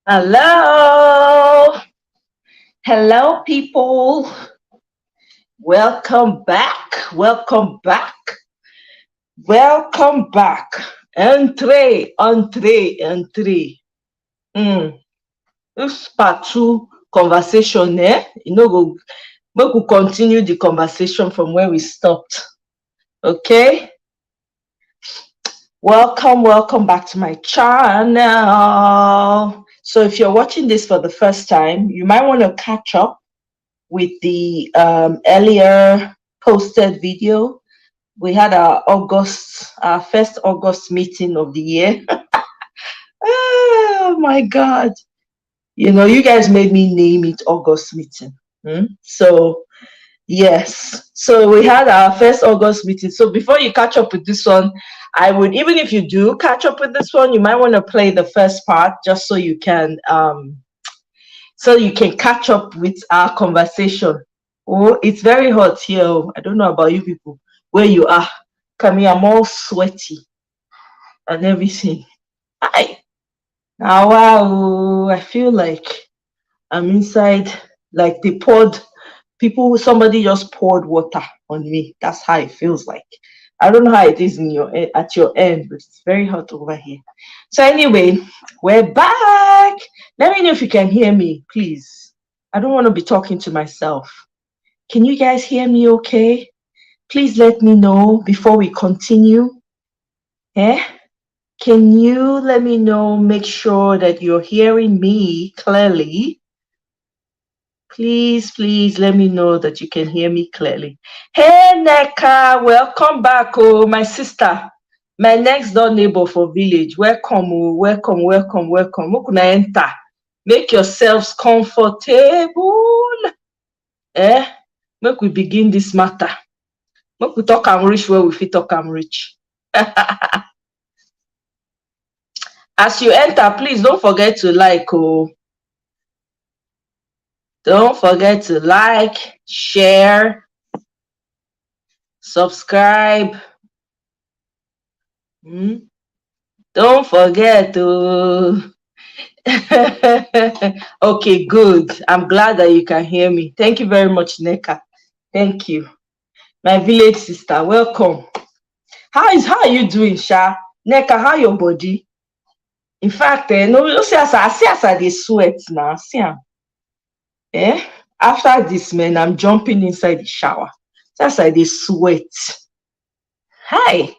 Hello. Hello, people. Welcome back. Welcome back. Welcome back. Entree, entree, entree. Mm. This part two conversation, go make we continue the conversation from where we stopped. Okay? Welcome back to my channel. So if you're watching this for the first time, you might want to catch up with the earlier posted video. We had our first August meeting of the year. Oh my God. You guys made me name it August meeting. So, yes. So we had our first August meeting. So before you catch up with this one, I would, even if you do catch up with this one, you might want to play the first part just so you can catch up with our conversation. Oh, it's very hot here. I don't know about you people, where you are. Camille, I'm all sweaty and everything. Now, wow, I feel like I'm inside, like somebody just poured water on me. That's how it feels like. I don't know how it is at your end, but it's very hot over here. So anyway, we're back. Let me know if you can hear me, please. I don't want to be talking to myself. Can you guys hear me okay? Please let me know before we continue. Can you let me know, make sure that you're hearing me clearly? Please let me know that you can hear me clearly. Hey, Neka, welcome back, my sister, my next door neighbor for village. Welcome. Mukuna enter. Make yourselves comfortable. Make we begin this matter. Make we talk am reach where we fit talk am reach. As you enter, please don't forget to like. Don't forget to like, share, subscribe. Don't forget to. Okay, good. I'm glad that you can hear me. Thank you very much, Neka. Thank you. My village sister, welcome. How are you doing, Sha? Neka, how your body? In fact, no, see as I dey sweat now. See am. After this, man, I'm jumping inside the shower. That's like they sweat. Hi.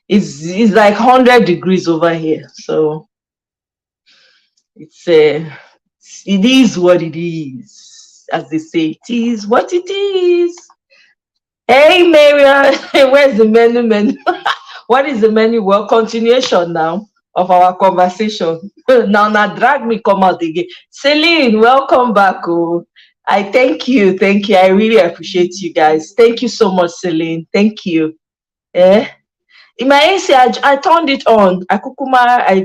It's like 100 degrees over here. So it is what it is. As they say, it is what it is. Hey, Marian, where's the menu? What is the menu? Well, continuation now of our conversation. Now drag me come out again. Celine, welcome back. I thank you. I really appreciate you guys. Thank you so much, Celine. Thank you. In my AC, I turned it on. I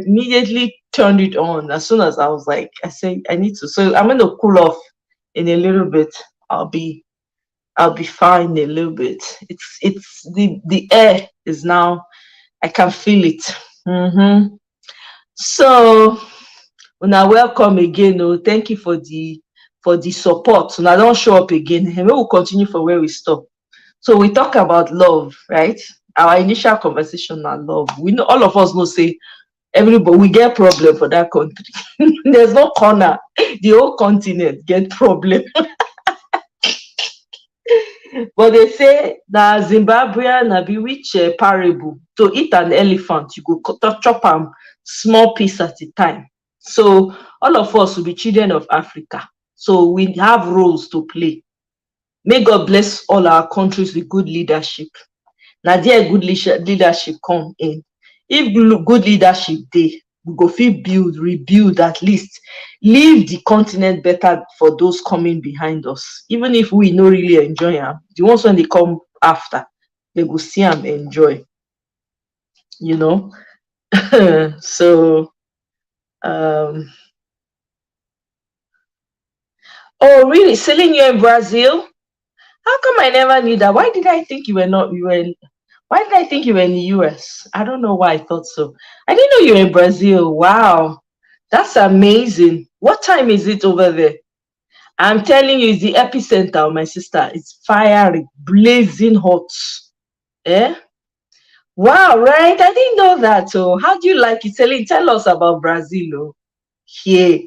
immediately turned it on as soon as I said I need to. So I'm gonna cool off in a little bit. I'll be fine a little bit. It's the air is now. I can feel it. So now welcome again. Thank you for the support. So now don't show up again. And we will continue from where we stop. So we talk about love, right? Our initial conversation on love. We know, all of us know, say everybody we get problem for that country. There's no corner. The whole continent get problem. But they say na Zimbabwean na be which parable. To eat an elephant, you go chop am small piece at a time. So all of us will be children of Africa. So we have roles to play. May God bless all our countries with good leadership. Now there good leadership come in. If good leadership dey, we go fit rebuild, at least leave the continent better for those coming behind us. Even if we no really enjoy them, the ones when they come after, they go see them enjoy. So oh really, Celine, you're in Brazil? How come I never knew that? Why did I think you were not? Why did I think you were in the US? I don't know why I thought so. I didn't know you were in Brazil. Wow, That's amazing. What time is it over there? I'm telling you, it's the epicenter, my sister. It's fiery, blazing hot. Eh? Wow, right? I didn't know that. Oh, how do you like it? Tell us about Brazil. Oh, here.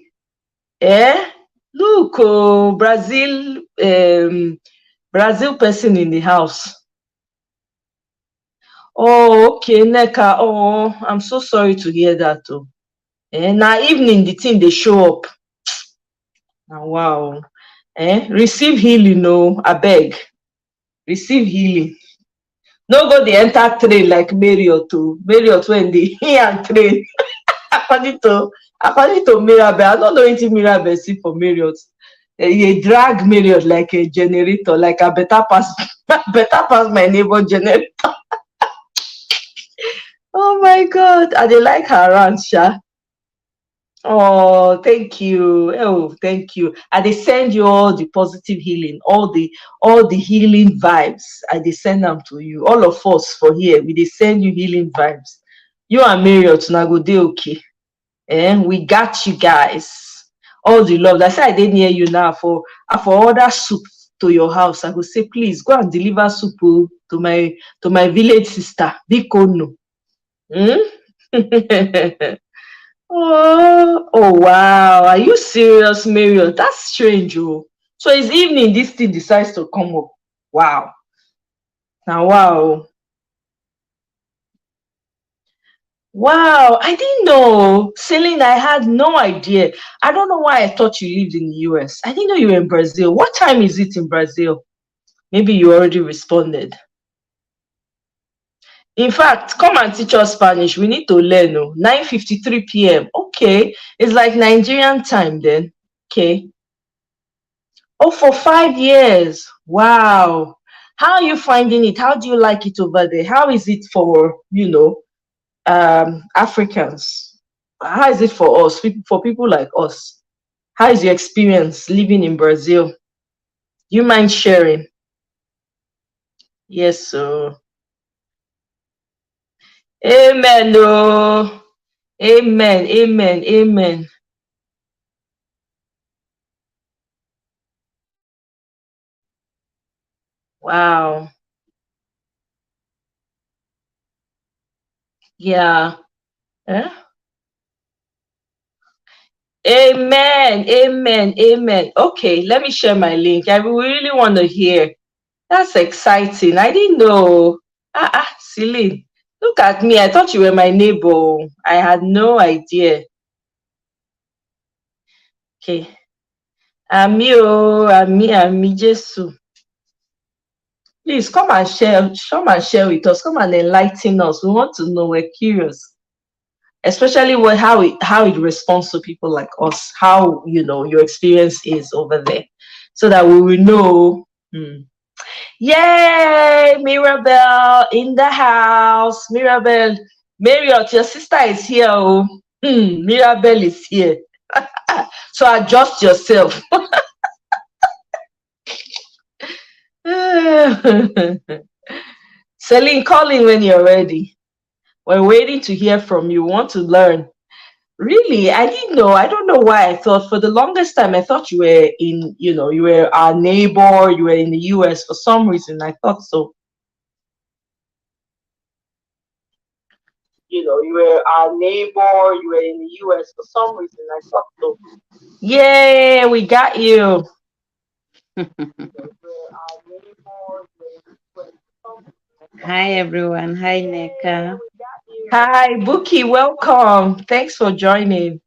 Eh? Look, oh, Brazil person in the house. Oh, okay, Neka. Oh, I'm so sorry to hear that. Oh, now evening the thing they show up. Wow. Receive healing, no, I beg. Receive healing. No go the enter train like Marriott to Marriott when they here train. according to according to Mirabel, I don't know anything Mirabel see for Marriott. You drag Marriott like a generator, like a better pass better pass my neighbor generator. Oh my god, I dey like her around, Sha. Oh, thank you. Oh, thank you. I they send you all the positive healing, all the healing vibes. I they send them to you. All of us for here, we they send you healing vibes. You and Marriott now go dey okay. We got you guys. All the love. That's why I didn't hear you now for order soup to your house. I go say, please go and deliver soup to my village sister. Bikono. Hmm? Oh wow. Are you serious, Mariel? That's strange, oh. So it's evening, this thing decides to come up. Wow. Now wow. Wow, I didn't know. Celine, I had no idea. I don't know why I thought you lived in the US. I didn't know you were in Brazil. What time is it in Brazil? Maybe you already responded. In fact, come and teach us Spanish. We need to learn. Oh, 9:53 p.m. Okay. It's like Nigerian time then. Okay. Oh, for 5 years. Wow. How are you finding it? How do you like it over there? How is it for, Africans? How is it for us, for people like us? How is your experience living in Brazil? You mind sharing? Yes, so amen. Oh, amen, amen, amen. Wow. Yeah. Eh? Amen, amen, amen. Okay, let me share my link. I really want to hear. That's exciting. I didn't know. Celine. Look at me. I thought you were my neighbor. I had no idea. Okay. Ami, Jesu. Please come and share with us. Come and enlighten us. We want to know. We're curious. Especially how it responds to people like us, how your experience is over there. So that we will know. Hmm. Yay! Mirabel in the house. Mirabel. Marriott, your sister is here. Oh. Mirabel is here. So adjust yourself. Celine, call in when you're ready. We're waiting to hear from you. We want to learn. Really, I didn't know. I don't know why I thought for the longest time I thought you were our neighbor, you were in the US for some reason. I thought so. You were our neighbor, you were in the US for some reason. I thought so. Yay, we got you. Hi everyone. Hi Neka. Hi, Buki, welcome. Thanks for joining.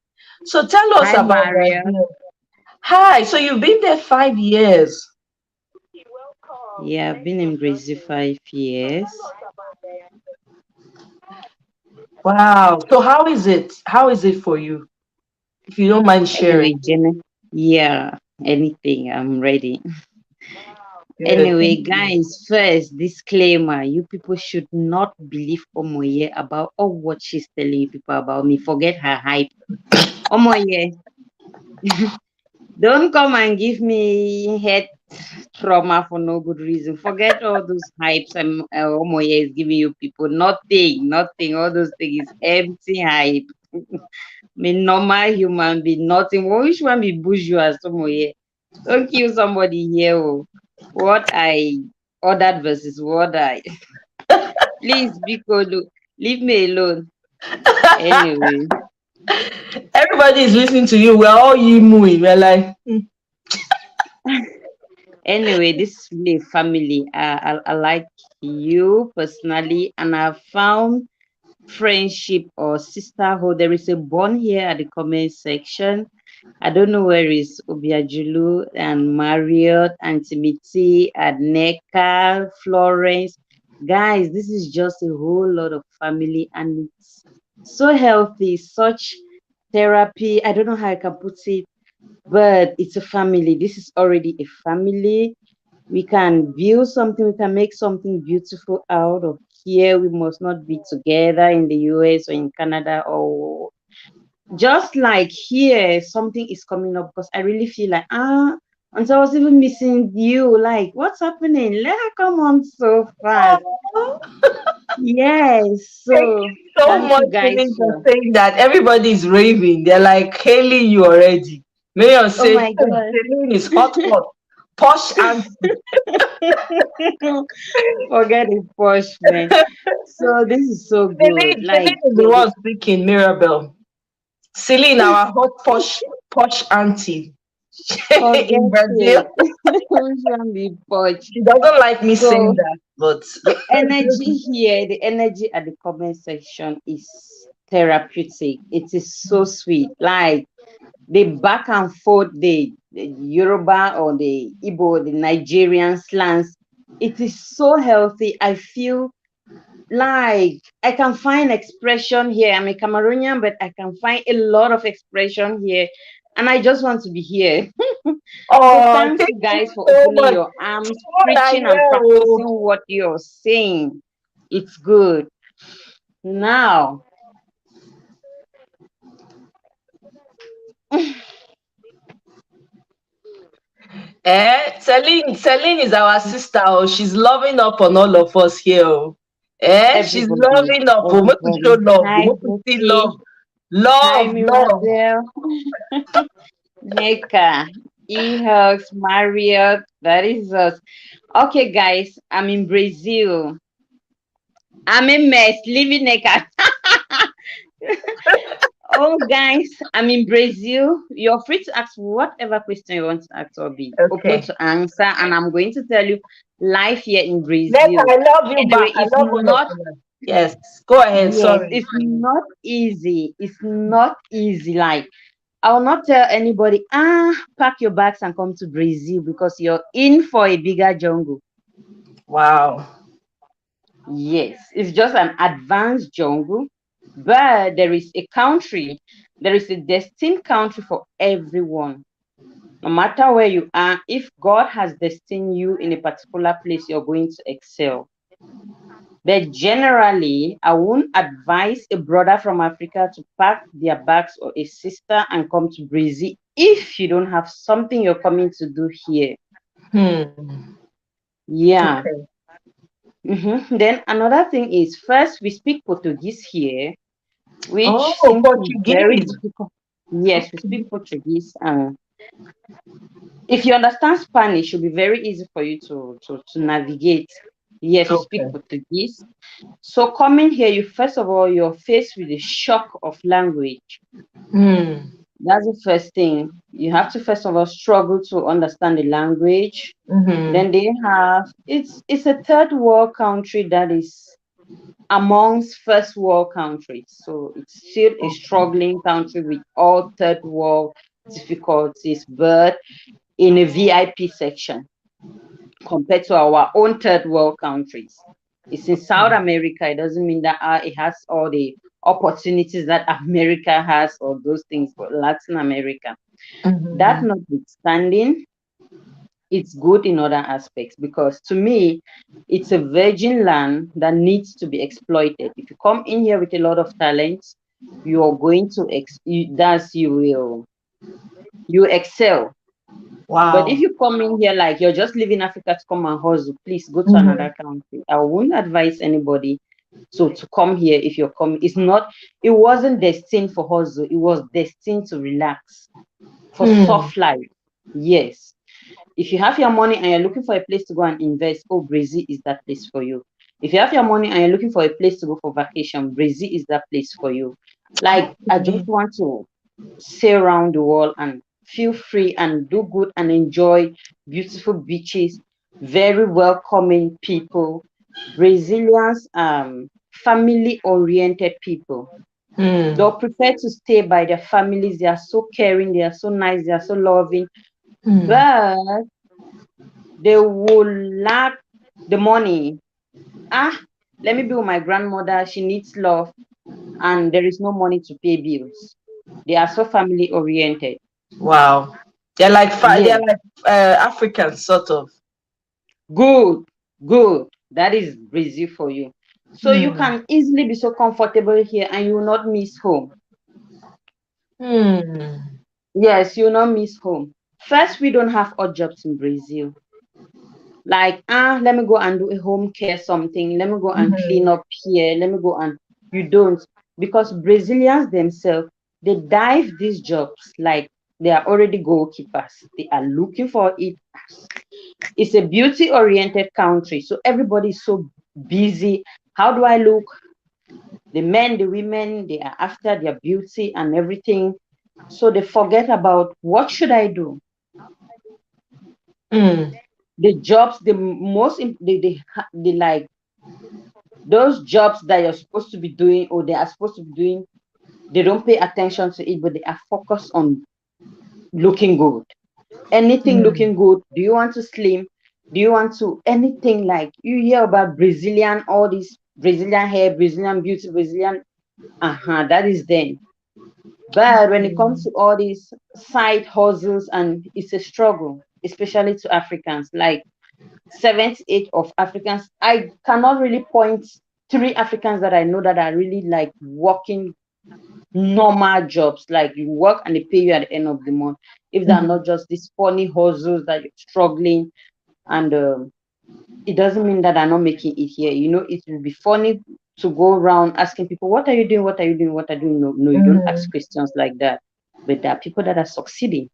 So tell us Hi about Maria. Brazil. Hi, so you've been there 5 years. Yeah, I've been in Brazil 5 years. Wow. So how is it? How is it for you? If you don't mind sharing. Anyway, yeah, anything. I'm ready. Good. Anyway, Thank you. guys, first disclaimer: you people should not believe Omoye about all what she's telling you people about me. Forget her hype. Omoye, don't come and give me head trauma for no good reason. Forget all those hypes Omoye is giving you people. Nothing, nothing. All those things is empty hype. Me normal human be nothing. Which one be bourgeois somewhere? Don't kill somebody here. Oh. What I ordered versus what I please Bikolo, leave me alone. Anyway. Everybody is listening to you. We're all you moving. We're like, Anyway, this is really a family. I like you personally, and I found friendship or sisterhood. There is a bond here at the comment section. I don't know where is Obiajulu and Marriott and Timothy and Neka, Florence. Guys, this is just a whole lot of family and it's so healthy, such therapy. I don't know how I can put it, but it's a family. This is already a family. We can build something, we can make something beautiful out of here. We must not be together in the US or in Canada or just like here, something is coming up because I really feel like, and so I was even missing you. Like, what's happening? Let her come on so fast. oh, Yes. thank So you so thank much, you guys Celine, for for, saying that. Everybody's raving. They're like hailing you already. Mayor oh said, my "Hey, God. Celine is hot, hot, posh, and Forget it, posh man. So this is so good. Celine Like, is the one speaking, Mirabelle. Celine, our hot, posh auntie forget in Brazil. it. Which one be posh? She doesn't like me saying So that, but the energy at the comment section is therapeutic. It is so sweet. Like the back and forth, the Yoruba or the Igbo, the Nigerian slangs, it is so healthy. I feel like I can find expression here. I'm a Cameroonian, but I can find a lot of expression here. And I just want to be here. So oh, thanks thank you you guys for so opening much. your arms, What I preaching and hear. practicing what you're saying. It's good. Now, Celine is our sister. Oh, she's loving up on all of us here. Oh. She's everybody, loving up. Oh, make we show everybody. love. Oh, Hi, make we see love. Buki. Hi, Love, love. Mirabel. Neka. E-Hugs, Marriott. That is us. Okay, guys, I'm in Brazil. I'm a mess. Living Neka. Oh, guys, I'm in Brazil. You're free to ask whatever question you want to ask or be open Okay. to answer. And I'm going to tell you life here in Neka, Brazil. I love you back. Anyway, I it's love all of not, you. Yes. Go ahead. yes, Sorry. it's not easy. It's not easy. Like, I will not tell anybody, pack your bags and come to Brazil because you're in for a bigger jungle. Wow. Yes, it's just an advanced jungle, but there is a destined country for everyone. No matter where you are, if God has destined you in a particular place, you're going to excel. But generally, I won't advise a brother from Africa to pack their bags or a sister and come to Brazil if you don't have something you're coming to do here. Hmm. Yeah. Okay. Then another thing is, first, we speak Portuguese here, which Oh, seems to be very Portuguese. difficult. Yes, we speak Portuguese. If you understand Spanish, it will be very easy for you to navigate. Yes, we speak Okay. Portuguese. So coming here, you first of all, you're faced with the shock of language. Hmm. That's the first thing. You have to first of all struggle to understand the language. Mm-hmm. Then they have it's a third world country that is amongst first world countries. So it's still a struggling country with all third world difficulties, but in a VIP section compared to our own third world countries. It's in South America. It doesn't mean that it has all the opportunities that America has or those things, but Latin America. That Mm-hmm. notwithstanding, it's good in other aspects because to me, it's a virgin land that needs to be exploited. If you come in here with a lot of talents, you are going to you excel. But if Wow. you come in here like you're just leaving Africa to come and hustle, please go to Mm-hmm. another country. I won't advise anybody So to come here, if you're coming, it wasn't destined for hustle. It was destined to relax, for soft life. Yes. If you have your money and you're looking for a place to go and invest, oh, Brazil is that place for you. If you have your money and you're looking for a place to go for vacation, Brazil is that place for you. Like, I just want to sail around the world and feel free and do good and enjoy beautiful beaches, very welcoming people, Brazilians, family-oriented people. They'll prefer to stay by their families. They are so caring, they are so nice, they are so loving, but they will lack the money. Let me be with my grandmother. She needs love, and there is no money to pay bills. They are so family oriented. Wow. They're like Yes. they're like Africans, sort of. Good, good. That is Brazil for you. So you can easily be so comfortable here and you will not miss home. Yes, you will not miss home. First, we don't have odd jobs in Brazil. Like, let me go and do a home care something. Let me go and clean up here. Let me go and you don't. Because Brazilians themselves, they dive these jobs like they are already goalkeepers. They are looking for it. It's a beauty-oriented country. So everybody is so busy. How do I look? The men, the women, they are after their beauty and everything. So they forget about what should I do? The jobs, they like those jobs that you're supposed to be doing or they are supposed to be doing, they don't pay attention to it, but they are focused on looking good. Anything looking good. Do you want to slim? Do you want to anything like you hear about Brazilian, all this Brazilian hair, Brazilian beauty, Brazilian, that is then. But when it comes to all these side hustles, and it's a struggle, especially to Africans, like 78 of Africans. I cannot really point 3 Africans that I know that are really like working normal jobs, like you work and they pay you at the end of the month. If they're not just these funny hustles that you're struggling, and it doesn't mean that I'm not making it here. You know, it will be funny to go around asking people, what are you doing? What are you doing? What are you doing? No, you don't ask questions like that. But there are people that are succeeding.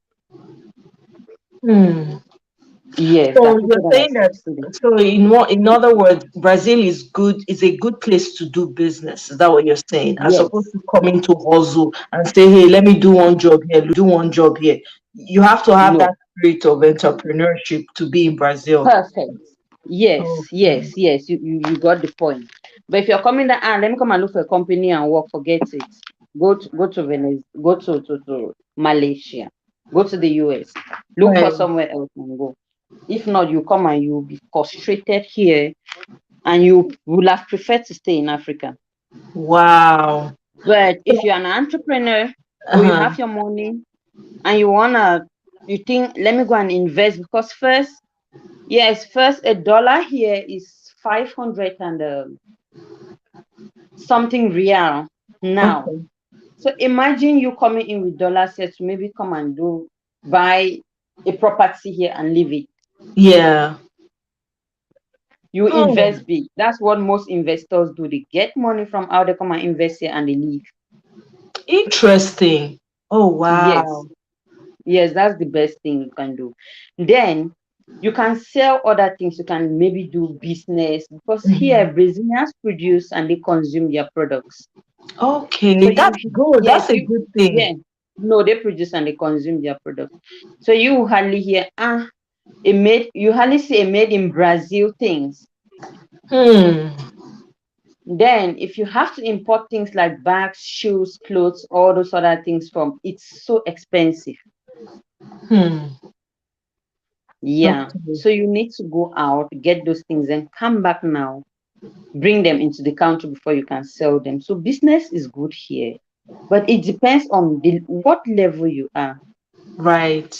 Yes. So you're saying that. So in other words, Brazil is good. Is a good place to do business. Is that what you're saying? As opposed to coming to hustle and say, "Hey, let me do one job here, do one job here." You have to have that spirit of entrepreneurship to be in Brazil. Perfect. Yes, yes. You got the point. But if you're coming that, let me come and look for a company and work, forget it. Go to Venice, go to Malaysia, go to the US, look for somewhere else and go. If not, you come and you'll be frustrated here, and you will have preferred to stay in Africa. Wow. But if you're an entrepreneur or you have your money and you think, let me go and invest, because first $1 here is 500 and something real now. So imagine you coming in with dollars here to maybe come and buy a property here and leave it. Yeah. You invest big. That's what most investors do. They get money from out, they come and invest here and they leave. Interesting. Oh, wow. Yes, that's the best thing you can do. Then you can sell other things. You can maybe do business, because here Brazilians produce and they consume their products. Okay, so that's good. That's a good thing. Yeah. No, they produce and they consume their products. So you hardly hear you hardly see a made in Brazil things. Then if you have to import things like bags, shoes, clothes, all those other things from, it's so expensive. Yeah. So you need to go out, get those things, and come back now, bring them into the country before you can sell them. So business is good here, but it depends on what level you are. Right.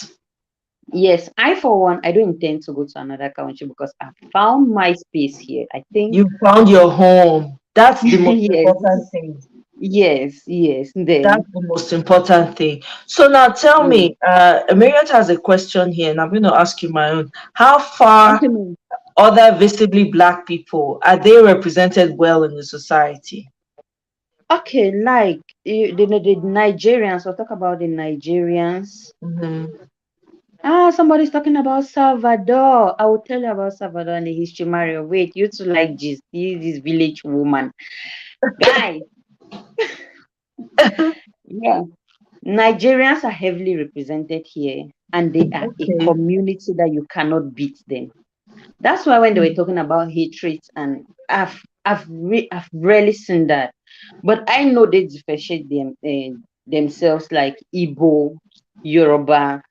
Yes, I for one, I don't intend to go to another country because I found my space here. I think you found your home. That's the most important thing. Yes. That's the most important thing. So now tell me, Marriott has a question here, and I'm going to ask you my own. How far other visibly black people, are they represented well in the society? Okay, like the Nigerians, we'll talk about the Nigerians. Mhm. Somebody's talking about Salvador. I will tell you about Salvador and the history, Mario. Wait, you two like this village woman. Guys, yeah. Nigerians are heavily represented here, and they are a Okay. community that you cannot beat them. That's why when they were talking about hatred, and I've rarely seen that, but I know they differentiate themselves like Igbo, Yoruba,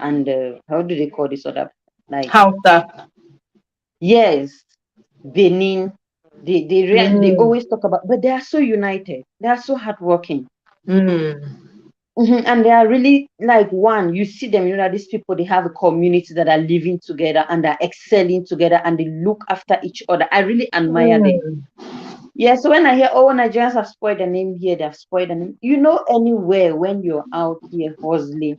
and how do they call this other, like, Hausa. yes, Benin. They Mm. always talk about, but they are so united. They are so hardworking. Mm. And they are really like one. You see them, you know, that these people, they have a community that are living together and are excelling together and they look after each other. I really admire them. Mm. Yeah, so when I hear, oh, Nigerians have spoiled the name here, they have spoiled the name. You know, anywhere when you're out here hustling,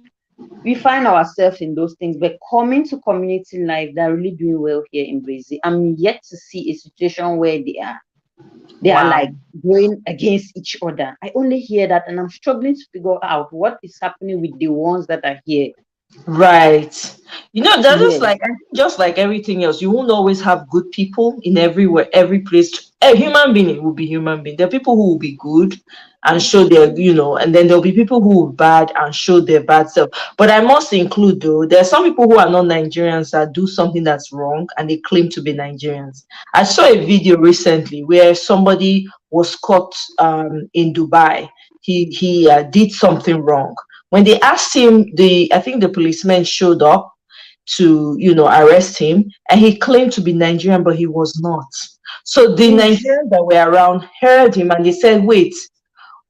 we find ourselves in those things. But coming to community life, they're really doing well here in Brazil. I'm yet to see a situation where they are Wow. like going against each other. I only hear that, and I'm struggling to figure out what is happening with the ones that are here. Right. You know, they're just Yes. like, I think just like everything else. You won't always have good people in everywhere, every place. A human being will be human being. There are people who will be good and show their, and then there'll be people who will bad and show their bad self. But I must include though, there are some people who are not Nigerians that do something that's wrong and they claim to be Nigerians. I saw a video recently where somebody was caught in Dubai. He did something wrong. When they asked him, the I think the policeman showed up to arrest him, and he claimed to be Nigerian, but he was not. So the Yes. Nigerians that were around heard him and they said, wait,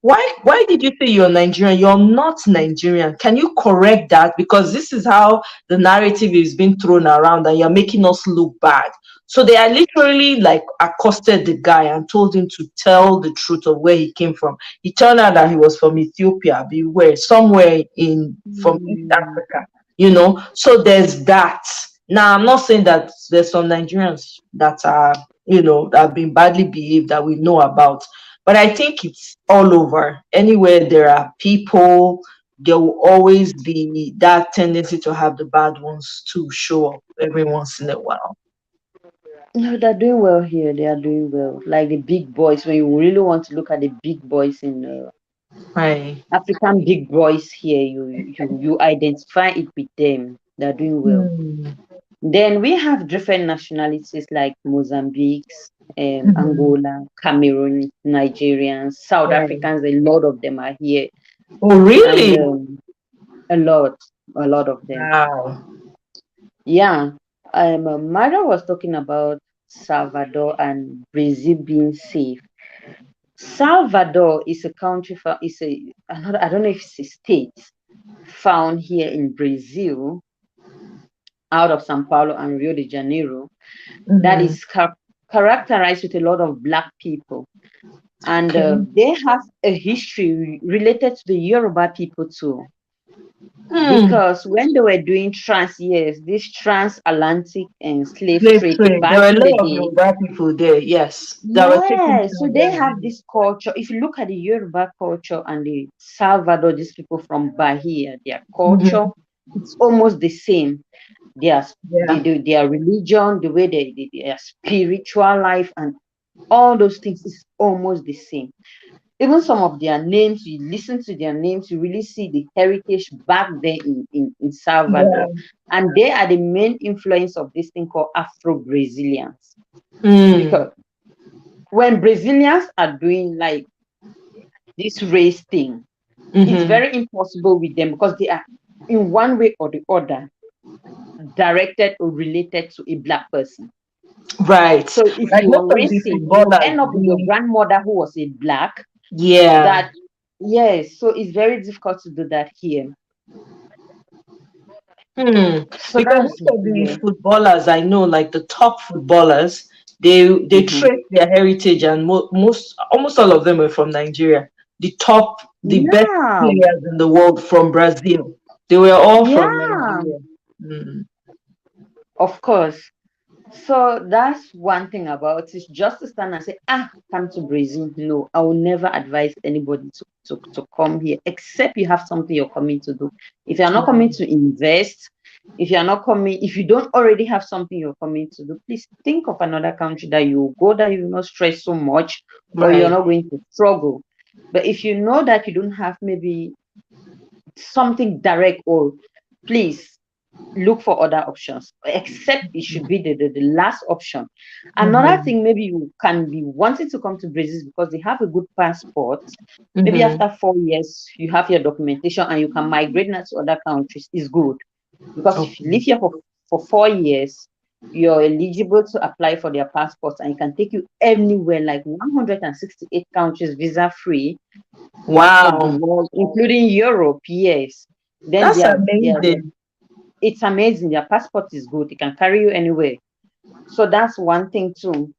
why did you say you're Nigerian? You're not Nigerian. Can you correct that? Because this is how the narrative is being thrown around and you're making us look bad. So they are literally like accosted the guy and told him to tell the truth of where he came from. It turned out that he was from Ethiopia, beware, somewhere in from East Mm. Africa, So there's that. Now I'm not saying that there's some Nigerians that are, that have been badly behaved that we know about, but I think it's all over. Anywhere there are people, there will always be that tendency to have the bad ones to show up every once in a while. No, they're doing well here. They are doing well. Like the big boys, when you really want to look at the big boys in Right. African big boys here, you identify it with them. They're doing well. Hmm. Then we have different nationalities like Mozambique, Mhm. Angola, Cameroon, Nigerians, South Right. Africans. A lot of them are here, Oh, and really? a lot, a lot of them. Wow. Yeah. Mara was talking about Salvador and Brazil being safe. Salvador is a country for is a I don't know if it's a state found here in Brazil, out of Sao Paulo and Rio de Janeiro, that Mhm. is characterized with a lot of black people, and Okay. they have a history related to the Yoruba people too. Hmm. Because when they were doing yes, this transatlantic and slave Slave trade trade. There back were a in the lot of day, Yoruba people there, yes, that were taken yeah, to so they Nigeria. have this culture. If you look at the Yoruba culture and the Salvador, these people from Bahia, their culture, Mhm. it's almost the same. Their Yeah. their religion, the way their spiritual life, and all those things is almost the same. Even some of their names, you listen to their names, you really see the heritage back there in Salvador. Yeah. And they are the main influence of this thing called Afro-Brazilians. Hmm. Because when Brazilians are doing like this race thing, it's Mhm. very impossible with them because they are in one way or the other directed or related to a black person. Right. So if Like you most are of the racing, you footballers, end up with your grandmother who was a black. yeah. That yes, so it's very difficult to do that here. Hmm. So Because that's most of the yeah. footballers I know, like the top footballers, they Mhm. trace their heritage, and almost all of them are from Nigeria. The best Yeah, players in the world from Brazil. They were all from yeah, Nigeria. Hmm. of course. So that's one thing about it. Just to stand and say, come to Brazil. No, I will never advise anybody to come here, except you have something you're coming to do. If you're not coming to invest, if you're not coming, if you don't already have something you're coming to do, please think of another country that you go, that you will not stress so much, or you're Right. not going to struggle. But if you know that you don't have maybe something direct, or please look for other options, except it should be the last option. Another Mm-hmm. thing, maybe you can be wanting to come to Brazil because they have a good passport. Maybe Mm-hmm. after 4 years you have your documentation and you can migrate now to other countries, is good. Because if you Okay. live here for 4 years, you're eligible to apply for their passports, and it can take you anywhere, like 168 countries visa free of the Wow. world, including Europe. Yes. Then That's amazing. it's amazing. Their passport is good. It can carry you anywhere. So that's one thing too.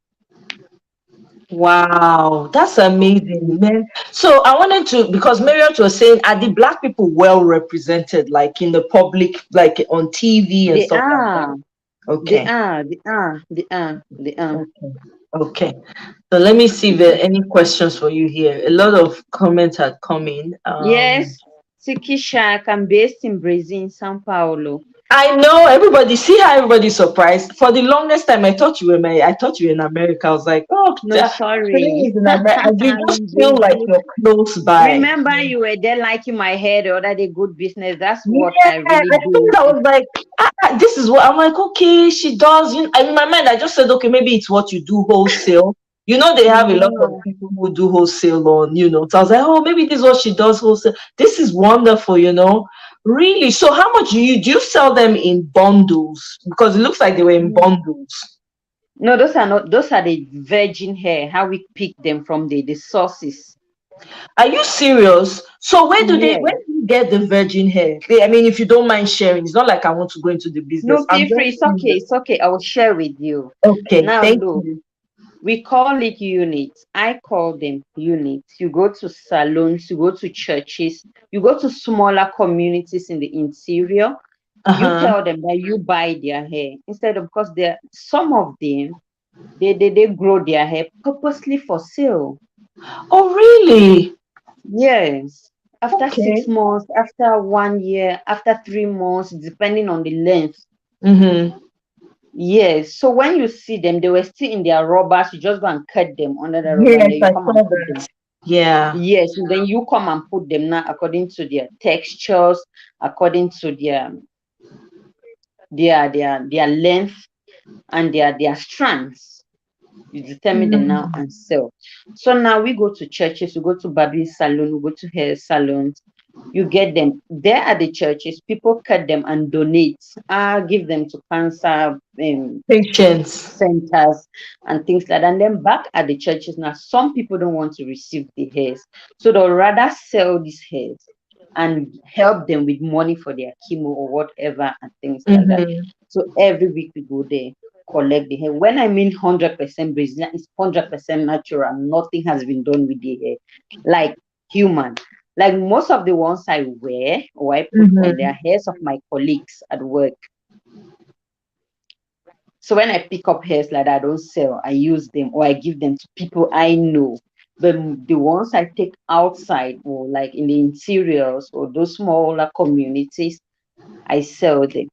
Wow, that's amazing, man. So I wanted to, because Marriott was saying, are the black people well represented, like in the public, like on TV and They stuff like that? are, they Okay. are, they are, they are, they are. Okay. Okay. So let me see if there are any questions for you here. A lot of comments had come in. Yes, Sikisha, I'm based in Brazil, in Sao Paulo. I know everybody. See how everybody's surprised. For the longest time, I thought you were my. I thought you were in America. I was like, oh, No, Celine sorry. is in America. And you I'm just in feel like Brazil. you're close by. Remember, you were there liking my hair the other day, good business. That's what Yeah, I really I do. think I was like, this is what I'm like. Okay, she does. You know, in my mind, I just said, okay, maybe it's what you do wholesale. You know, they have a lot of No. people who do wholesale on. So I was like, oh, maybe this is what she does wholesale. This is wonderful. Really. So, how much do you sell them in bundles? Because it looks like they were in bundles. No, those are the virgin hair, how we pick them from the sources. Are you serious? So, where do they? Yeah. Where do you get the virgin hair? I mean, if you don't mind sharing, it's not like I want to go into the business. No, I'm feel free. just It's okay. curious. It's okay. I will share with you. Okay, Now, thank look, you. we call it units. I call them units. You go to salons, you go to churches, you go to smaller communities in the interior. You Uh-huh. tell them that you buy their hair instead of, because some of them, they grow their hair purposely for sale. Oh, really? Yes. After Okay. 6 months, after 1 year, after 3 months, depending on the length. Mm-hmm. Yes. So when you see them, they were still in their rubbers. You just go and cut them under the rubber, and Yes, then you I come and saw put them. that. Yeah. Yes, and then you come and put them now according to their textures, according to their length and their strands. You determine them now Mm. and sell. So now we go to churches, we go to barber salon, we go to hair salons. You get them there at the churches. People cut them and donate. Give them to cancer Patience. centers and things like that. And then back at the churches now, some people don't want to receive the hairs, so they'll rather sell these hairs and help them with money for their chemo or whatever and things like that. Mm-hmm. So every week we go there, collect the hair. When I mean 100% Brazilian, it's 100% natural. Nothing has been done with the hair, like human. Like most of the ones I wear or I put on, Mm-hmm. their hairs of my colleagues at work. So when I pick up hairs like that, I don't sell, I use them or I give them to people I know. But the ones I take outside or like in the interiors or those smaller communities, I sell them.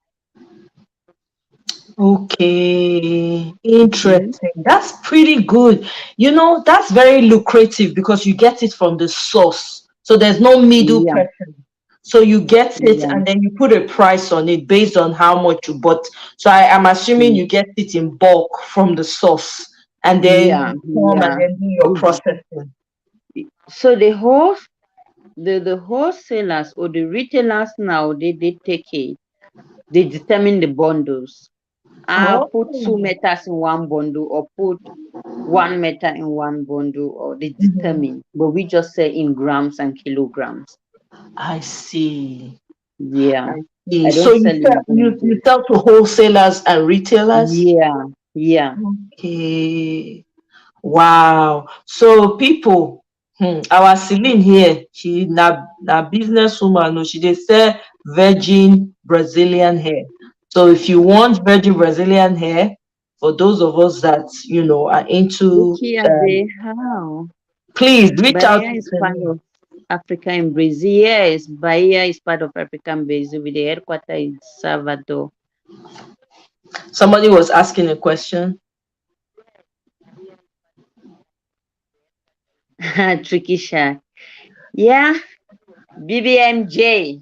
Okay, Mhm. interesting. That's pretty good. That's very lucrative because you get it from the source. So there's no middle Yeah, person. So you get it yeah, and then you put a price on it based on how much you bought. So I am assuming mm, you get it in bulk from the source and then yeah, you come and yeah. then do your It's- processing. So the wholesalers or the retailers now, they take it, they determine the bundles. I'll Oh, put 2 meters in one bundle or put 1 meter in one bundle, or they mhm. determine, but we just say in grams and kilograms. I see. Yeah, I see. I So don't you sell sell in you, you bundles. sell to wholesalers and retailers? Yeah, yeah. Okay. Wow. So people, our Celine here, she na businesswoman. No, she dey sell virgin Brazilian hair. So if you want virgin Brazilian hair for those of us that are into. Ricky Ade, how? Please reach out Bahia is to part me. of Africa in Brazil. Yes, Bahia is part of Africa in Brazil with the headquarters in Salvador. Somebody was asking a question. Tricky Shack. Yeah, BBMJ.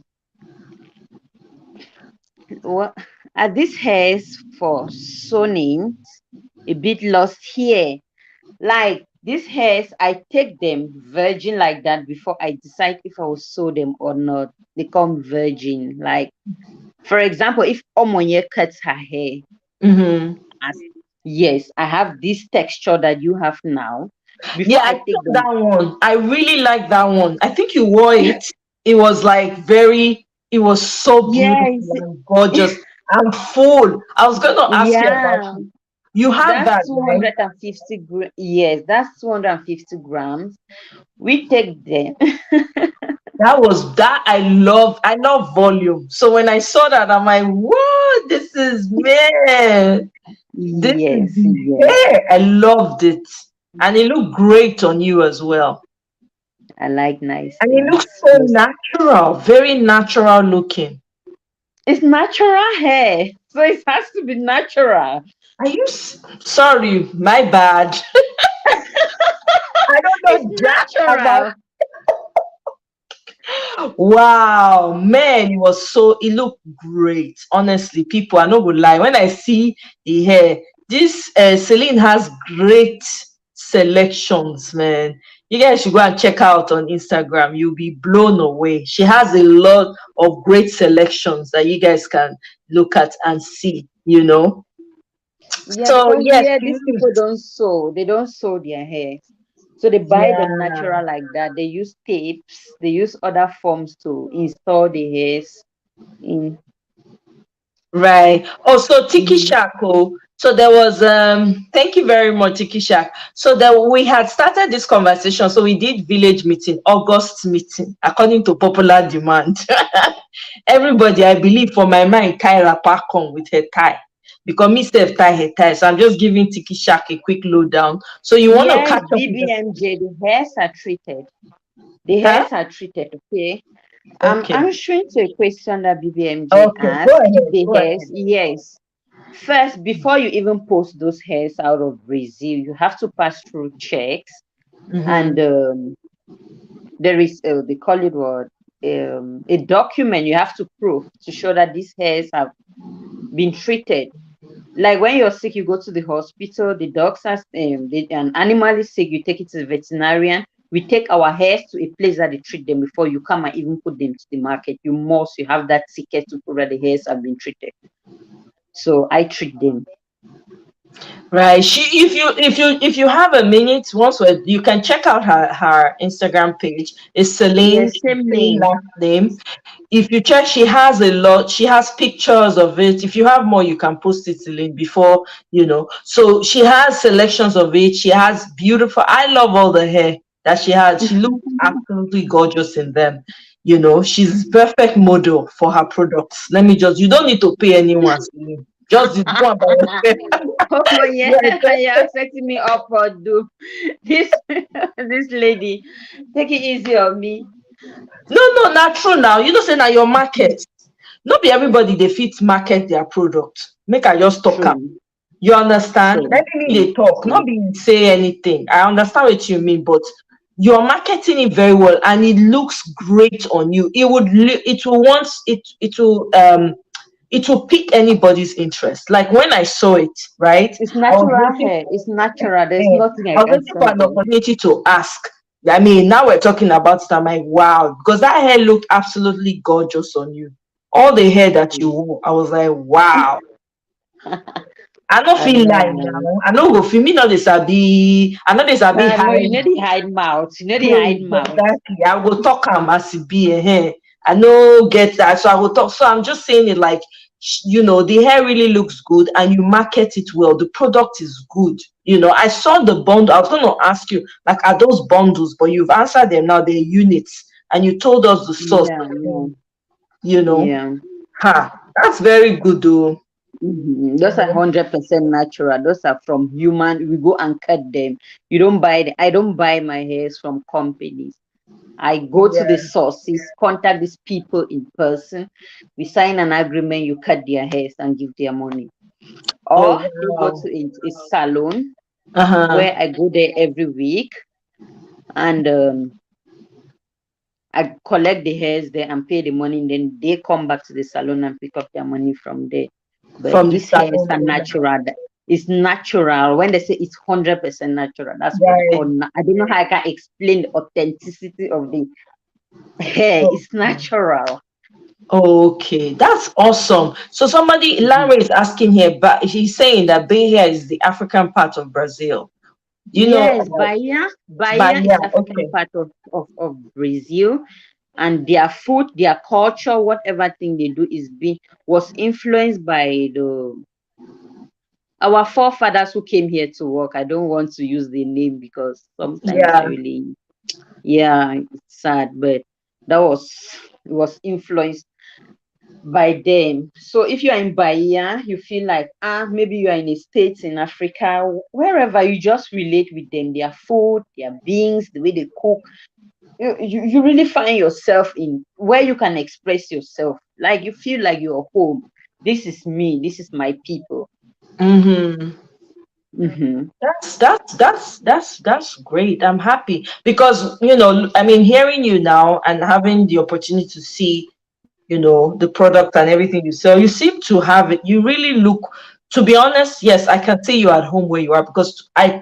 What are these hairs for sewing? A bit lost here. Like these hairs, I take them virgin like that before I decide if I will sew them or not. They come virgin. Like, for example, if Omonye cuts her hair, Mm-hmm. as yes, I have this texture that you have now. Before Yeah, I I saw take them, that one. I really like that one. I think you wore it. It was like very, it was so beautiful yes, and gorgeous and full. I was going to ask you about yeah, it. You have that's that, right? 250 yes, that's 250 grams. We take them. That was that I love volume. So when I saw that, I'm like, what? This is man. This is Yes, the yes, hair. I loved it. And it looked great on you as well. I like nice And it looks things. so Yes. natural, very natural looking. It's natural hair, so it has to be natural. Are you sorry, my bad. I It's don't know jack about. natural. Wow, man, it looked great. Honestly, people, I not gonna lie. When I see the hair, this Celine has great selections, man. You guys should go and check out on Instagram. You'll be blown away. She has a lot of great selections that you guys can look at and see, Yeah, So because yes, here these people don't sew. They don't sew their hair. So they buy them yeah. natural like that. They use tapes. They use other forms to install the hairs in. Right. Also, Tiki Mhm. Shack. Oh, so there was thank you very much, Tiki Shack. So that we had started this conversation. So we did village meeting, August meeting, according to popular demand. Everybody, I believe, for my mind, Kyra Parkon with her tie. Because me self tie her tie. So I'm just giving Tiki Shack a quick lowdown. So you want to Yes, catch up with us? BBMJ, the hairs are treated. The Huh? hairs are treated, okay? I'm Okay. answering to a question that BBMJ Okay. Go asked. If ahead. the Go hairs, ahead. yes. First, before you even post those hairs out of Brazil, you have to pass through checks, and Mm-hmm. there is they call it what, a document you have to prove to show that these hairs have been treated. Like when you're sick, you go to the hospital. The dogs are an animal is sick, you take it to the veterinarian. We take our hairs to a place that they treat them before you come and even put them to the market. You have that ticket to prove that the hairs have been treated. So I treat them. Right. If you have a minute, you can check out her Instagram page. It's Celine, Yes, same same name. last name. If you check, she has a lot. She has pictures of it. If you have more, you can post it, Celine, before. So she has selections of it. She has beautiful. I love all the hair that she has. She looks absolutely gorgeous in them. She's perfect model for her products. You don't need to pay anyone, Celine. Just go about yourself. Oh yeah, Yeah, you're setting me up for do this. This lady, take it easy on me. no, not true now. Say now your market. Not be everybody they fit market their product. Make I just talk am. True, You understand? true, Let me true, they talk, true. not be say anything. I understand what you mean, but you're marketing it very well and it looks great on you. It will pique anybody's interest. Like when I saw it, right? It's I was natural waiting hair. for It's natural. There's eh, nothing I I was can waiting for say an there. opportunity to ask. I mean, now we're talking about it. I'm like, wow, because that hair looked absolutely gorgeous on you. All the hair that you wore, I was like, wow. I don't I feel know, like man. now. I know go feel me not this I know this be No, high you know the hide mouth. You know the hide praise mouth. exactly. I will talk as it be I know get that. So I will talk. So I'm just saying it like the hair really looks good and you market it well. The product is good. I saw the bundle. I was gonna ask you, like, are those bundles? But you've answered them now, they're units, and you told us the source. Yeah, yeah, You know, yeah. ha, that's very good though. Those are 100% natural. Those are from human. We go and cut them. You don't buy them. I don't buy my hairs from companies. I go to the Yeah. sources, contact these people in person. We sign an agreement. You cut their hairs and give their money. Oh Or they go wow. to a salon Uh-huh. where I go there every week, and I collect the hairs there and pay the money. And then they come back to the salon and pick up their money from there. But From the these hairs salon are owner. natural. It's natural. When they say it's 100% natural, that's what they call. Right. I don't know how I can explain the authenticity of the hair. Oh, It's natural. okay, that's awesome. So somebody, Mhm. Larry is asking here, but he's saying that Bahia is the African part of Brazil. You know Yes, about Bahia Bahia? is African Okay. part of Brazil, and their food, their culture, whatever thing they do was influenced by the our forefathers who came here to work. I don't want to use the name because sometimes I Yeah. really, yeah, it's sad, but that was it was influenced by them. So if you are in Bahia, you feel like maybe you are in a state in Africa, wherever, you just relate with them, their food, their beings, the way they cook. You really find yourself in where you can express yourself. Like you feel like you're home. This is me, this is my people. Mm-hmm. Hmm. That's great. I'm happy because I mean, hearing you now and having the opportunity to see, the product and everything you sell, you seem to have it. You really look, to be honest, yes, I can see you at home where you are because I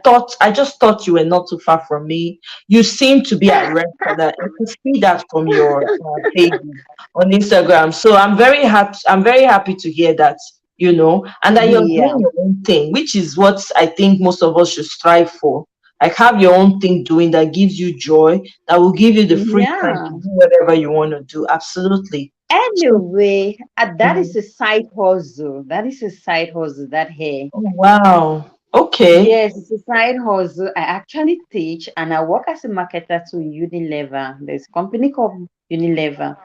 just thought you were not too far from me. You seem to be at rest, and I can see that from your page on Instagram. So I'm very happy. I'm very happy to hear that. And that you're Yeah. doing your own thing, which is what I think most of us should strive for. Like have your own thing doing that gives you joy, that will give you the free time Yeah. to do whatever you want to do. Absolutely. So, Anyway, that is mhm. a side hustle. That is a side hustle, that hair. Oh, wow. Okay. Yes, it's a side hustle. I actually teach and I work as a marketer to Unilever. There's a company called Unilever.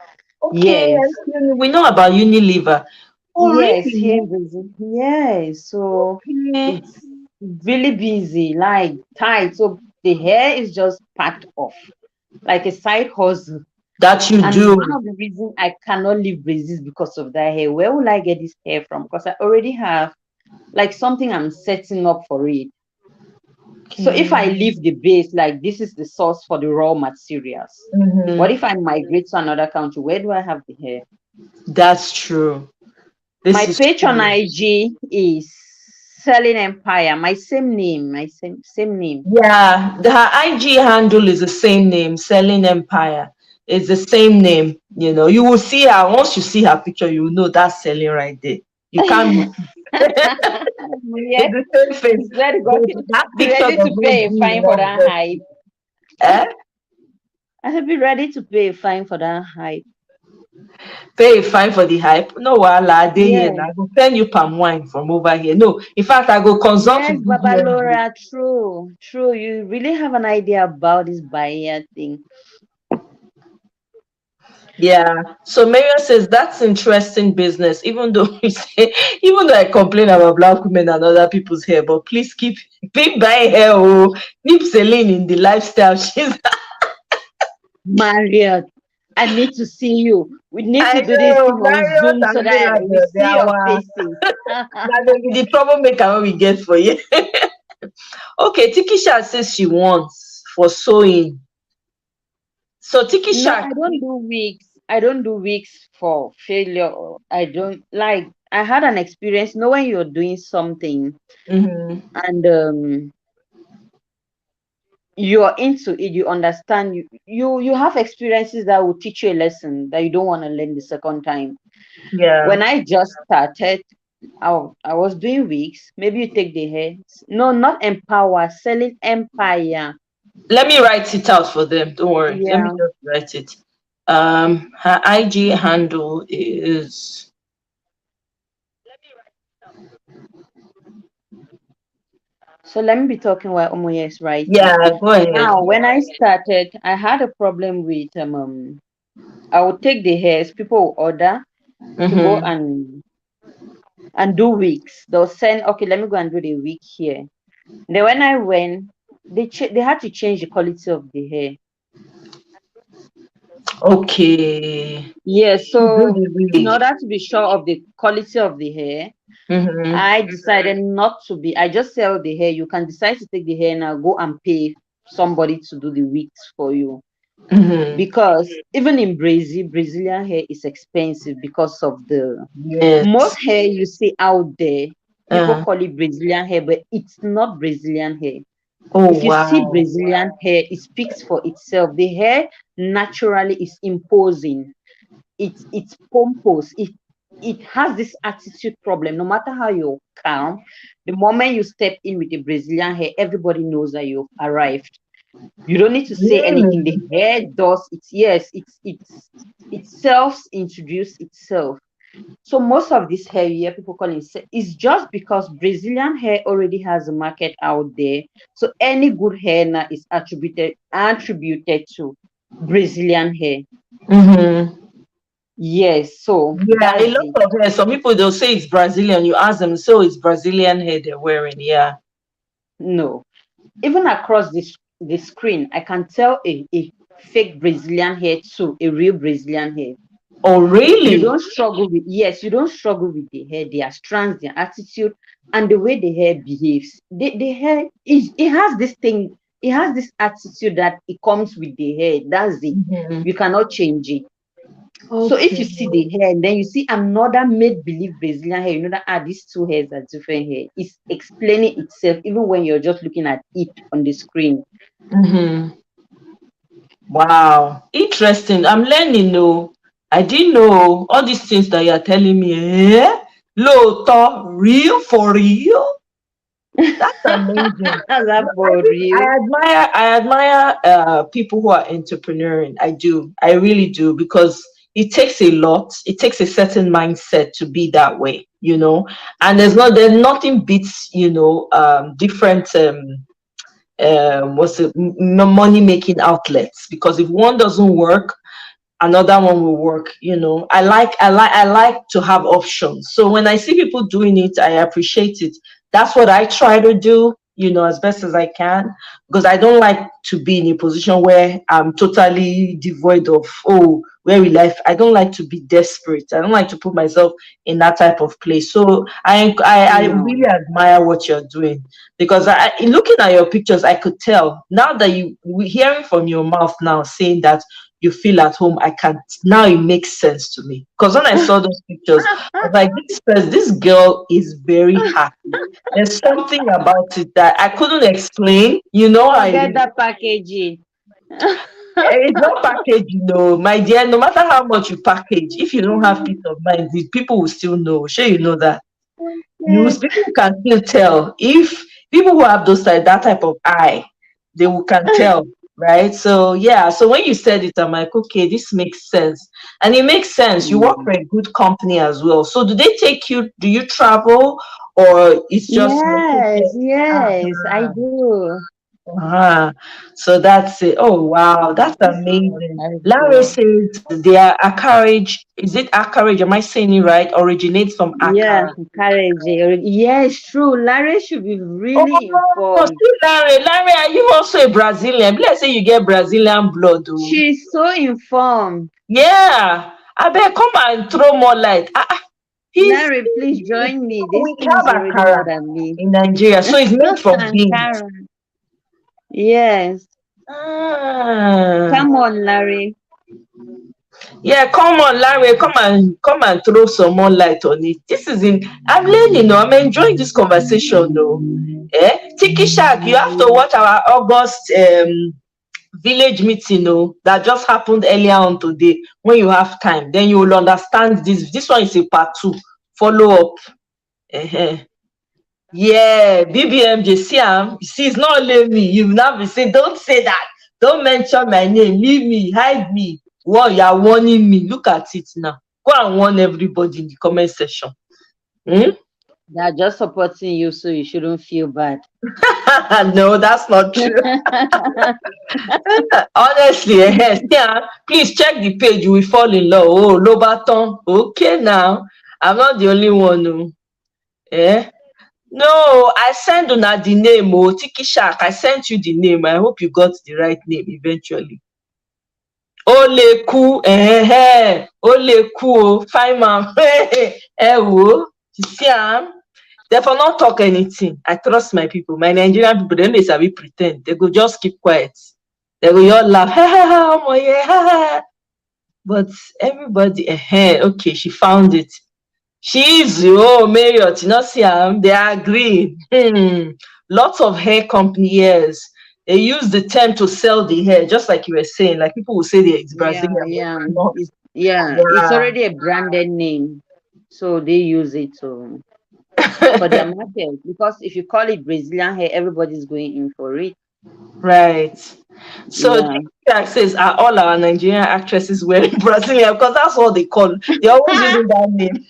Okay. Yes. We know about Unilever. Oh, Yes, here really? in Brazil. Yes. So Okay. it's really busy, like tight. So the hair is just part of like a side hustle. That you And do. one of the reasons I cannot leave Brazil is because of that hair. Where will I get this hair from? Because I already have like something I'm setting up for it. So if Okay. I leave the base, like this is the source for the raw materials. What Hmm. if I migrate to another country? Where do I have the hair? That's true. My This is page on true. IG is Selling Empire. My same name. My same name. Yeah, her IG handle is the same name, Selling Empire. It's the same name. You will see her once you see her picture, you will know that's selling right there. You can't miss it. Yeah, It's the same face. got But that be picture ready does to not pay a do you fine for one that hype. justice. Eh? I should be ready to pay a fine for that hype. Pay a fine for the hype. No, wahala, I dey here Yeah. now. I go send you palm wine from over here. No, in fact, I go consult Yes, with Baba BBM. Laura, true, true. You really have an idea about this buyer thing. Yeah. So Maria says that's interesting business. Even though even though I complain about black women and other people's hair, but please keep buying hair. Oh, keep selling in the lifestyle. Marriott, I need to see you. We need I to do this know thing on Marriott Zoom so and that we Bella, they see are your our faces. now they be the troublemaker when we get for you. Okay, Tikisha says she wants for sewing. So No, Tikisha, I don't do weeks. I don't do weeks for failure. I don't like. I had an experience. You know when you're doing something mhm. and you're into it, you understand. You have experiences that will teach you a lesson that you don't want to learn the second time. Yeah. When I just started, I was doing weeks. Maybe you take the hair. No, not empower, selling empire. Let me write it out for them. Don't worry. Let me Yeah. just write it. Her IG handle is. So let me be talking while Omoye is writing. Yeah, go ahead. Now, when I started, I had a problem with I would take the hairs. People would order to go Mm-hmm. and do wigs. They'll send, okay, let me go and do the wig here. Then when I went, they had to change the quality of the hair. Okay. Yeah, Do so the in wig. order to be sure of the quality of the hair, Mm-hmm. I decided not to be. I just sell the hair. You can decide to take the hair now, go and pay somebody to do the wigs for you. Mm-hmm. Because even in Brazil, Brazilian hair is expensive because of the most Yes. hair you see out there. People Uh, call it Brazilian hair, but it's not Brazilian hair. oh If you see wow. Brazilian hair, it speaks for itself. The hair naturally is imposing. It's pompous. It has this attitude problem. No matter how you're calm, the moment you step in with the Brazilian hair, everybody knows that you've arrived. You don't need to say anything. Really? The hair does it. Yes, it self introduce itself. So most of this hair you hear people calling is just because Brazilian hair already has a market out there. So any good hair now is attributed to Brazilian hair. Mm-hmm. Yes, so Yeah, a that's lot it. of hair. Some people they'll say it's Brazilian. You ask them, so it's Brazilian hair they're wearing. Yeah. No, even across the screen, I can tell a fake Brazilian hair to a real Brazilian hair. Oh You really? don't struggle with, yes, you don't struggle with the hair, their strands, their attitude, and the way the hair behaves. The hair is, it has this thing, it has this attitude that it comes with the hair. That's it. Mm-hmm. You cannot change it. So if you Okay. see the hair and then you see another make-believe Brazilian hair, you know that these two hairs are different hair. It's explaining itself even when you're just looking at it on the screen. Mm-hmm. Wow. Interesting. I'm learning. No, I didn't know all these things that you're telling me. Eh? Loto, real for real? That's amazing. That's No, for real. I admire people who are entrepreneuring. I do. I really do because it takes a lot. It takes a certain mindset to be that way, you know. And there's nothing beats, different what's it money making outlets, because if one doesn't work, another one will work. I like to have options. So when I see people doing it, I appreciate it. That's what I try to do, as best as I can, because I don't like to be in a position where I'm totally devoid of, oh, where will I don't like to be desperate. I don't like to put myself in that type of place. So I No. really admire what you're doing, because looking at your pictures, I could tell now that we hearing from your mouth now, saying that you feel at home. I can't now, it makes sense to me, because when I saw those pictures, I was like, this girl is very happy. There's something about it that I couldn't explain. You know how it Forget is. that packaging. It's not package, my dear. No matter how much you package, if you don't have peace of mind, the people will still know. Sure, you know that. People can still tell if people who have that type of eye, they can tell, right? So yeah, so when you said it, I'm like, okay, this makes sense. And it makes sense. You work Mm. for a good company as well. So do you travel, or it's just Yes, located? yes, I do. Uh-huh. So that's it. Oh wow, that's amazing. I Larry do. says their Akarage, is it Akarage? Am I saying it right? Originates from Yeah, Accra. courage. Yes, true. Larry should be really Oh, informed. see, Larry, are you also a Brazilian? Let's say you get Brazilian blood. Oh. She's so informed. Yeah. I bet come and throw more light. He's Larry, please join me. This we thing is have already more Akara than me. in Nigeria. So it's made from beans. Karen. Yes. Ah. Come on, Larry. Yeah, come on, Larry, come and throw some more light on it. I'm learning, I'm enjoying this conversation, though. Tiki Shark, you have to watch our August village meeting, that just happened earlier on today. When you have time, then you will understand this. This one is a part 2. Follow up. Yeah, BBMJ, see, it's not only me. You've now been saying, don't say that. Don't mention my name. Leave me, hide me. Well, you are warning me. Look at it now. Go and warn everybody in the comment section. They're just supporting you, so you shouldn't feel bad. No, that's not true. Honestly, please check the page. You will fall in love. Oh, Lobaton. Okay, now I'm not the only one. No. Eh? No, I sent una the name, oh, Tiki Shark. I sent you the name. I hope you got the right name eventually. Oleku, Oleku, fine man. Wo, you see am? Therefore, not talk anything. I trust my people. My Nigerian people, they sabi pretend. They go just keep quiet. They go all laugh. Ha ha ha, omo, yeah, ha ha. But everybody, okay, she found it. She's Marriott, you know, see they agree. Lots of hair company, yes. They use the term to sell the hair, just like you were saying. Like people will say it's Yeah, Brazilian, but yeah. it's not. It's Yeah. already a branded name. So they use it for their market. Because if you call it Brazilian hair, everybody's going in for it. Right. So Yeah. TikTok says, are all our Nigerian actresses wearing Brazilian? Because that's what they call. They're always using that name.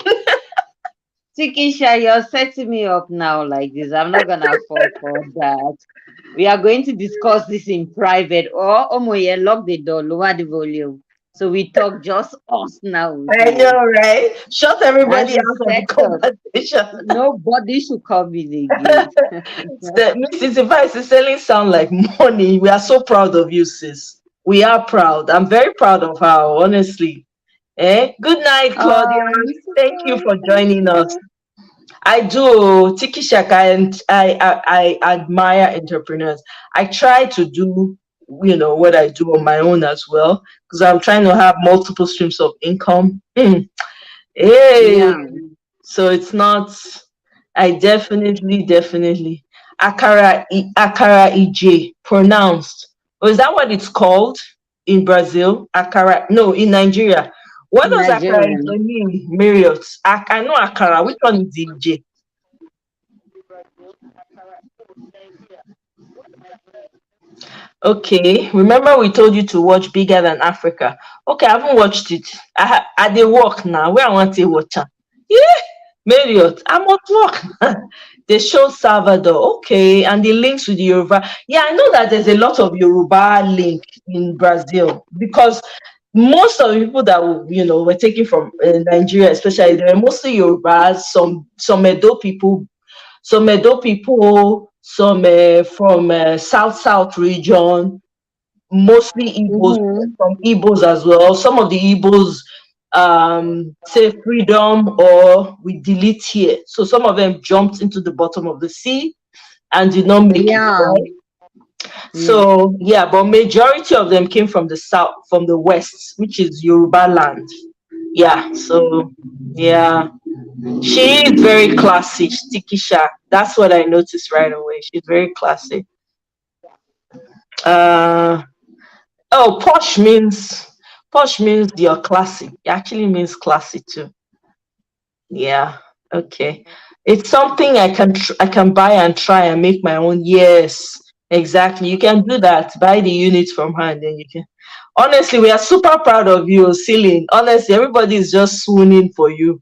Tikisha, you're setting me up now like this. I'm not gonna fall for that. We are going to discuss this in private. Or Omoye, lock the door, lower the volume. So we talk just us now I here. know, right? Shut And everybody it's out of the settled. conversation. Nobody should come in again. Mrs. Device is selling sound like money. We are so proud of you, sis. We are proud. I'm very proud of her, honestly. Good night, Claudia. I'm Thank you for joining us. surprised. I do Tiki Shaka, and I admire entrepreneurs. I try to do what I do on my own as well, because I'm trying to have multiple streams of income. Hey, Yeah. so it's not. I definitely Akara EJ pronounced. Oh, is that what it's called in Brazil? Akara, no, in Nigeria. What does Akara Nigerian. EJ mean, Marriott? I know Akara. Which one is the EJ? Okay, remember we told you to watch Bigger Than Africa. Okay, I haven't watched it. I dey work now. Where I want to watch am? Yeah, Marriott, I'm at work. They show Salvador. Okay, and the links with Yoruba. Yeah, I know that there's a lot of Yoruba link in Brazil, because most of the people that were taken from Nigeria, especially, they were mostly Yorubas. Some Edo people, some from South region, mostly Igbos, Mm-hmm. from Igbos as well. Some of the Igbos say freedom or we delete here. So some of them jumped into the bottom of the sea and did not make it, Yeah. right? Yeah. So yeah, but majority of them came from the south, from the west, which is Yoruba land. Yeah, so yeah. She is very classy, Stikisha. That's what I noticed right away. She's very classy. Uh oh, posh means you're classy. It actually means classy too. Yeah. Okay. It's something I can buy and try and make my own. Yes, exactly. You can do that. Buy the units from her, and then you can. Honestly, we are super proud of you, Celine. Honestly, everybody is just swooning for you.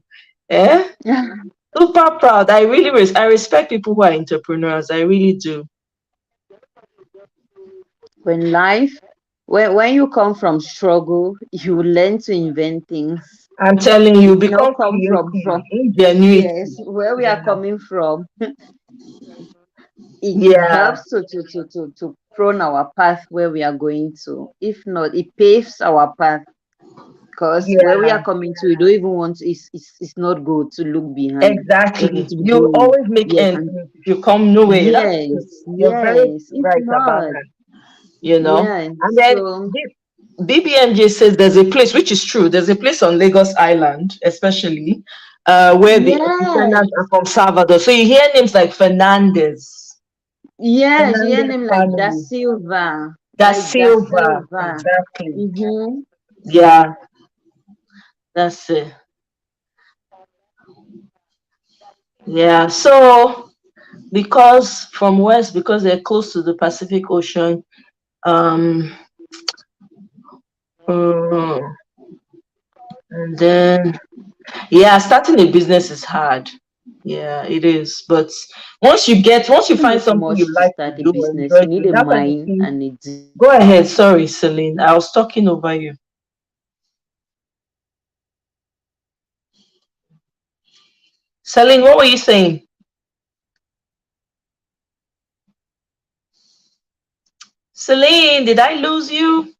Eh? Super proud. I really I respect people who are entrepreneurs. I really do. When life, when you come from struggle, you learn to invent things. I'm telling You you, do not become come from creative, ingenuity. yes, where we are Yeah. coming from. It Yeah. helps to prone our path where we are going to. If not, it paves our path. Because where we Yeah. are coming to, we don't even want to, it's not good to look behind. Just need Exactly. to be You going. always make Yes, ends and meet if you come nowhere. That's true. yes, You're very yes. If right about not, that. You know. yeah. And then So BBMJ says there's a place, which is true. There's a place on Lagos Island, especially, where the yeah, descendants are from Salvador. So you hear names like yes, you hear Fernandez name like Da family, Silva, Da like Da Silva. Silva. Exactly. Mm-hmm. Yeah, that's it. Yeah. So because they're close to the Pacific Ocean, um, mm, and then yeah, starting a business is hard. Yeah, it is. But once you Don't find need something you much to like to start a do, business. enjoy You need doing, a that's when you mind see. and Go ahead. Sorry, Celine. I was talking over you. Celine, what were you saying? Celine, did I lose you?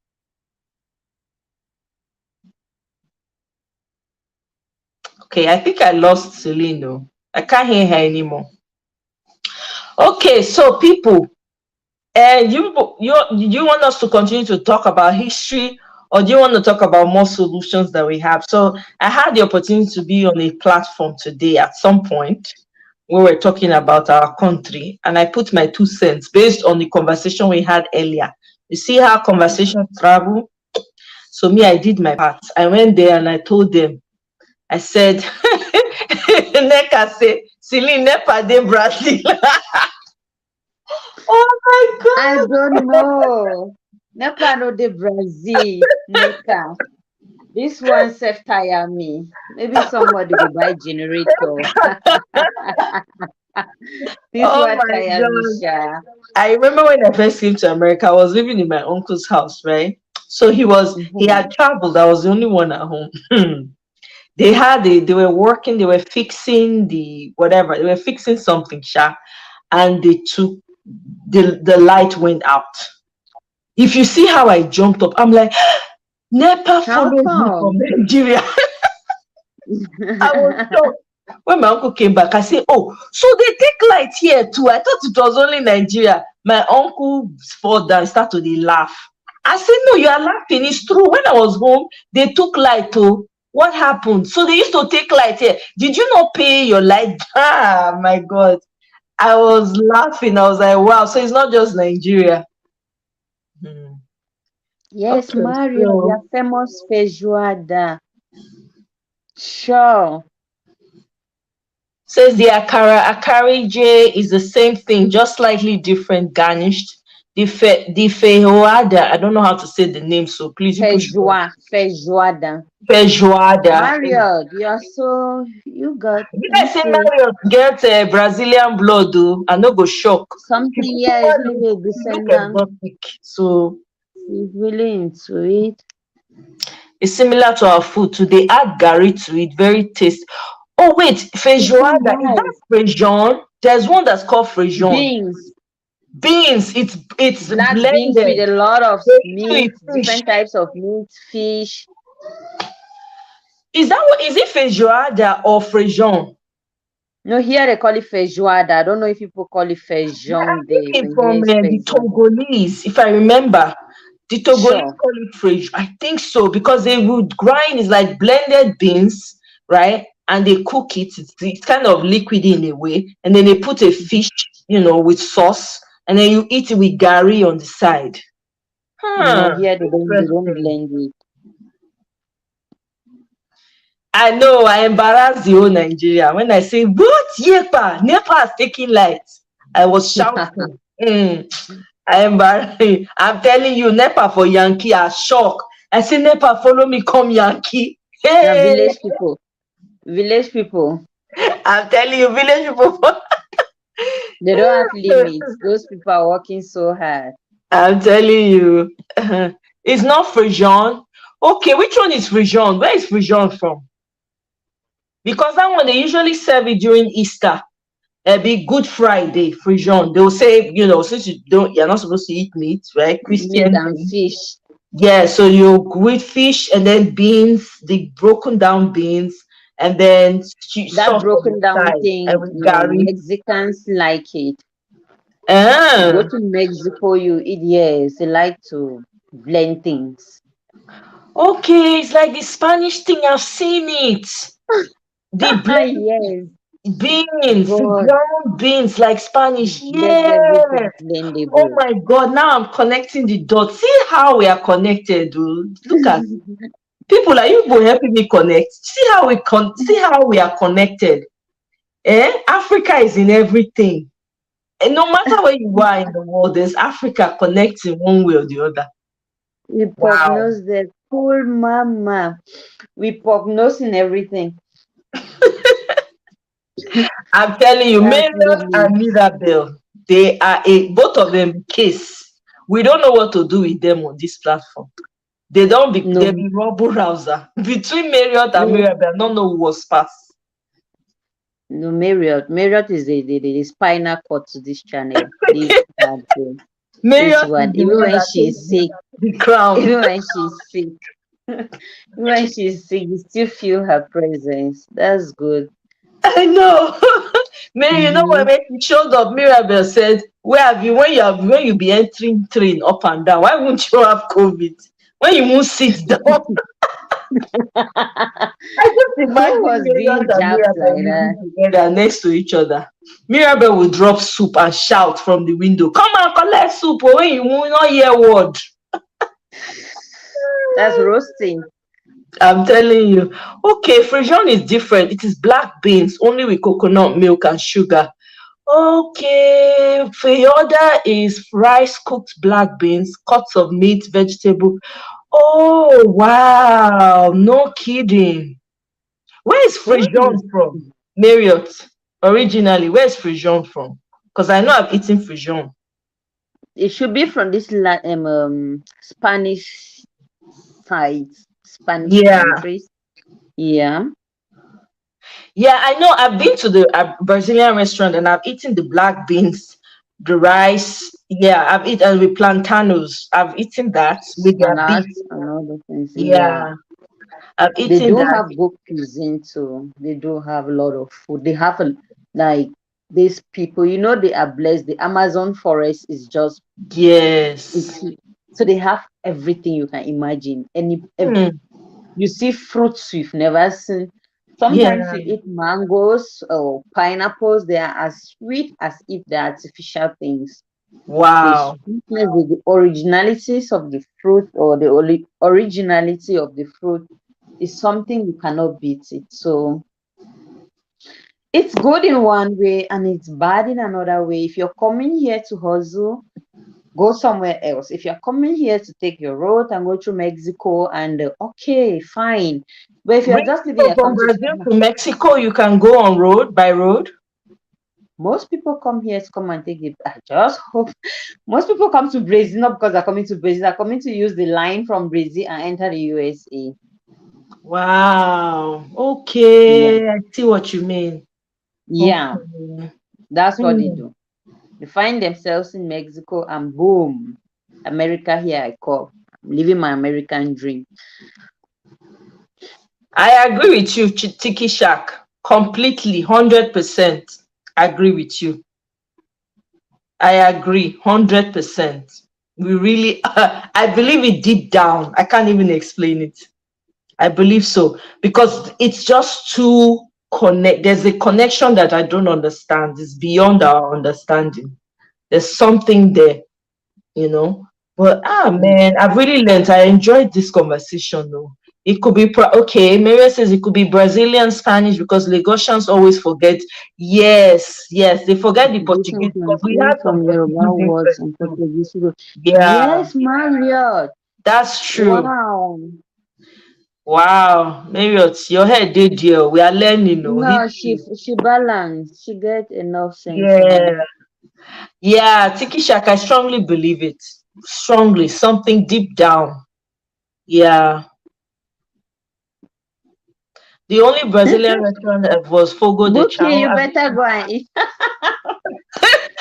Okay, I think I lost Celine though. I can't hear her anymore. Okay, so people, and you want us to continue to talk about history, or do you want to talk about more solutions that we have? So I had the opportunity to be on a platform today at some point. We were talking about our country, and I put my 2 cents based on the conversation we had earlier. You see how conversations travel? So me, I did my part. I went there and I told them, I said, Neka say, Celine Nepa de Brazil. Oh I my don't know. Nepa no de Brazil, Neka. This one self tire me. Maybe somebody will buy generator. This Oh one my tire me, God. sha. I remember when I first came to America, I was living in my uncle's house, right? So he Mhm. had traveled. I was the only one at home. They were working, they were fixing the whatever, they were fixing something, sha, and they took the light went out. If you see how I jumped up, I'm like, NEPA How followed me from come? Nigeria. I was shocked. When my uncle came back, I said, oh, so they take light here too. I thought it was only Nigeria. My uncle fall down, started to laugh. I said, no, you are laughing. It's true. When I was home, they took light too. What happened? So they used to take light here. Did you not pay your light? Ah, my God. I was laughing. I was like, wow. So it's not just Nigeria. Hmm. Yes, Okay, Mario, so their famous feijoada. Sure. says the akari J is the same thing, just slightly different, garnished. The feijoada, I don't know how to say the name, so please you push for Feijoada. feijoada. Mario, you are so, you got, Did I say see, Mario get Brazilian blood? Though I no go shock. something People here is maybe a look descendant. exotic, so He's really into it. it's similar to our food. Too. They add gari to it, very tasty. Oh wait, It's so feijoada is that nice. feijon? There's one that's called feijon. Beans, Beans, it's black beans with blended. a lot of They meat, usually fish. different types of meat, fish. Is that what is it feijoada or feijon? No, here they call it feijoada. I don't know if people call it Yeah, I feijon think there it's when from here is the feijoada. Togolese, if I remember. The Togolese Sure. call it feijoa. I think so because they would grind is like blended beans, right? And they cook it. It's kind of liquidy in a way, and then they put a fish, with sauce, and then you eat it with gari on the side. No, Huh. here they don't Interesting. blend it. I know I embarrassed the whole Nigeria when I say, what? Yepa, NEPA is taking light. I was shouting. I embarrassed. I'm telling you, NEPA for Yankee are shocked. I say, NEPA, follow me, come Yankee. Now Hey, village people. Village people. I'm telling you, village people. They don't have limits. Those people are working so hard. I'm telling you. It's not Frijon. Okay, which one is Frijon? Where is Frijon from? Because that one, they usually serve it during Easter. Be Good Friday, Frijon. They'll say, since you're not supposed to eat meat, right? Meat Christian and thing. fish. Yeah, so you with fish and then beans, the broken down beans, and then That sauce on the broken down side, and thing, with no, gari. Mexicans like it. You go Ah, to Mexico, you eat, yes, they like to blend things. okay, it's like the Spanish thing. I've seen it. The Yes, beans, the but ground beans, like Spanish. it makes Yeah. everything Oh blendable. my God! Now I'm connecting the dots. See how we are connected, dude. Look at people. Are you helping me connect? See how we are connected. Africa is in everything. And no matter where you are in the world, there's Africa connecting one way or the other. We Wow. prognose the cool mama. We prognose in everything. I'm telling you, Marriott and Absolutely. Mirabel, they are both of them case. We don't know what to do with them on this platform. They No, be rubble rouser. Between Marriott and no, Mirabel, I don't know who was past. no, Marriott. Marriott is the spinal cord to this channel. This hard thing. Marion This is one, the even one when that takes she's sick, the crown. even when she's sick, even when she's sick, you still feel her presence. That's good. I know. Mary, you know what? Mm-hmm. When she showed up, Mirabel said, "Where have you when you be entering train up and down? Why won't you have COVID? When you won't sit down?" I just Who imagine was Marion being and jabbed Mirabel like that? living together next to each other. Mirabel will drop soup and shout from the window, "Come and collect soup, or when you will not hear word." That's roasting. I'm telling you. Okay, Frijon is different. It is black beans, only with coconut milk and sugar. Okay, Feyoda is rice, cooked black beans, cuts of meat, vegetable. Oh, wow. No kidding. Where is Hmm. Frijon from? Marriott. Originally, where's Frijon from? Because I know I've eaten Frijon. It should be from this Spanish sides, Spanish Yeah. countries. Yeah. Yeah, I know. I've been to the Brazilian restaurant and I've eaten the black beans, the rice. Yeah, I've eaten with plantanos. I've eaten that with their beef. Salads and all the things. Yeah. Yeah, I've They eaten do that. have good cuisine too. They do have a lot of food. They have like these people, they are blessed. The Amazon forest is just Yes. it's so they have everything you can imagine. Hmm. You see fruits you've never seen. Sometimes Yeah. you eat mangoes or pineapples, they are as sweet as if they're artificial things. The Wow. sweetness, the originalities of the fruit or the originality of the fruit is something you cannot beat it. So it's good in one way and it's bad in another way. If you're coming here to hustle, go somewhere else. If you're coming here to take your road and go through Mexico, and okay, fine. But if you're Really? just living So here, from come to Brazil to Mexico, you can go on road by road? most people come here to come and take it. I just hope most people come to Brazil not because they're coming to Brazil, they're coming to use the line from Brazil and enter the USA. Wow. Yeah, Okay. I see what you mean. yeah, Okay. that's what they Hmm. do. They find themselves in Mexico and boom, America here I call. I'm living my American dream. I agree with you, Tiki Shack. Completely, 100% agree with you. I agree, 100%. We really, I believe it deep down. I can't even explain it. I believe so because it's just too connect. There's a connection that I don't understand. It's beyond our understanding. There's something there, you know. But Mm. man, I've really learned. I enjoyed this conversation though. It could be okay. Maria says it could be Brazilian Spanish because Lagosians always forget. Yes, yes, they forget the Distribution Portuguese because we translate had some from Yoruba Portuguese words influence and too. Portuguese. Yeah, Yes, Marriott. that's true. Wow. Wow, Marriott, your head did dear. We are learning, no No, history. she balanced. She get enough sense Yeah, now. yeah, Tiki Shack, I strongly believe it. Strongly, something deep down. Yeah. The only Brazilian restaurant that was Fogo de Bookie, Chão. you better go and eat.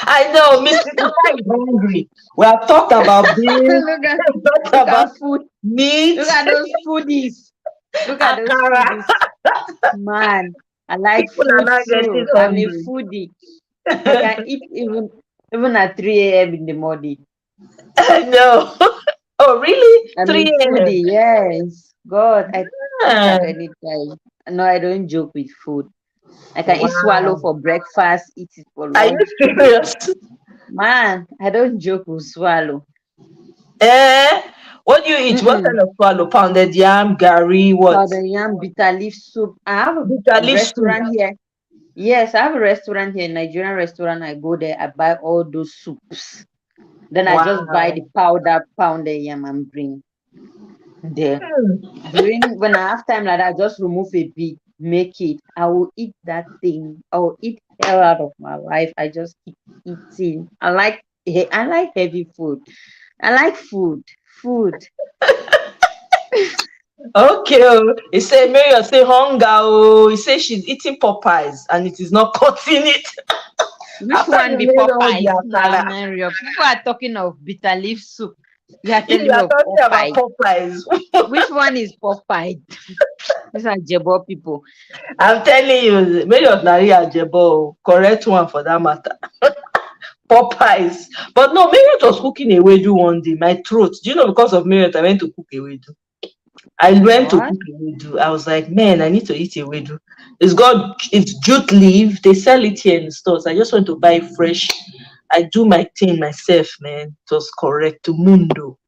I know, Mr. Papa is hungry. We have talked about beans, look at we have talked look about at food. meat, Look at those foodies. Look at those akara. foodies. Man, I like People are food not getting too. I'm a hungry. foodie. I can eat even at 3 a.m. in the morning. I know. Oh, really? I'm a 3 a.m. foodie, yes. God, I eat Ah, at any time. No, I don't joke with food. I can eat swallow wow. for breakfast, eat it for Are you lunch. serious? Man, I don't joke with swallow. Eh? What do you eat? What Mm-mm. kind of swallow? Pounded yam, gari, what? Powder yam, bitter leaf soup. I have Bitter a leaf soup. restaurant here. Yes, I have a restaurant here, Nigerian restaurant. I go there, I buy all those soups. Then I just buy the Wow. powder pounded yam and bring there. Hmm. During when I have time like that, I just remove a bit, make it. I will eat that thing. I will eat hell out of my life. I just keep eating. I like heavy food. I like food. Food. Okay. Oh. He said, Mary, say hunger. Oh, he said she's eating Popeyes and it is not cutting it. Which After one you be made all the Popeyes? Now, akara, Mario, people are talking of bitter leaf soup. You are you telling me are of talking about Popeye. Popeyes. Which one is Popeye? These are Jebo people. I'm telling you, many of Nari Ajebo, correct one for that matter. Popeyes. But no, Marriott was cooking a wedu one day. My throat. Do you know, because of Marriott, I went to cook a wedu. I went to What? cook a wedu. I was like, man, I need to eat a wedu. It's jute leaf. They sell it here in the stores. I just went to buy fresh. I do my thing myself, man. It was correct. To Mundo.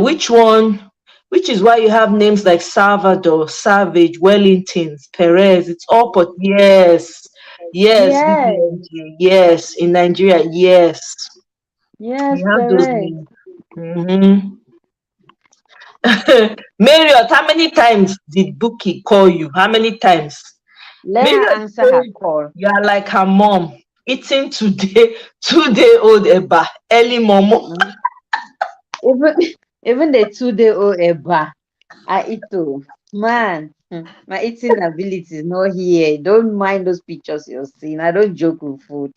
Which one? Which is why you have names like Salvador, Savage, Wellingtons, Perez. It's all but yes, yes, Yes, BBNG, yes. In Nigeria, yes, we yes, have those Perez. names. Mm-hmm. Marriott, how many times did Buki call you? How many times? Let her Marriott answer her said call. you are like her mom, eating today, 2 day old Eba, early momo. Mhm. Even even the 2 day old Eba, I eat too. Man, my eating ability is not here. Don't mind those pictures you're seeing. I don't joke with food.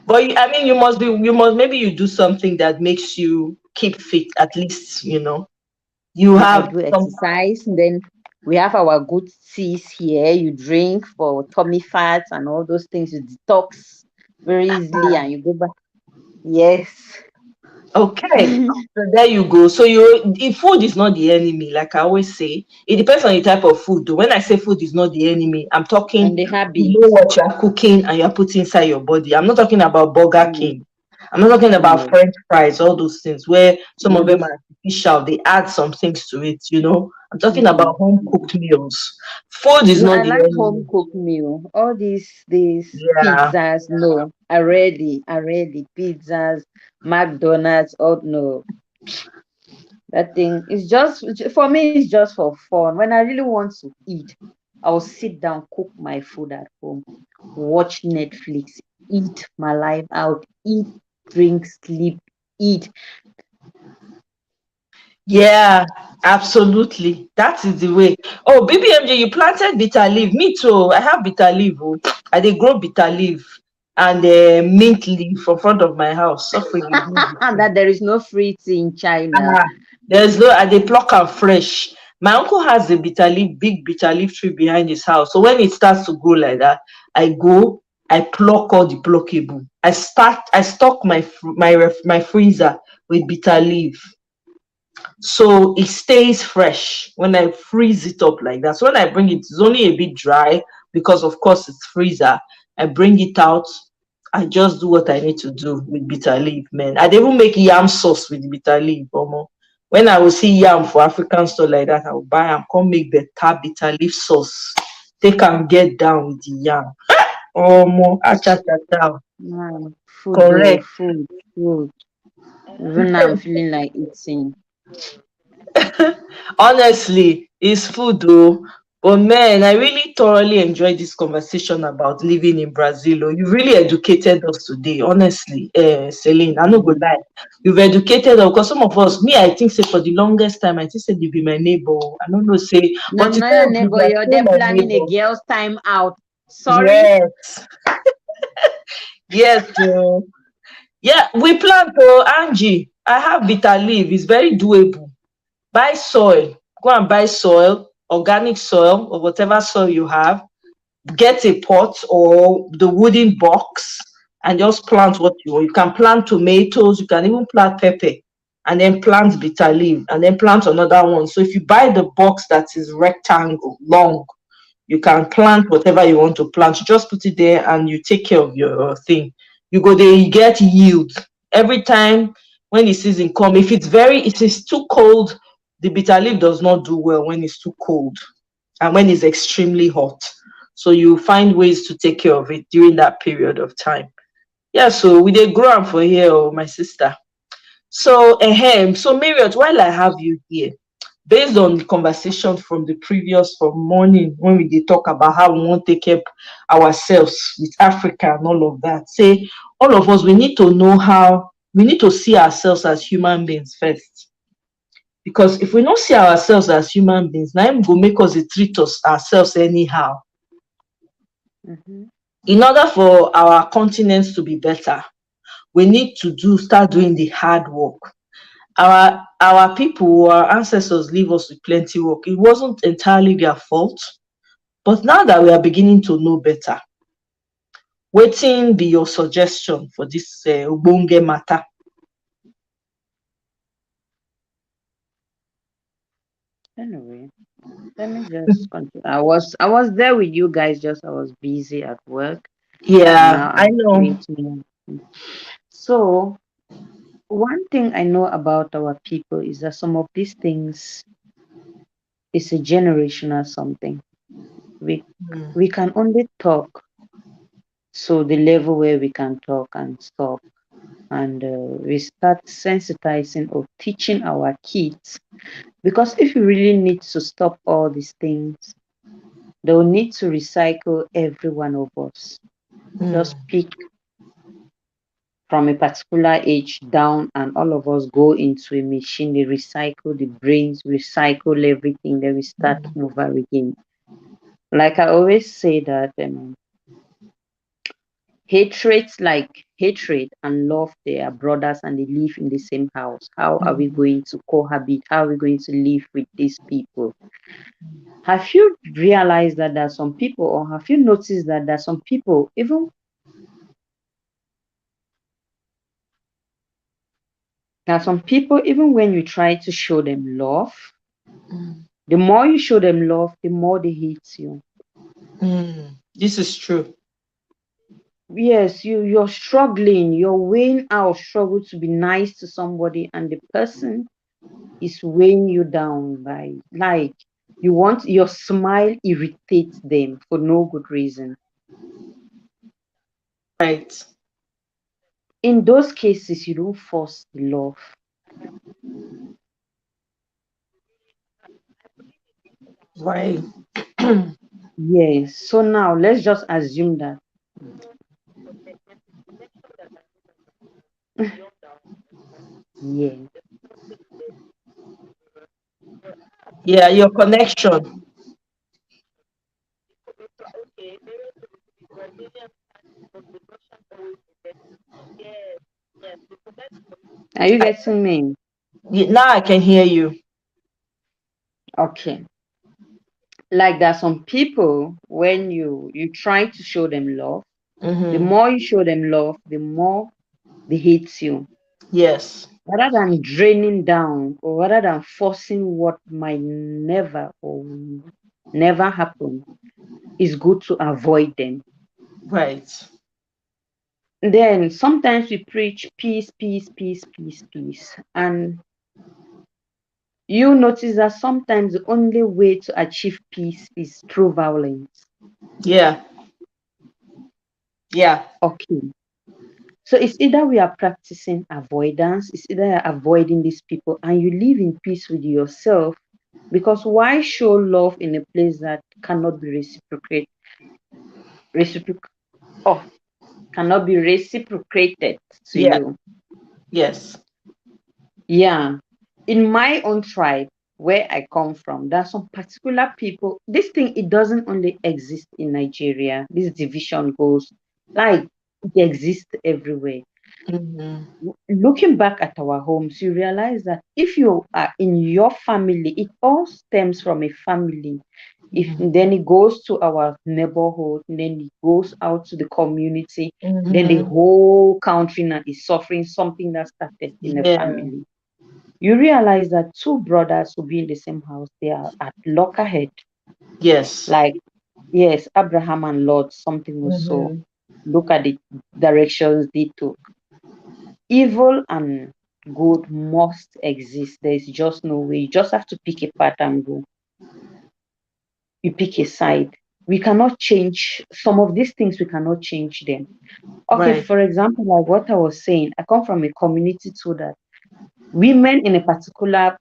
But I mean, maybe you do something that makes you keep fit, at least, you Yeah, I have do some. exercise. And then we have our good teas here. You drink for tummy fats and all those things. You detox very easily and you go back. Yes. Okay, so there you go. So if food is not the enemy, like I always say, it depends on the type of food. Though. When I say food is not the enemy, I'm talking, And the you habit. know what you're cooking and you're putting inside your body. I'm not talking about Burger Mm, King. I'm not talking about no. French fries, all those things where some of Mm, them are artificial. They add some things to it. I'm talking mm, about home mm. cooked meals. Food is No, not I the like home enemy. cooked meal. All these Yeah. pizzas, no. I ready. Pizzas, McDonald's, oh no. That thing is just for me, it's just for fun. When I really want to eat, I'll sit down, cook my food at home, watch Netflix, eat my life out, eat, drink, sleep, eat. Yeah, absolutely. That is the way. Oh, BBMJ, you planted bitter leaf. Me too. I have bitter leaf. Oh. I dey grow bitter leaf and mint leaf from front of my house. Suffering dey do the thing. That there is no free tea in China. Ah, there's no, I dey pluck am fresh. My uncle has a bitter leaf, big bitter leaf tree behind his house. So when it starts to grow like that, I pluck all the pluckable. I stock my freezer with bitter leaf. So it stays fresh when I freeze it up like that. So when I bring it, it's only a bit dry because of course it's freezer. I bring it out. I just do what I need to do with bitter leaf, man. I even make yam sauce with bitter leaf, Omo. When I will see yam for African store like that, I will buy and come make better bitter leaf sauce. They can get down with the yam. Omo, acha. Man, food though, Correct. food. Even now I'm feeling like eating. Honestly, it's food though. But man, I really thoroughly enjoyed this conversation about living in Brazil. Oh, you really educated us today, honestly, Celine. I no go Mm. lie. You've educated us because some of us, me, I think say for the longest time, I think say you be my neighbor. I don't know, say, No, but I'm you not your know, you neighbor. are You're still there my planning a neighbor. girl's time out. Sorry. Yes, yes. Yeah, we plant Angie. I have bitter leaf. It's very doable. Buy soil, go and buy soil, organic soil or whatever soil you have, get a pot or the wooden box and just plant what you want. You can plant tomatoes, you can even plant pepper and then plant bitter leaf and then plant another one. So if you buy the box that is rectangle long, you can plant whatever you want to plant. You just put it there and you take care of your thing. You go there, you get yield every time. When the season come, if it's too cold, the bitter leaf does not do well when it's too cold and when it's extremely hot. So you find ways to take care of it during that period of time. Yeah, so we did grow am for here, oh, my sister. So so Marriott, while I have you here, based on the conversation from the previous from morning when we did talk about how we want to take care of ourselves with Africa and all of that, say all of us, we need to know how we need to see ourselves as human beings first. Because if we don't see ourselves as human beings, now go make us dey treat us ourselves anyhow. Mhm. In order for our continent to be better, we need to start doing the hard work. Our people, our ancestors leave us with plenty work. It wasn't entirely their fault, but now that we are beginning to know better, wetin be your suggestion for this ogbonge matter? Anyway, let me just continue. I was there with you guys, just I was busy at work. So Yeah, now I I'm free know. to. So one thing I know about our people is that some of these things is a generational something. We Mm, we can only talk so the level where we can talk and stop, and we start sensitizing or teaching our kids, because if you really need to stop all these things, they'll need to recycle every one of us. Just mm, pick from a particular age down, and all of us go into a machine. They recycle the brains, recycle everything, then we start mm. over again. Like I always say that hatred and love, they are brothers and they live in the same house. How are we going to cohabit? How are we going to live with these people? Have you realized that there are some people, or have you noticed that there are some people, even when you try to show them love, the more you show them love, the more they hate you. This is true. Yes, you're struggling, you're weighing out struggle to be nice to somebody, and the person is weighing you down by, like, you want your smile irritates them for no good reason. Right. In those cases, you don't force the love. Right. Yes. So now let's just assume that. Yes. Yeah, your connection. Are you I, getting me? now I can hear you. Okay. Like there are some people, when you try to show them love, the Mm-hmm. more you show them love, the more they hate you. Yes. Rather than draining down, or rather than forcing what might never or never happen, it's good to avoid them. Right. Then sometimes we preach peace, peace, peace, peace, peace. And you notice that sometimes the only way to achieve peace is through violence. Yeah. Yeah. Okay. So it's either we are practicing avoidance, it's either you're avoiding these people and you live in peace with yourself. Because why show love in a place that cannot be reciproc oh, cannot be reciprocated to Yeah. you? Yes. Yeah. In my own tribe, where I come from, there are some particular people. This thing, it doesn't only exist in Nigeria. This division goes, like, it exists everywhere. Mm-hmm. Looking back at our homes, you realize that if you are in your family, it all stems from a family. If then it goes to our neighborhood, then it goes out to the community, then the Mm-hmm. whole country now is suffering something that started in a Yeah. family. You realize that two brothers will be in the same house, they are at lockerhead. Yes. Like, yes, Abraham and Lot, something also. Mm-hmm. Look at the directions they took. Evil and good must exist. There's just no way. You just have to pick a path and go. You pick a side. We cannot change some of these things, we cannot change them. Okay, Right. for example, like what I was saying, I come from a community too that women in a particular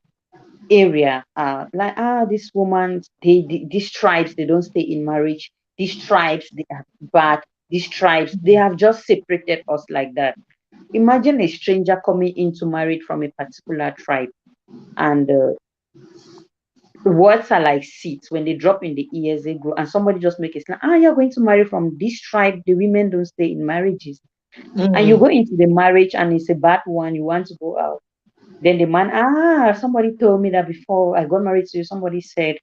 area are like, this woman, these tribes, they don't stay in marriage. These tribes, they are bad. These tribes, they have just separated us like that. Imagine a stranger coming into marriage from a particular tribe, and words are like seeds. When they drop in the ears, they grow. And somebody just make it like, you're going to marry from this tribe. The women don't stay in marriages. And you Mm. go into the marriage and it's a bad one. You want to go out. Then the man, somebody told me that before I got married to you, somebody said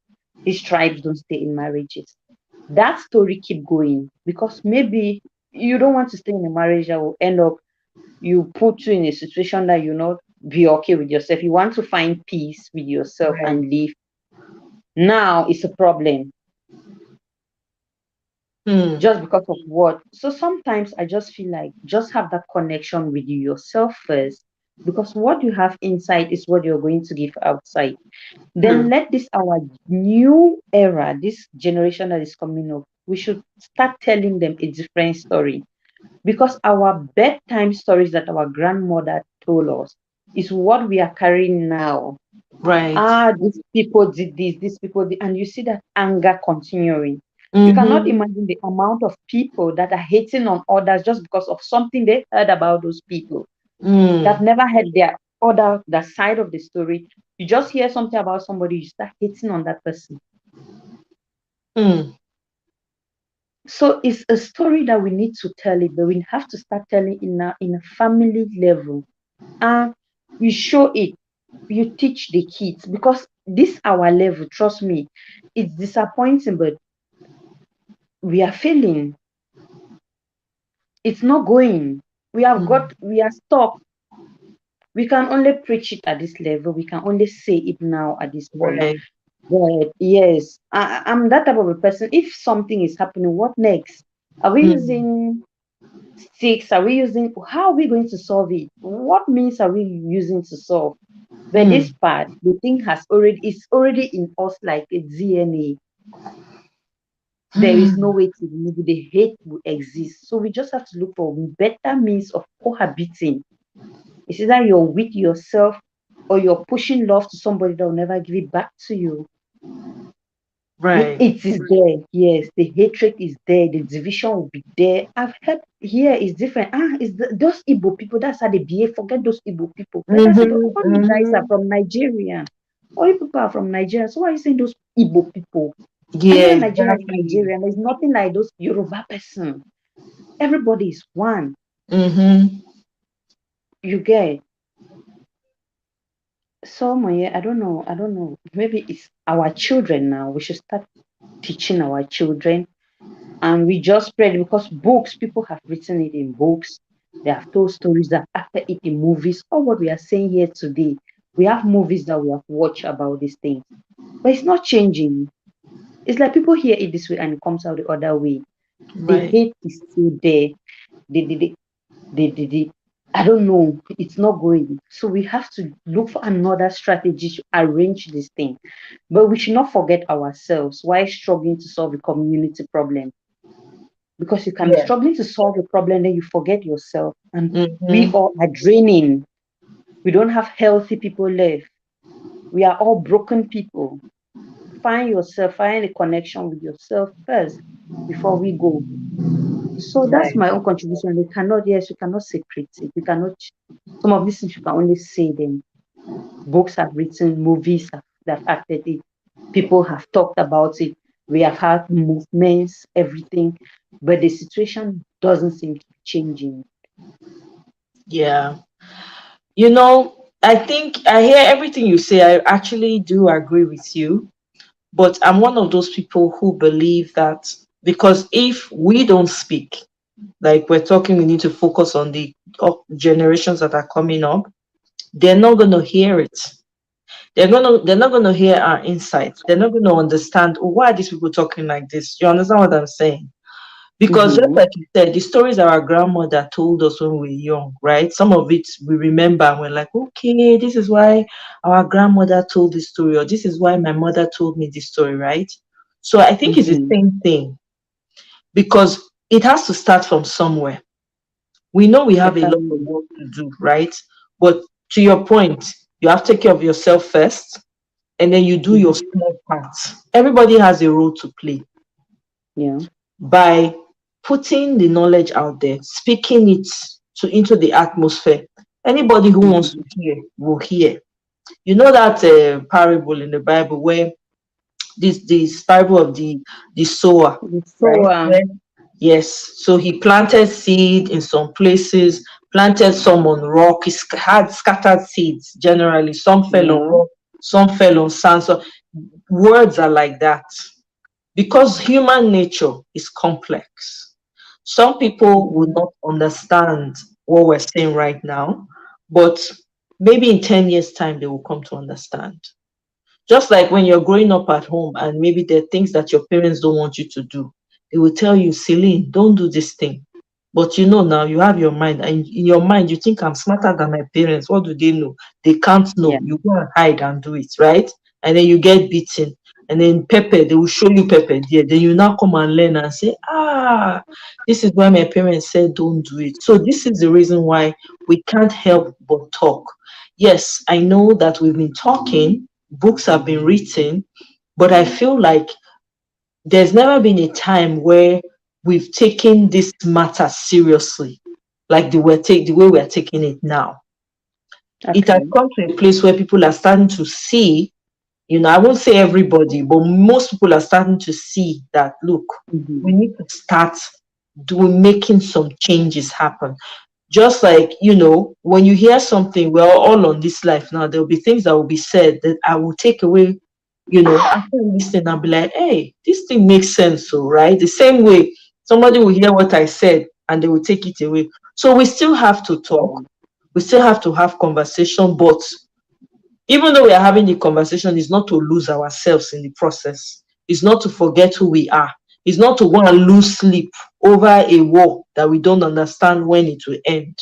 these tribes don't stay in marriages. That story keep going because maybe you don't want to stay in a marriage that will end up you put you in a situation that you not be okay with yourself. You want to find peace with yourself Right. and live. Now it's a problem Mm. just because of what. So sometimes I just feel like just have that connection with yourself first because what you have inside is what you're going to give outside. Then Mm. let this our new era, this generation that is coming up, we should start telling them a different story because our bedtime stories that our grandmother told us is what we are carrying now. Right. These people did this, these people did, and you see that anger continuing. You cannot Mm-hmm. imagine the amount of people that are hating on others just because of something they heard about those people that Mm. never heard the side of the story. You just hear something about somebody, you start hating on that person. Mm. So it's a story that we need to tell it, but we have to start telling in a family level. And you show it, you teach the kids because this our level, trust me, it's disappointing, but we are failing. It's not going. Mm. We are stuck. We can only preach it at this level. We can only say it now at this point. Right. But yes, I'm that type of a person. If something is happening, what next? Are we Mm. using sticks? Are we using, how are we going to solve it? What means are we using to solve? But this Mm. part, the thing it's already in us like a DNA. There is no Mm. way to remove it. The hate will exist. So we just have to look for better means of cohabiting. It's either you're with yourself or you're pushing love to somebody that will never give it back to you. Right. It is there, yes. The hatred is there. The division will be there. I've heard here is different. Those Igbo people. That's how they behave. Forget those Igbo people. But I said, Mm-hmm. all you guys are Mm-hmm. from Nigeria. All you people are from Nigeria. So why are you saying those Igbo people? And Yeah, even Nigeria is exactly. Nigerian. There's nothing like those Yoruba person. Everybody is one. Mm-hmm. You get. So Moye, I don't know. I don't know. Maybe it's our children now. We should start teaching our children and we just spread it because books, people have written it in books. They have told stories that after it in movies. All what we are saying here today, we have movies that we have watched about these things, but it's not changing. It's like people hear it this way and it comes out the other way. The Right. hate is still there. The I don't know. It's not going. So we have to look for another strategy to arrange this thing. But we should not forget ourselves while struggling to solve a community problem because you can be Yeah. struggling to solve a problem, then you forget yourself. And we Mm-hmm. all are draining. We don't have healthy people left. We are all broken people. Find yourself, find a connection with yourself first before we go. So that's Right. my own contribution. We cannot, yes, we cannot secret it. We cannot, some of these things you can only say them. Books have written, movies that have acted it, people have talked about it. We have had movements, everything, but the situation doesn't seem to be changing. Yeah. I think I hear everything you say. I actually do agree with you. But I'm one of those people who believe that because if we don't speak, like we're talking, we need to focus on the generations that are coming up. They're not going to hear it. They're not gonna hear our insights. They're not gonna understand, oh, why are these people talking like this. You understand what I'm saying? Because just Mm-hmm. like you said, the stories our grandmother told us when we were young, right? Some of it we remember and we're like, okay, this is why our grandmother told this story, or this is why my mother told me this story, right? So I think it's the Mm-hmm. same thing because it has to start from somewhere. We know we The have a lot of family. work to do, right? But to your point, you have to take care of yourself first and then you do your Mm-hmm. small part. Everybody has a role to play Yeah. by putting the knowledge out there, speaking it into the atmosphere. Anybody who wants Mm-hmm. to hear will hear. You know that parable in the Bible where this parable of the sower, right? So, Yes. So he planted seed in some places, planted some on rock. Had scattered seeds generally. Some fell on yeah. rock, some fell on sand. So words are like that because human nature is complex. Some people will Mhm. not understand what we're saying right now, but maybe in 10 years' time, they will come to understand. Just like when you're growing up at home and maybe there are things that your parents don't want you to do, they will tell you, Celine, don't do this thing. But you know now you have your mind, and in your mind you think I'm smarter than my parents. What do they know? They can't Yeah. know. You go and hide and do it, right? And then you get beaten. And then pepper, they will show you pepper there. Then you now come and learn and say, this is why my parents said don't do it. So this is the reason why we can't help but talk. Yes, I know that we've been talking, books have been written, but I feel like there's never been a time where we've taken this matter seriously, like the way we're taking it now. It has Okay. come to a place where people are starting to see, I won't say everybody, but most people are starting to see that, look, we Mhm. need to start doing making some changes happen. Just like, when you hear something, we're all on this life now, there'll be things that will be said that I will take away, after listening, I'll be like, hey, this thing makes sense, so right? The same way somebody will hear what I said and they will take it away. So we still have to talk, we still have to have conversation, but even though we are having the conversation, is not to lose ourselves in the process. It's not to forget who we are. It's not to go and lose sleep over a war that we don't understand when it will end.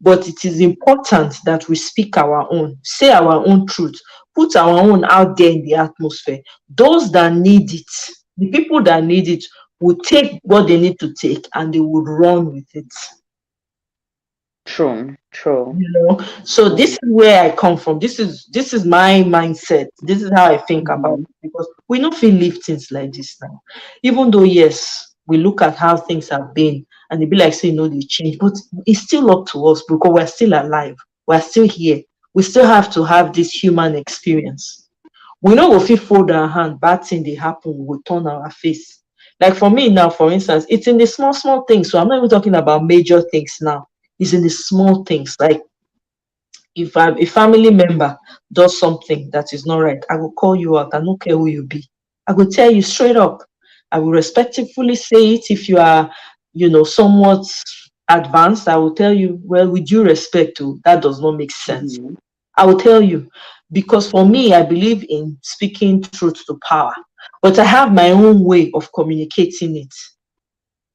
But it is important that we speak our own, say our own truth, put our own out there in the atmosphere. Those that need it, the people that need it, will take what they need to take and they would run with it. True. True. So this True. is where I come from. This is my mindset. This is how I think about Mhm. it, because we don't feel live things like this now. Even though, yes, we look at how things have been and they be like, say, they change, but it's still up to us because we're still alive, we're still here, we still have to have this human experience. We know if we fold our hand, bad thing they happen, we will turn our face. Like for me now, for instance, it's in the small, small things. So I'm not even talking about major things now. It's in the small things. Like if a family member does something that is not right, I will call you out. I don't care who you be. I will tell you straight up. I will respectfully say it. If you are, somewhat advanced, I will tell you, well, with due respect to that does not make sense. Mhm. I will tell you, because for me, I believe in speaking truth to power, but I have my own way of communicating it.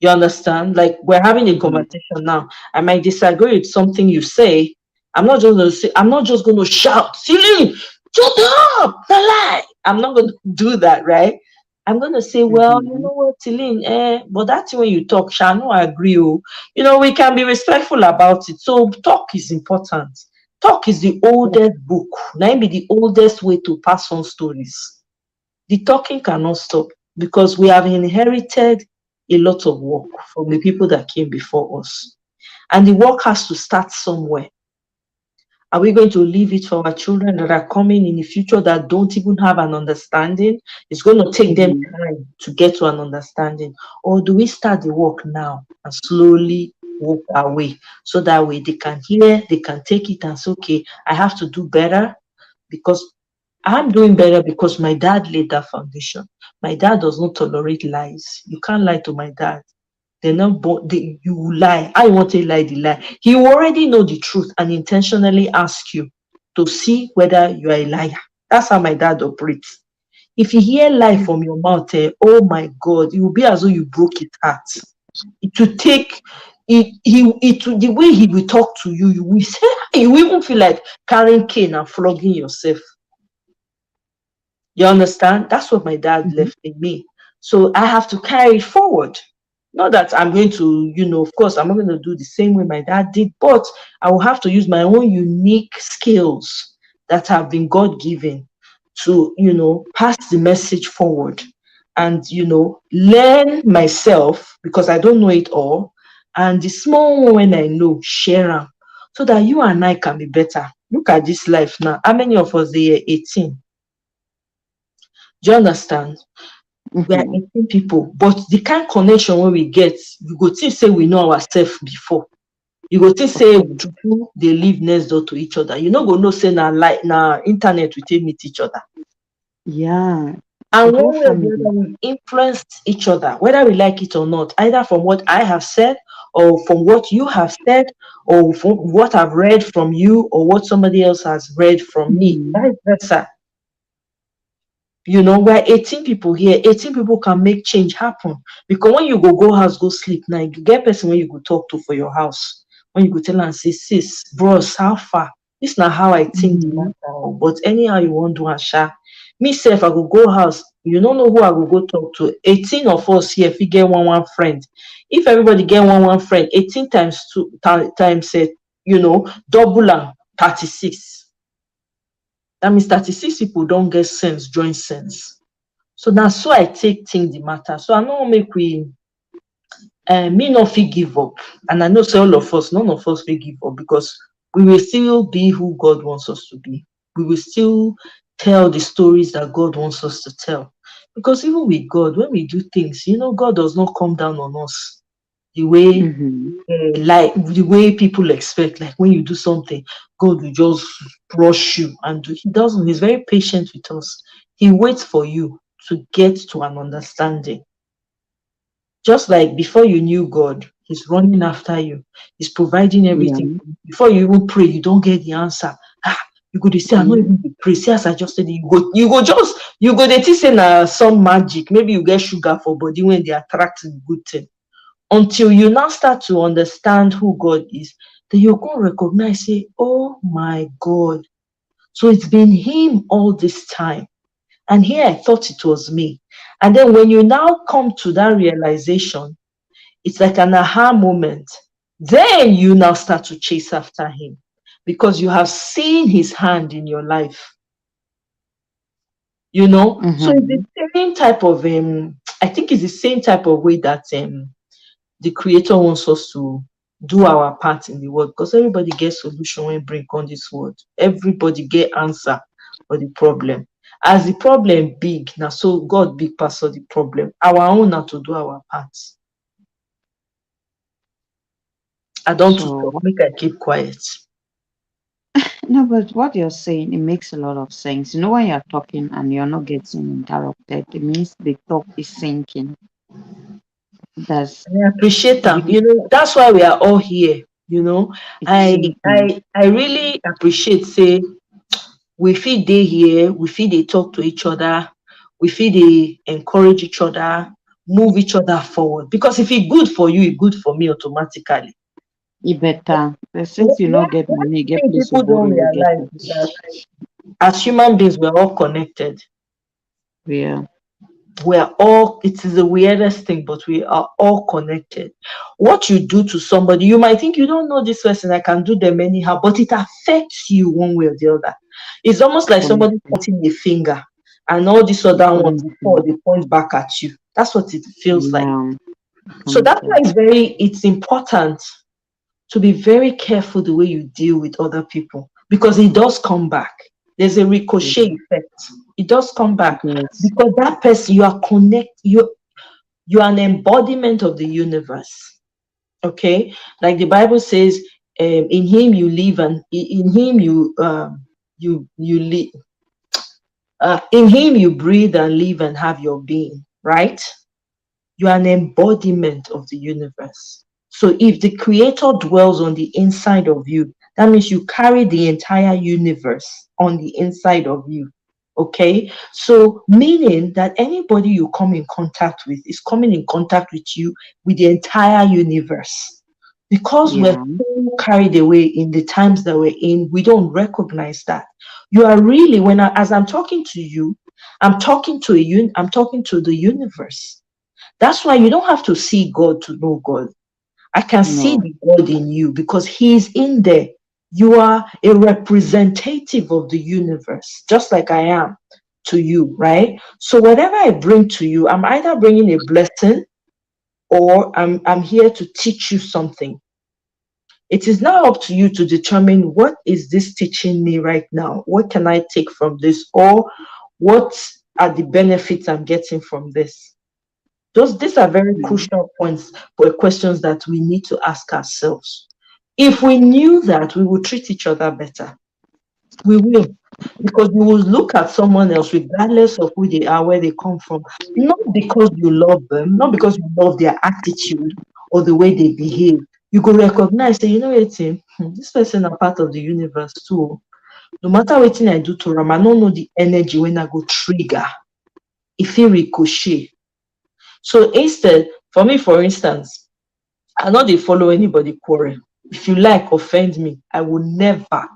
You understand? Like we're having a Mhm. conversation now. I might disagree with something you say. I'm not just going to shout, Celine, shut up, the lie. I'm not going to do that, right? I'm going to say, well, you Mhm. know what, Celine, but that's when you talk, Shano, I agree. Oh. We can be respectful about it. So talk is important. Talk is the Yeah. oldest book. Now be the oldest way to pass on stories. The talking cannot stop because we have inherited a lot of work from the people that came before us. And the work has to start somewhere. Are we going to leave it for our children that are coming in the future that don't even have an understanding? It's going to take them Mhm. time to get to an understanding. Or do we start the work now and slowly walk our way so that way they can hear, they can take it and say, okay, I have to do better because I'm doing better because my dad laid that foundation. My dad does not tolerate lies. You can't lie to my dad. They're not born, you will lie. I want to lie the lie. He will already know the truth and intentionally ask you to see whether you are a liar. That's how my dad operates. If you hear lie from your mouth, oh my God, it will be as though you broke his heart. It will take the way he will talk to you, you will say, you will even feel like carrying cane and flogging yourself. You understand? That's what my dad Mhm. left in me. So I have to carry it forward. Not that I'm going to, of course, I'm not going to do the same way my dad did, but I will have to use my own unique skills that have been God given to, pass the message forward and, learn myself because I don't know it all. And the small one when I know, share them so that you and I can be better. Look at this life now. How many of us are 18? Do you understand? We are Mm-hmm. 18 people, but the kind connection when we get, you go think say we know ourselves before. You go think say Okay. people they live next door to each other. You know go know say na internet we take meet each other. Yeah. The And whole one way or the family. other, we influenced each other, whether we like it or not, either from what I have said, or from what you have said, or from what I've read from you, or what somebody else has read from me. Mm-hmm. Vice versa. You know, we're 18 people here. 18 people can make change happen. Because when you go house, go sleep now, you get person when you go talk to for your house. When you go tell and say, sis, bros, how far? This not how I think the Mm-hmm. matter. Oh, but anyhow you want to sha. Me self, I go house. You don't know who I will go talk to. 18 of us here, if you get one friend. If everybody get one friend, 18 times two times double and 36. That means 36 people don't get sense, join sense. So now, so I take think the matter. So I know make we me not fit give up. And I know say all of us, none of us will give up because we will still be who God wants us to be. We will still tell the stories that God wants us to tell. Because even with God, when we do things, God does not come down on us the way Mm-hmm. like the way people expect. Like when you do something, God will just rush you and do. He doesn't. He's very patient with us. He waits for you to get to an understanding. Just like before you knew God, He's running after you. He's providing Yeah. everything. Before you even pray, you don't get the answer. Ah, you go to say, I'm not Mm-hmm. even dey pray. See as I just said, you go they think say na some magic. Maybe you get sugar for body when they attract the good thing. Until you now start to understand who God is, then you go recognize, say, oh my God. So it's been Him all this time. And here I thought it was me. And then when you now come to that realization, it's like an aha moment. Then you now start to chase after Him because you have seen His hand in your life. So it's Mm-hmm. the same type of I think it's the same type of way that the creator wants us to do our part in the world because everybody gets solution when bring on this world. Everybody get answer for the problem. As the problem big, now so God big pass all the problem. Our own now to do our part. I don't to So talk, make I keep quiet. no, but what you're saying, it makes a lot of sense. You know, when you're talking and you're not getting interrupted, it means the talk is sinking. That's I appreciate them. really That's why we are all here. You know, it's I sinking. I really appreciate say we fit dey here, we fit dey talk to each other, we fit dey encourage each other, move each other forward. Because if it good for you, it good for me automatically. It better. But since you One not get money, you get thing place to people borrow, don't you get realize it. is that as human beings, we're all connected. Yeah. It is the weirdest thing, but we are all connected. What you do to somebody, you might think you don't know this person, I can do them anyhow, but it affects you one way or the other. It's almost like somebody Honestly. pointing a finger and all these other ones before Honestly. they point back at you. That's what it feels like. Yeah. So that's why Honestly. it's important to be very careful the way you deal with other people because it does come back. There's a ricochet Yeah. effect. It does come back Yes. because that person you are an embodiment of the universe. Okay, like the Bible says, in Him you live and in Him you live. In Him you breathe and live and have your being. Right? You are an embodiment of the universe. So if the creator dwells on the inside of you, that means you carry the entire universe on the inside of you. Okay. So meaning that anybody you come in contact with is coming in contact with you with the entire universe. Because we're Yeah. so carried away in the times that we're in, we don't recognize that. You are really, as I'm talking to you, I'm talking to the universe. That's why you don't have to see God to know God. I can see No. the God in you because He's in there. You are a representative of the universe, just like I am to you, right? So whatever I bring to you, I'm either bringing a blessing or I'm here to teach you something. It is now up to you to determine what is this teaching me right now? What can I take from this? Or what are the benefits I'm getting from this? These are very crucial points for questions that we need to ask ourselves. If we knew that, we would treat each other better. We will. Because you will look at someone else regardless of who they are, where they come from, not because you love them, not because you love their attitude or the way they behave. You go recognize that, you know what, this person are part of the universe too. No matter what I do to them, I don't know the energy when I go trigger. If it ricochet. So instead, for me, for instance, I know they follow anybody quarrel. If you like, offend me. I will never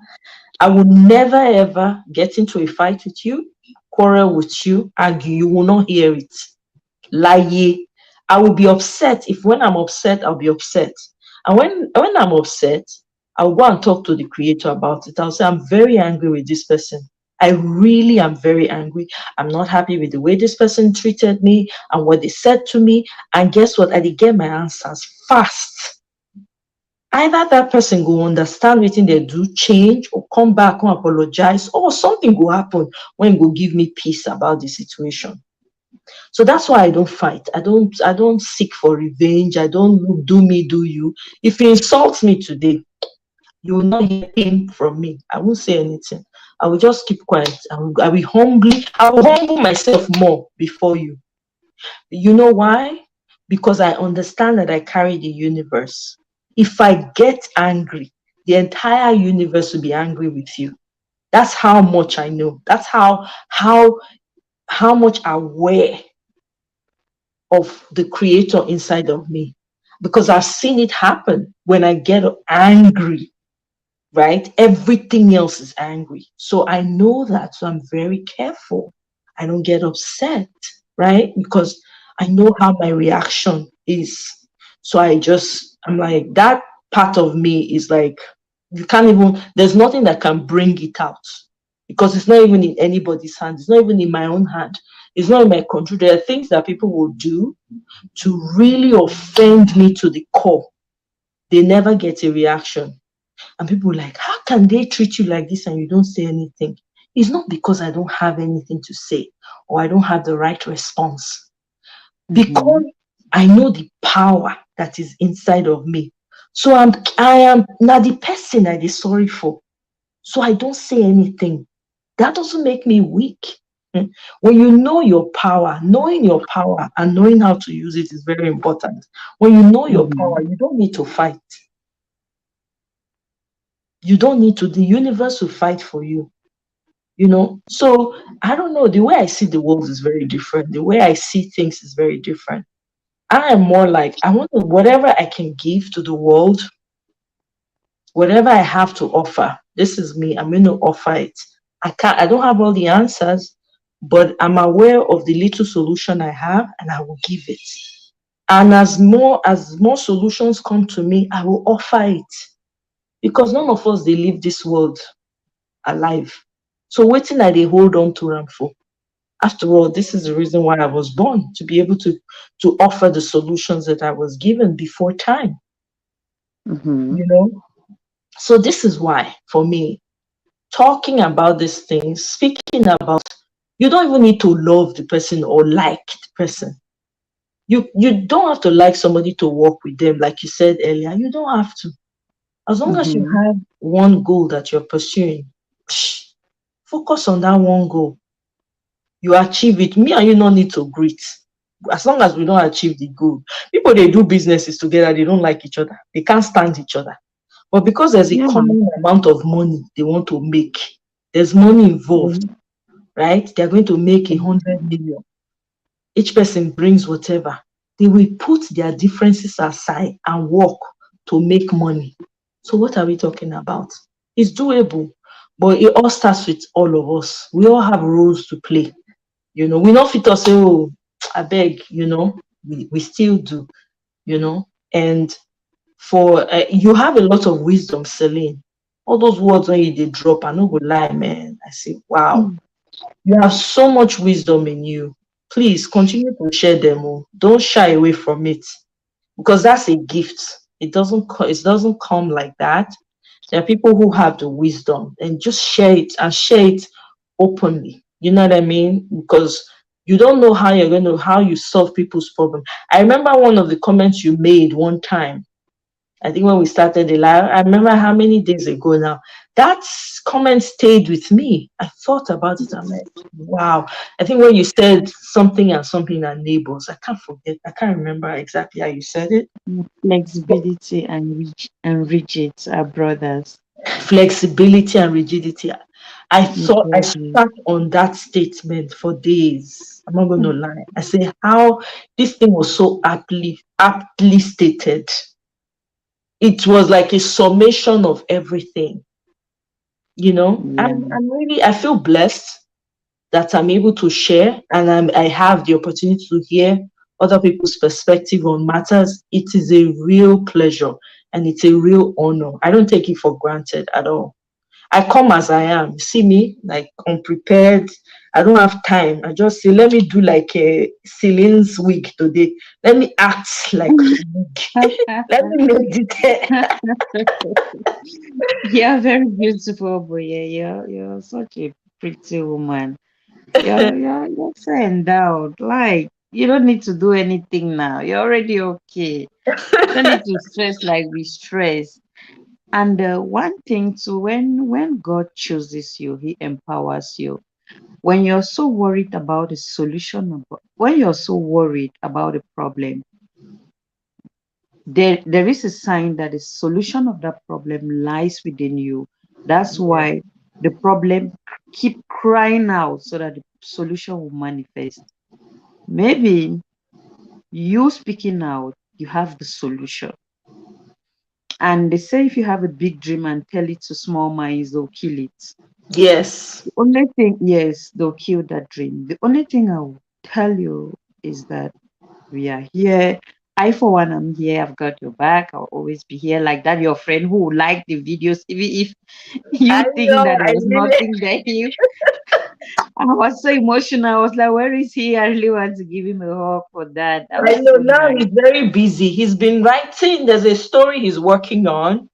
ever get into a fight with you, quarrel with you, argue. You will not hear it. Lie. I will be upset. If when I'm upset, I'll be upset. And when I'm upset, I'll go and talk to the creator about it. I'll say, I'm very angry with this person. I really am very angry. I'm not happy with the way this person treated me and what they said to me. And guess what? I did get my answers fast. Either that person go understand wetin they do, change, or come back and apologize, or something will happen when go give me peace about the situation. So that's why I don't fight. I don't seek for revenge. I don't do me, do you. If you insult me today, you will not hear pain from me. I won't say anything. I will just keep quiet. I will humble myself more before you. You know why? Because I understand that I carry the universe. If I get angry, the entire universe will be angry with you. That's how much I know. That's how much aware of the creator inside of me. Because I've seen it happen when I get angry, right? Everything else is angry. So I know that. So I'm very careful. I don't get upset, right? Because I know how my reaction is. So I'm like, that part of me is like, you can't even, there's nothing that can bring it out because it's not even in anybody's hand. It's not even in my own hand. It's not in my control. There are things that people will do to really offend me to the core. They never get a reaction. And people are like, how can they treat you like this and you don't say anything? It's not because I don't have anything to say or I don't have the right response. Because I know the power that is inside of me. So I am not the person I is sorry for. So I don't say anything. That doesn't make me weak. When you know your power, knowing your power and knowing how to use it is very important. When you know your power, you don't need to fight. You don't need to. The universe will fight for you. So I don't know. The way I see the world is very different. The way I see things is very different. I am more like, I want to, whatever I can give to the world, whatever I have to offer, this is me. I'm going to offer it. I don't have all the answers, but I'm aware of the little solution I have and I will give it. And as more solutions come to me, I will offer it. Because none of us, they leave this world alive. So waiting that they hold on to them for. After all, this is the reason why I was born, to be able to offer the solutions that I was given before time. So this is why, for me, talking about these things, speaking about, you don't even need to love the person or like the person. You don't have to like somebody to work with them, like you said earlier. You don't have to. As long as you have one goal that you're pursuing, focus on that one goal. You achieve it. Me and you don't need to greet. As long as we don't achieve the goal. People, they do businesses together, they don't like each other. They can't stand each other. But because there's a common amount of money they want to make, there's money involved, right? They're going to make 100 million. Each person brings whatever. They will put their differences aside and work to make money. So what are we talking about? It's doable, but it all starts with all of us. We all have roles to play. We not fit us say, oh, I beg, we still do, and for you have a lot of wisdom, Celine. All those words when you did drop, I no go lie, man. I say, wow, you have so much wisdom in you. Please continue to share them. Don't shy away from it, because that's a gift. It doesn't come like that. There are people who have the wisdom, and just share it, and share it openly. You know what I mean? Because you don't know how you solve people's problem. I remember one of the comments you made one time. I think when we started the live, I remember how many days ago now. That comment stayed with me. I thought about it. I'm like, wow. I think when you said something and something are neighbors, I can't forget. I can't remember exactly how you said it. Flexibility and rigid are brothers. Flexibility and rigidity. I thought I Mhm. stuck on that statement for days. I'm not going to lie. I say how this thing was so aptly stated. It was like a summation of everything. Yeah. I'm really, I feel blessed that I'm able to share, and I have the opportunity to hear other people's perspective on matters. It is a real pleasure and it's a real honor. I don't take it for granted at all. I come as I am. See me like unprepared. I don't have time. I just say, let me do like a Celine's wig today. Let me act like a wig. Let me meditate. You're very beautiful, boy. Yeah, you're such a pretty woman. You're so endowed. Like you don't need to do anything now. You're already okay. You don't need to stress like we stress. And one thing too, when God chooses you, He empowers you. When you're so worried about the solution, when you're so worried about a problem, there is a sign that the solution of that problem lies within you. That's why the problem keep crying out so that the solution will manifest. Maybe you speaking out, you have the solution. And they say if you have a big dream and tell it to small minds, they'll kill it. Yes. The only thing, yes, they'll kill that dream. The only thing I will tell you is that we are here. I, for one, am here. I've got your back. I'll always be here. Like that, your friend who liked the videos, even if I you think know. that there I was really nothing there. I was so emotional. I was like, where is he? I really want to give him a hug for that. That I was know so now nice. he's very busy. He's been writing. There's a story he's working on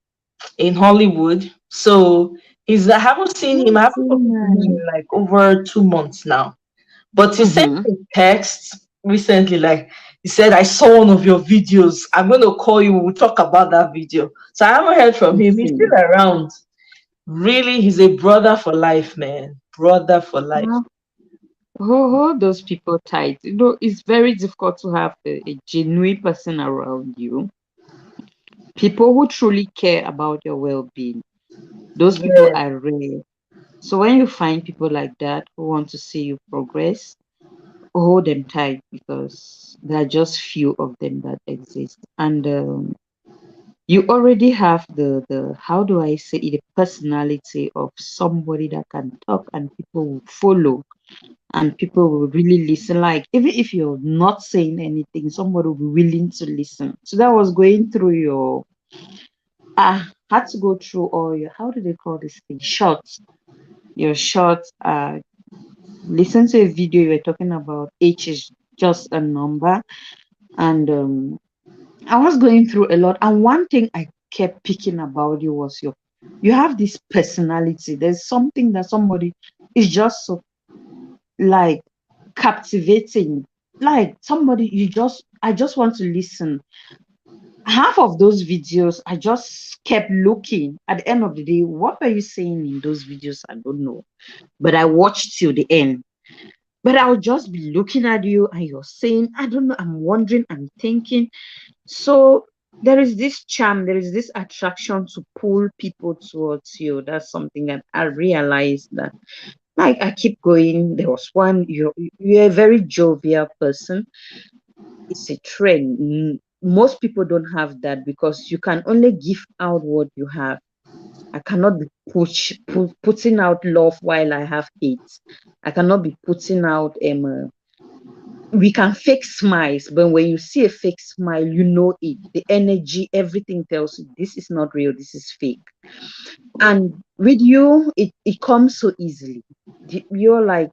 in Hollywood. So I haven't seen him. I That's haven't so spoken to him nice. in like over 2 months now. But he sent Mm-hmm. me a text recently, like he said, I saw one of your videos. I'm gonna call you, we'll talk about that video. So I haven't heard from him. He's still around. Really, he's a brother for life, man. Brother for life. Hold those people tight. You know, it's very difficult to have a genuine person around you. People who truly care about your well-being. Those people Yeah. are rare. So when you find people like that who want to see you progress, hold them tight because there are just few of them that exist. And you already have the how do I say it, the personality of somebody that can talk and people will follow and people will really listen. Like even if you're not saying anything, somebody will be willing to listen. So that was going through your had to go through all your, how do they call this thing, shorts, your shorts, listen to a video you were talking about age is just a number. And I was going through a lot, and one thing I kept picking about you was you have this personality. There's something that somebody is just so like captivating, like somebody you just, I just want to listen. Half of those videos I just kept looking. At the end of the day, what were you saying in those videos? I don't know, but I watched till the end. But I'll just be looking at you and you're saying, I don't know, I'm wondering, I'm thinking. So there is this charm, there is this attraction to pull people towards you. That's something that I realized that, like, I keep going. There was one, you're a very jovial person. It's a trend. Most people don't have that because you can only give out what you have. I cannot be putting out love while I have hate. I cannot be putting out we can fake smiles, but when you see a fake smile, you know it. The energy, everything tells you this is not real, this is fake. And with you, it comes so easily. You're like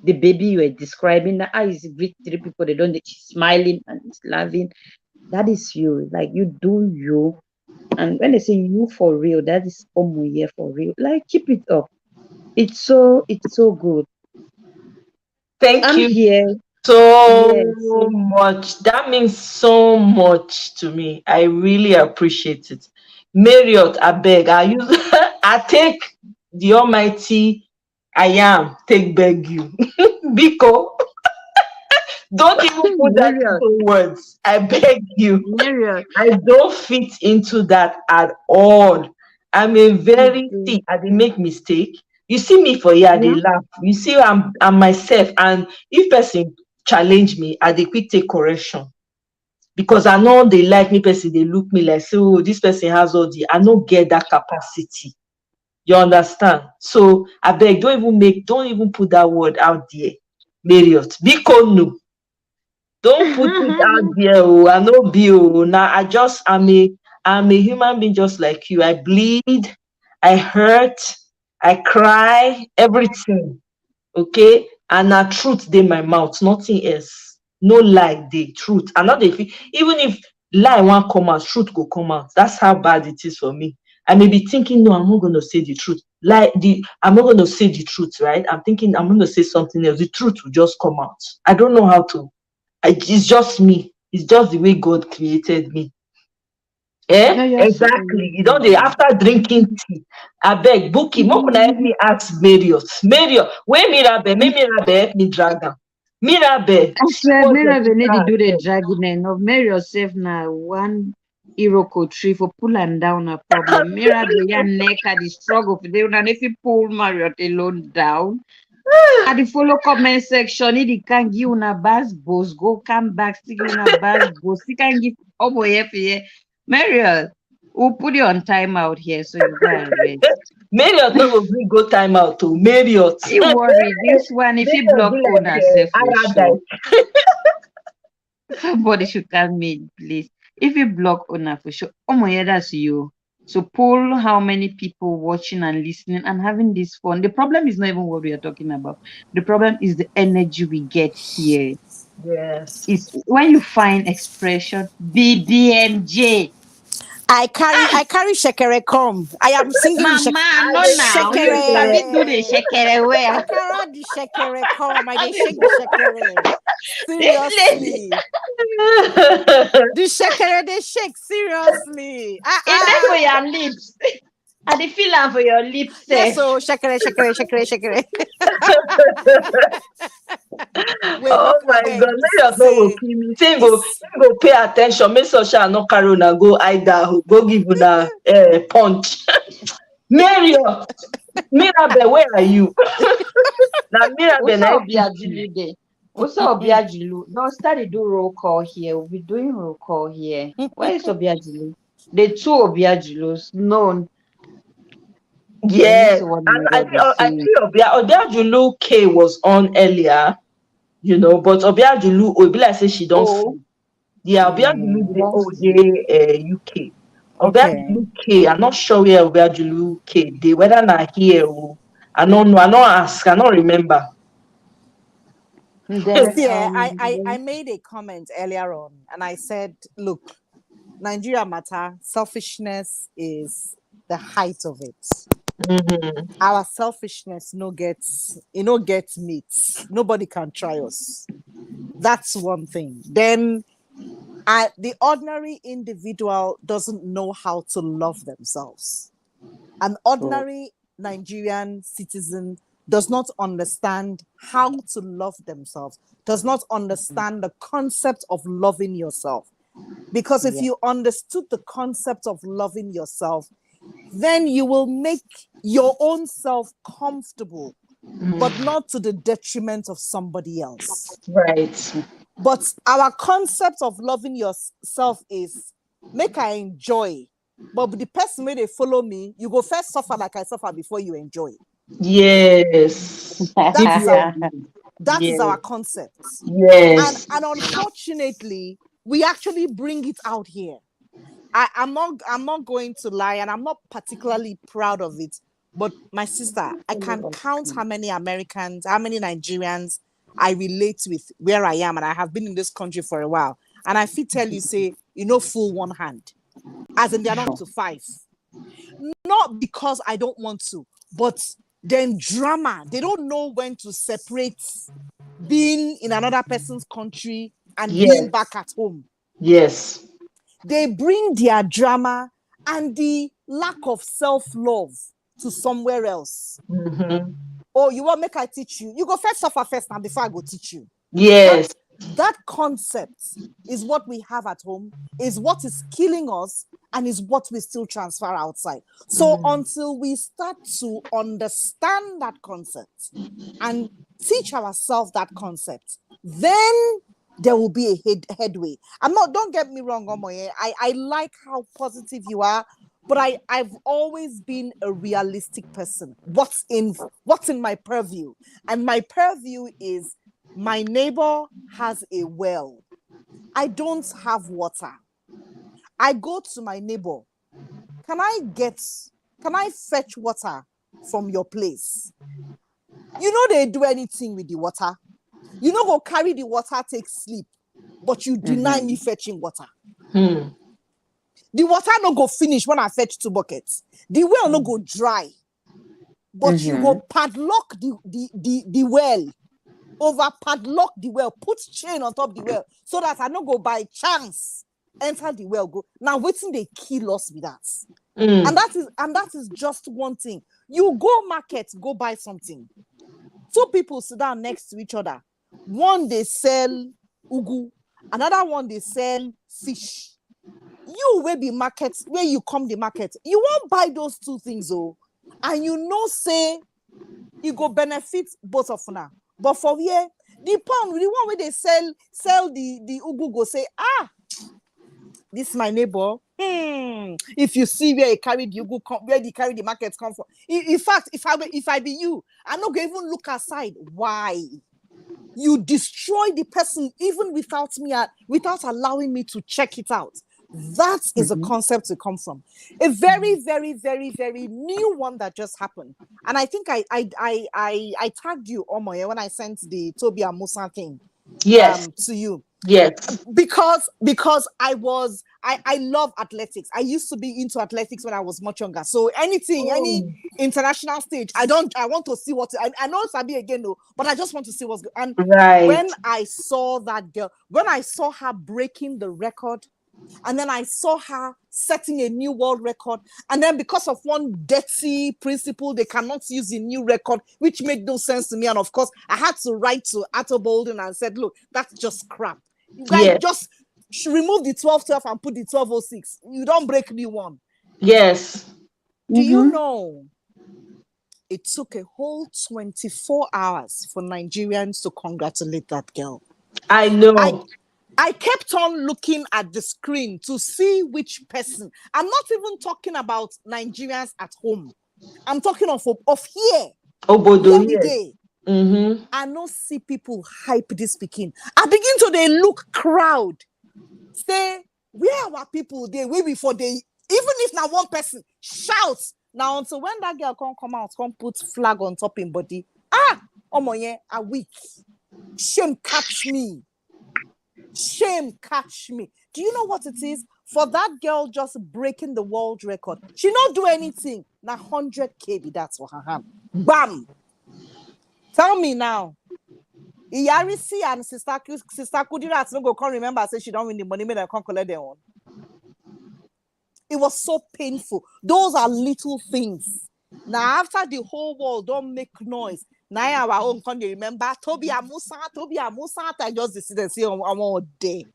the baby you were describing. That is greet three people, they don't, she's smiling and it's laughing. That is you. Like you do you. And when they say you for real, that is Omuye for real. Like keep it up. It's so good. Thank I'm you here. so Yes. much. That means so much to me. I really appreciate it. Marriott, I beg. I use I take the almighty I am take beg you. Biko, don't even put that Marriott. into words. I beg you. Marriott. I don't fit into that at all. I'm a very Okay. see, I dey make mistake. You see me for here, I dey Yeah. laugh. You see, I'm myself, and if person challenge me, I dey quick take correction because I know they like me. Person they look me like, so this person has all the. I don't get that capacity. You understand? So I beg, don't even put that word out there, Marriott. Biko no. Don't put it out there. Oh, I know be now. I'm a human being just like you. I bleed, I hurt, I cry, everything. Okay, and na truth dey my mouth, nothing else. No lie dey, truth. I no dey feel, even if lie wan come out, truth go come out. That's how bad it is for me. I may be thinking, no, I'm not going to say the truth. I'm not going to say the truth, right? I'm thinking I'm going to say something else. The truth will just come out. I don't know how to. It's just me. It's just the way God created me. No, you're so Exactly. You know, after drinking tea, I beg, Bookie, more can help me ask Marriott. Marriott, where Mirabe? May Mirabe help me drag her. Mirabe, I she said, was maybe the I need to do the sister. dragging of marry yourself now. One Iroko tree for pull and down a problem. Mira be ya neck at the struggle for them. And if you pull Marriott alone down, at the follow comment section, it can give una bass boss, go come back, stick una bass boss. He can give oh boy here. Marriott, we'll put you on time out here so you go and rest. Marriott no go gree go time out to Marriott. See worry, this one if you Marriott be block like owner self for sure. paradise. Somebody should tell me, please. If you block owner for sure, oh my, yeah, that's you. So pull how many people watching and listening and having this fun. The problem is not even what we are talking about. The problem is the energy we get here. Yes. Is when you find expression BBMJ. I carry shekere come. I am singing the Mama, I no dey now. see You you. sabi do the shekere. shekere I well. carry the shekere come. I dey shake the shekere. This lady, Seriously. The shekere they shake seriously. it there for your lips. And the feel am for your lips, Yes, safe. so shekere. Wait, Oh make I my beg God, Marriott no go say kill me. Say this. him go pay attention. Make sure shall no carry una go Idaho. Go give una punch. Marriott, Mirabe, where are you? Now Mirabe, Uso na Obiajilu dey. Uso Obiajilu. No, start to do roll call here. We'll be doing roll call here. Where is Obiajilu? The two Obiajilus known. Let me yes. see what And I, Marriott think- is I saying. see Obiajulu K was on earlier, but Obiajulu, oh, it be like say she don't Oh, sleep. Yeah, Obiajulu dey let's see. UK. Okay. Obiajulu K, I'm not sure where Obiajulu K dey, whether na here or I don't know. I don't ask, I don't remember. Then See, I made a comment earlier on and I said, look, Nigeria matter, selfishness is the height of it. Mhm. Our selfishness no gets meat. Nobody can try us. That's one thing. Then the ordinary individual doesn't know how to love themselves. An ordinary Nigerian citizen does not understand how to love themselves, does not understand the concept of loving yourself. Because if you understood the concept of loving yourself, then you will make your own self comfortable, but not to the detriment of somebody else. Right. But our concept of loving yourself is make I enjoy. But the person where they follow me, you go first suffer like I suffer before you enjoy. Yes. That is Yes. our concept. Yes. And unfortunately, we actually bring it out here. I'm not going to lie, and I'm not particularly proud of it. But my sister, I can count how many Americans, how many Nigerians I relate with where I am, and I have been in this country for a while. And I feel tell you, say, full one hand. As in, they're not to five. Not because I don't want to, but then drama. They don't know when to separate being in another person's country and Yes. being back at home. Yes. They bring their drama and the lack of self-love to somewhere else. Mm-hmm. Oh, you want make I teach you? You go first suffer first now before I go teach you. Yes. That concept is what we have at home, is what is killing us, and is what we still transfer outside. So until we start to understand that concept and teach ourselves that concept, then there will be a headway. Don't get me wrong, Omoye. I like how positive you are, but I've always been a realistic person. What's in my purview? And my purview is my neighbor has a well. I don't have water. I go to my neighbor. Can I fetch water from your place? You know they do anything with the water. You know go carry the water, take sleep, but you deny me fetching water. The water no go finish when I fetch 2 buckets. The well no go dry, but you go padlock the well. Over padlock the well, put chain on top the well, so that I no go by chance enter the well. Go now, waiting they kill us with that, and that is just one thing. You go market, go buy something. 2 people sit down next to each other. One they sell ugu, another one they sell fish. You will be market where you come the market. You won't buy those 2 things, oh, and you know say you go benefit both of now. But for here, the pound, the one where they sell the ugu, go say, this is my neighbor. If you see where he carried the ugu, where he carried the market come from. In fact, if I be you, I'm not going to even look aside. Why? You destroy the person even without allowing me to check it out. That is a concept to come from. A very, very, very, very new one that just happened. And I think I tagged you, Omoye, when I sent the Toby and Musa thing to you. Yes. Because I love athletics. I used to be into athletics when I was much younger. So any international stage, I want to see what I know Sabi again though, but I just want to see what's good. And when I saw that girl, when I saw her breaking the record, and then I saw her setting a new world record. And then because of one dirty principle, they cannot use the new record, which made no sense to me. And of course, I had to write to Atto Bolden and said, look, that's just crap. You guys just remove the 1212 and put the 1206. You don't break new one. Yes. Do you know it took a whole 24 hours for Nigerians to congratulate that girl? I know. I kept on looking at the screen to see which person. I'm not even talking about Nigerians at home. I'm talking of here. Obodo. I don't see people hype this speaking. I begin to they look crowd. Say, where are our people? They way before they, even if now one person shouts. Now until when that girl come out, come put flag on top in body. Omoye, a week. Shame catch me. Shame catch me. Do you know what it is? For that girl just breaking the world record, she not do anything. Now 100K that's for her hand. Bam! Tell me now. Iyarisi and Sister Kudirat no go come remember say she don't win the money, make them come collect their own. It was so painful. Those are little things. Now after the whole world don't make noise. Now our own can remember Toby Amusa, I just decided see on one day.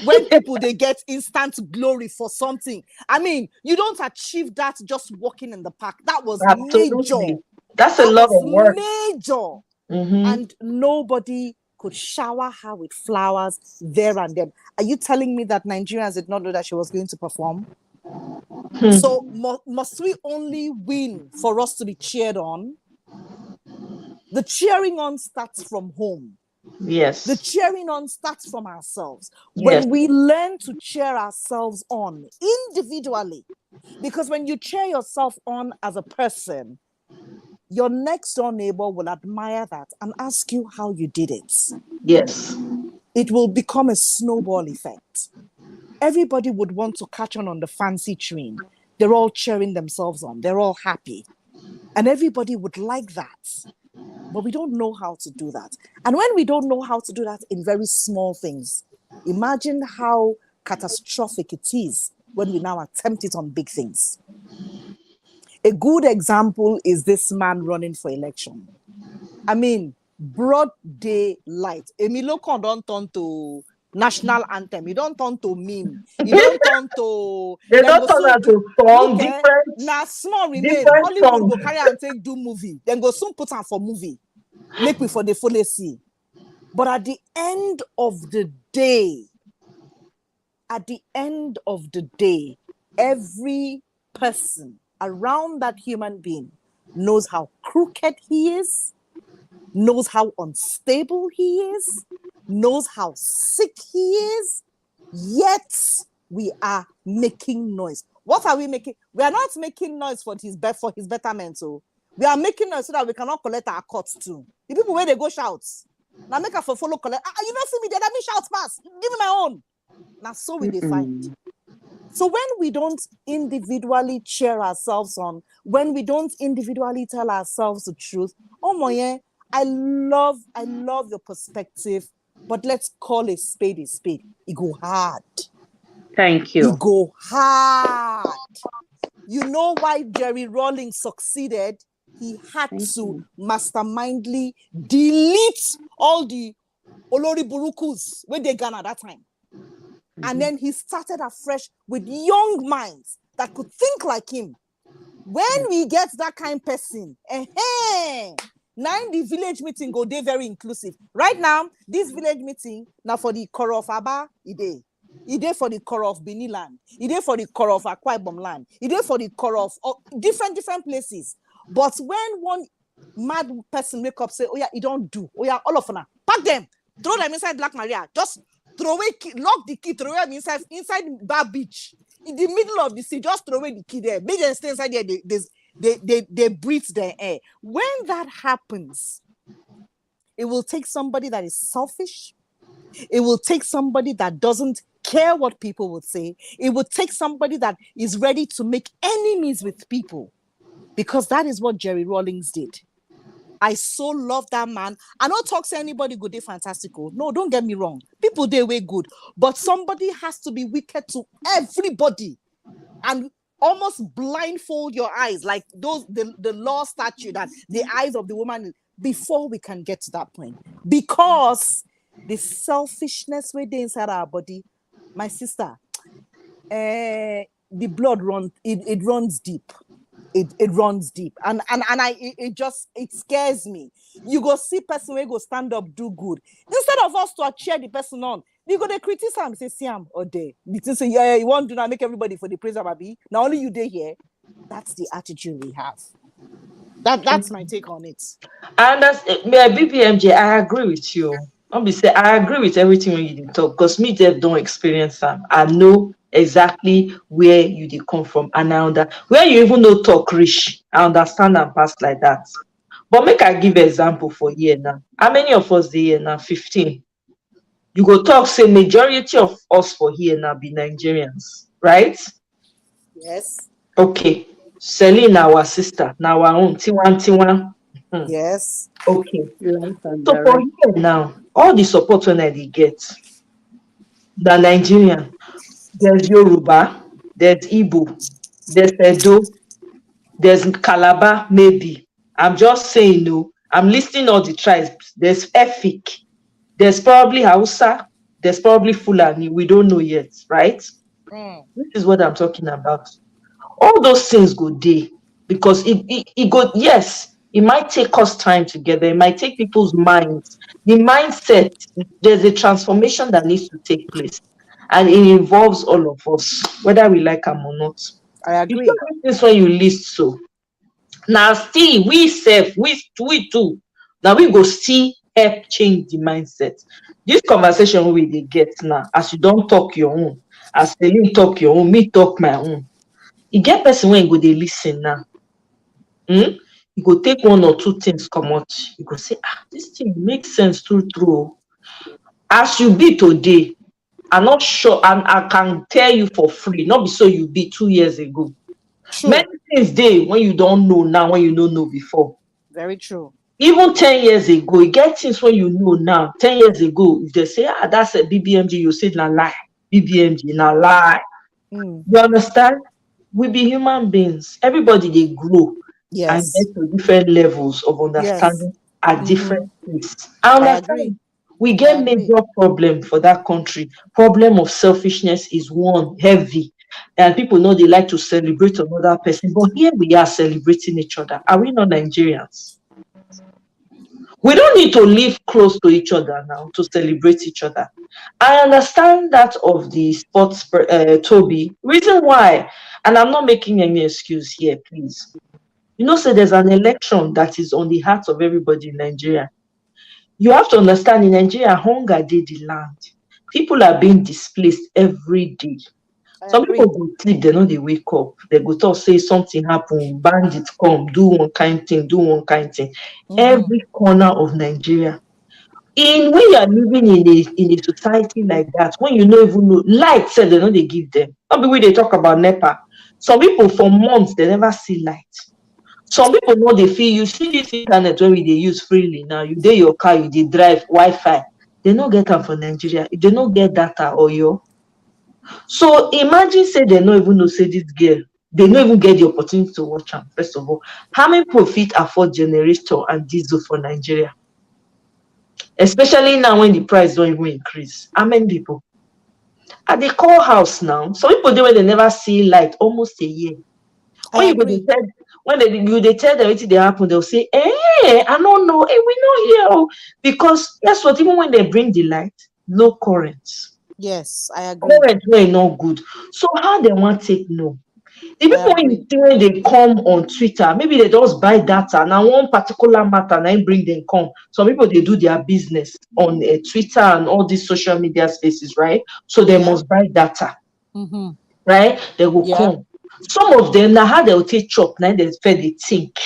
When people they get instant glory for something. I mean, you don't achieve that just walking in the park. That was major. That's a lot of work. Major. And nobody could shower her with flowers there and then. Are you telling me that Nigerians did not know that she was going to perform? So must we only win for us to be cheered on? The cheering on starts from home. Yes. The cheering on starts from ourselves. Yes. When we learn to cheer ourselves on individually, because when you cheer yourself on as a person, your next door neighbor will admire that and ask you how you did it. Yes. It will become a snowball effect. Everybody would want to catch on the fancy train. They're all cheering themselves on. They're all happy. And everybody would like that. But we don't know how to do that. And when we don't know how to do that in very small things, imagine how catastrophic it is when we now attempt it on big things. A good example is this man running for election. I mean, broad daylight. Emilio Con don't turn to national anthem. You don't turn to meme. You don't turn to. They don't turn out to song, different. Now small remain. different Hollywood songs. go carry and take do movie. Then go soon put on for movie. Make me for the full see. But at the end of the day, every person around that human being knows how crooked he is, knows how unstable he is, knows how sick he is, yet we are making noise. What are we making? We are not making noise for his betterment. So we are making noise so that we cannot collect our cuts too. The people where they go shout. Now make a for follow collect. You don't see me there, let me shout pass. Give me my own. Now so we define. So when we don't individually cheer ourselves on, when we don't individually tell ourselves the truth, oh my, I love your perspective, but let's call a spade a spade. It go hard. Thank you. It go hard. You know why Jerry Rawlings succeeded? He had to mastermindly delete all the Olori Burukus when they Ghana at that time. And then he started afresh with young minds that could think like him. When we get that kind of person, now the village meeting go dey very inclusive. Right now, this village meeting, now for the core of Aba, it dey for the core of Benin land, it dey for the core of Akwa Ibom land, it dey for the core of different places. But when one mad person wake up, say, oh yeah, it don't do, oh yeah, all of them, pack them, throw them inside Black Maria, just throw away, lock the key, throw them inside Bar Beach, in the middle of the sea, just throw away the key there, make them stay inside there, they breathe their air. When that happens, it will take somebody that is selfish. It will take somebody that doesn't care what people would say. It will take somebody that is ready to make enemies with people, because that is what Jerry Rawlings did. I so love that man. I don't talk to anybody good, they fantastical. No, don't get me wrong. People, they way good. But somebody has to be wicked to everybody and almost blindfold your eyes, like the law statue that the eyes of the woman, before we can get to that point. Because the selfishness within inside our body, my sister, the blood runs, it runs deep. It runs deep, and it scares me. You go see person where go stand up, do good. Instead of us to cheer the person on, you go they criticize, say Siam or they. They say yeah, you want to not make everybody for the praise of Abi. Now only you there here. That's the attitude we have. That's my take on it. And that's BBMJ. I agree with you. I agree with everything when you talk, because me don't experience them. I know exactly where you did come from, and where you even know talk rich, I understand and pass like that. But make I give example for here now. How many of us here now? 15. You go talk, say majority of us for here now be Nigerians, right? Yes. Okay. Celine, our sister, now our own Tiwan. Yes. Okay. So for here now, all the support when I get, the Nigerian, there's Yoruba, there's Igbo, there's Edo, there's Calabar, maybe. I'm just saying, no, I'm listing all the tribes. There's Efik, there's probably Hausa, there's probably Fulani. We don't know yet, right? This is what I'm talking about. All those things go there, because it go, yes, it might take us time together. It might take people's minds. The mindset, there's a transformation that needs to take place. And it involves all of us, whether we like them or not. I agree. This is when you list so. Now, still, we too. Now, we go still help change the mindset. This conversation we get now, as you don't talk your own, as you talk your own, me talk my own. You get person when you go they listen now. You go take one or two things come out. You go say, this thing makes sense true. As you be today, I'm not sure, and I can tell you for free, not be so you be 2 years ago. True. Many things there when you don't know now, when you don't know before. Very true. Even 10 years ago, you get things when you know now. 10 years ago, if they say, that's a BBMG, you say, na lie. BBMG, na lie. Mm. You understand? We be human beings. Everybody, they grow and Yes. get to different levels of Yes. understanding at Mm-hmm. different places. I I agree. understand. We I get agree. major problem for that country. Problem of selfishness is one heavy. And people know they like to celebrate another person. But here we are celebrating each other. Are we not Nigerians? We don't need to live close to each other now to celebrate each other. I understand that of the sports, Toby. Reason why, and I'm not making any excuse here, please. You know, say there's an election that is on the hearts of everybody in Nigeria. You have to understand in Nigeria, hunger did the land. People are being displaced every day. I Some people agree. go sleep, they know they wake up. They go talk, say something happen, bandits come, do one kind thing, do one kind thing. Mm-hmm. Every corner of Nigeria. In when you are living in a society like that, when you don't even know light, said they know they give them. Not be when they talk about NEPA. Some people for months they never see light. Some people know they feel you see this internet when we they use freely now. You dey your car, you dey drive Wi-Fi. They no get them for Nigeria. They no get data or yo. So imagine say they no even know say this girl. They no even get the opportunity to watch them. First of all, how many people fit afford generator and diesel for Nigeria? Especially now when the price don't even increase. How many people? At the call house now, some people do when they never see light almost a year. When I you go to agree. tell when they tell them what they happen, they'll say, I don't know, we know here. Oh." Because guess what? Even when they bring the light, no current. Yes, I agree. Current way not good. So how they want take no? The I people when you agree. see when they come on Twitter, maybe they just buy data. Now one particular matter, now bring them come. Some people they do their business on Twitter and all these social media spaces, right? So they Yeah. must buy data, Mm-hmm. right? They will Yeah. come. Some of them now how they will take chop, now they fair they think.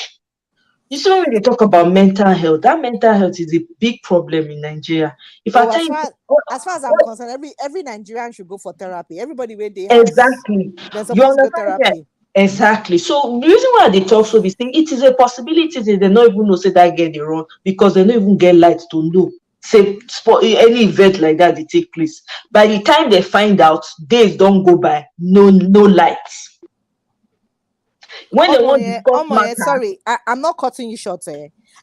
You see, when they talk about mental health, that mental health is a big problem in Nigeria. If I Oh, tell as you, far as far as I'm what concerned, every Nigerian should go for therapy. Everybody where they house, exactly, they're you supposed to go understand? Yeah, therapy. exactly. So the reason why they talk so be saying it is a possibility that they don't even know say that get it wrong because they don't even get light to know. Say any event like that they take place. By the time they find out, days don't go by, no lights. When they want to discuss Oh yeah, matter, sorry, I'm not cutting you short.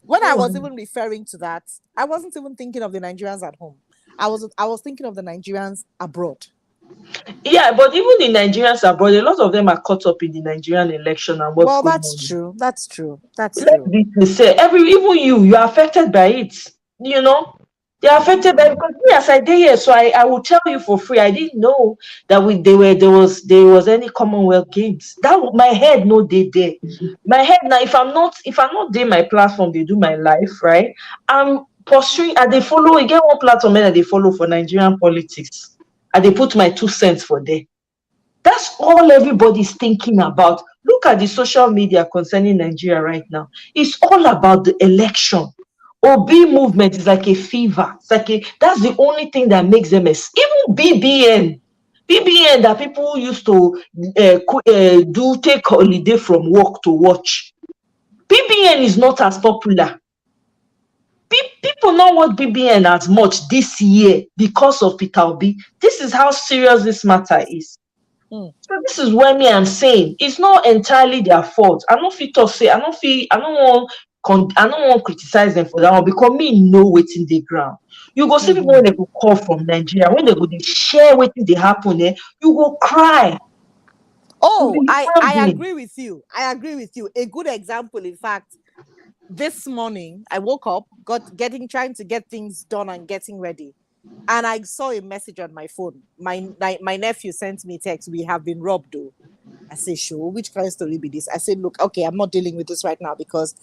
When I was hmm, even referring to that, I wasn't even thinking of the Nigerians at home. I was thinking of the Nigerians abroad. yeah, but even the Nigerians abroad, a lot of them are caught up in the Nigerian election and what's Well, going that's on. true. That's true. That's Let's true. be sincere. Even you are affected by it. You know, they are affected by it because me as I did here, so I will tell you for free. I didn't know that there was any Commonwealth Games. My head no day there. My head now, if I'm not doing my platform, they do my life, right? I'm pursuing and they follow again one platform and they follow for Nigerian politics. And they put my 2 cents for there. That's all everybody's thinking about. Look at the social media concerning Nigeria right now. It's all about the election. OB movement is like a fever. That's the only thing that makes them even BBN that people used to do take holiday from work to watch. BBN is not as popular. People don't watch BBN as much this year because of Peter Obi. This is how serious this matter is. Hmm. So this is where me I'm saying it's not entirely their fault. I don't feel to say I don't want criticize them for that one because me know waiting the ground. You go see people Mhm. when they go call from Nigeria, when they go they share waiting they happen there, you go cry. You Oh, be human I being. agree with you. I agree with you. A good example, in fact, this morning I woke up, trying to get things done and getting ready. And I saw a message on my phone. My nephew sent me a text. We have been robbed, though. I said, sure. Which kind of story be this? I said, look, okay, I'm not dealing with this right now because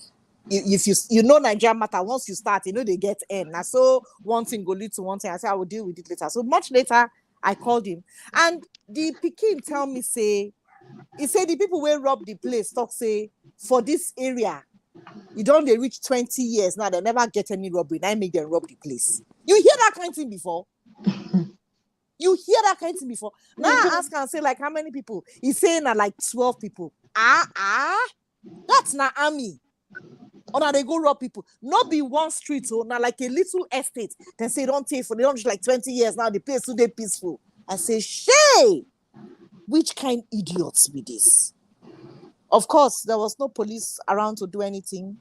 if you know Nigeria matter, once you start, they get in. Now, so one thing go lead to one thing. I said, I will deal with it later. So much later, I called him. And the Pekin tell me, he said the people will rob the place, talk say, for this area, you don't they reach 20 years now, they never get any robbery. Now I make them rob the place. You hear that kind of thing before? You hear that kind of thing before? Now I ask and say, like, how many people? He's saying that like 12 people. That's not army. Or they go rob people. Not be one street, oh, now like a little estate. Then say don't take for they don't like 20 years now. The place today peaceful. I say, Shay, which kind idiots be this? Of course, there was no police around to do anything.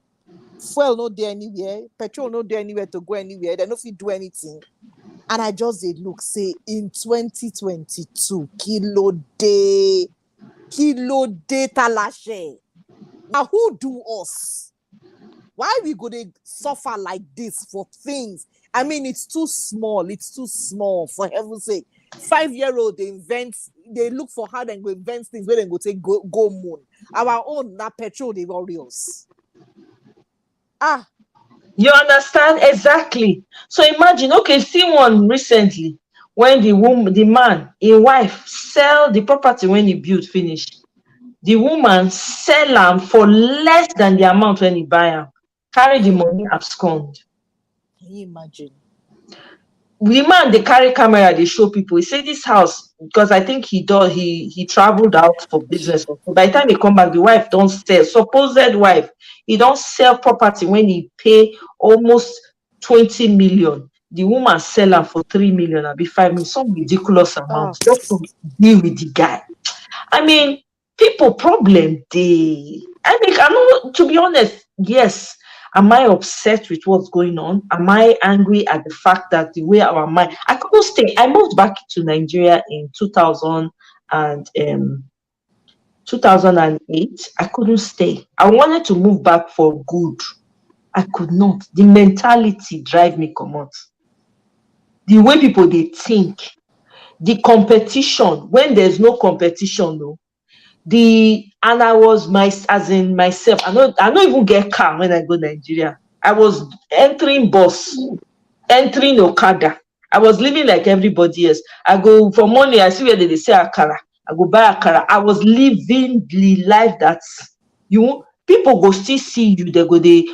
Fuel no there anywhere. Petrol no there anywhere to go anywhere. They no fit do anything. And I just did look, say in 2022, kilo day talashe. Now who do us? Why we go to suffer like this for things? I mean, it's too small. It's too small, for heaven's sake. 5-year-old, they look for how they go invent things where they go take go moon. Our own, that petrol, they warriors. You understand? Exactly. So imagine, okay, see one recently when the man, his wife, sell the property when he built finish. The woman sell them for less than the amount when he buy them. Carry the money abscond. Can you imagine? The man, they carry camera, they show people. He say this house, because I think he traveled out for business. By the time he come back, the wife don't sell. Supposed wife, he don't sell property when he pay almost 20 million. The woman sell her for 3 million and be 5 million, some ridiculous amount just to deal with the guy. I mean, people problem they. I mean, I know, to be honest, yes. Am I upset with what's going on? Am I angry at the fact that the way our mind? I couldn't stay. I moved back to Nigeria in 2000 and 2008. I couldn't stay. I wanted to move back for good. I could not. The mentality drive me come out. The way people they think, the competition. When there's no competition, though. And I was myself. I don't even get car when I go to Nigeria. I was entering bus, entering Okada. I was living like everybody else. I go for money, I see where they say Akara. I go buy Akara. I was living the life that people go still see you.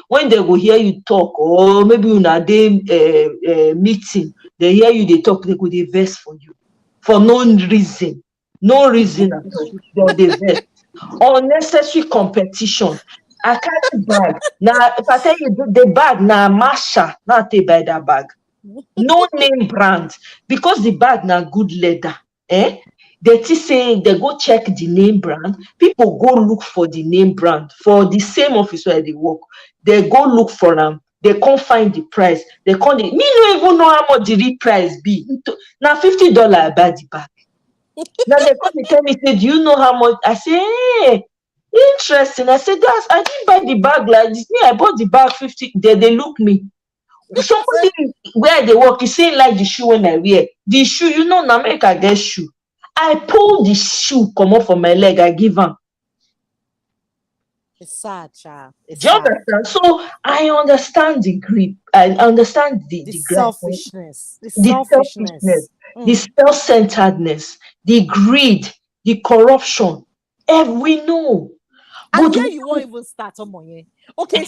When they go hear you talk, or maybe on a day meeting, they hear you, they talk, they go they vex for you for no reason. No reason at all. Unnecessary competition. I can't bag. Now, if I tell you the bag, now Masha, not take buy that bag. No name brand. Because the bag now good leather. They say they go check the name brand. People go look for the name brand for the same office where they work. They go look for them. They can't find the price. Me don't even know how much the real price be. Now $50 I buy the bag. Now they come and tell me, say, do you know how much? I say, hey, interesting. I said, I didn't buy the bag like this. Me, I bought the bag 50. They look me. Somebody where they work, you say like the shoe when I wear. The shoe, in America get shoe. I pull the shoe, come off from my leg, I give them. It's sad, child. Do you understand? So I understand the grip. I understand the selfishness. The selfishness. The self-centeredness, the greed, the corruption. We know. And here you won't even start on money. Okay,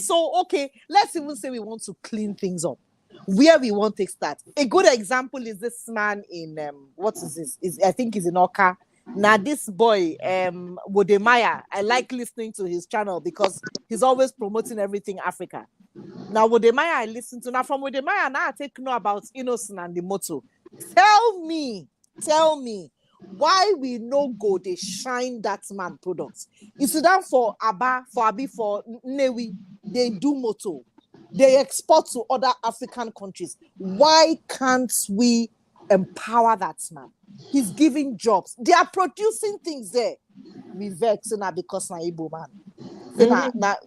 let's even say we want to clean things up. Where we want to start. A good example is this man in what is this? I think he's in Oka. Now this boy, Wodemaya, I like listening to his channel because he's always promoting everything Africa. Now Wodemaya, I listen to. Now from Wodemaya, now I take know about Innocent and the motto. Tell me, why we no go they shine that man products? It's done for Aba, for Abi, for Newi. They do motto. They export to other African countries. Why can't we empower that man? He's giving jobs. They are producing things there. We vex now because na Igbo man.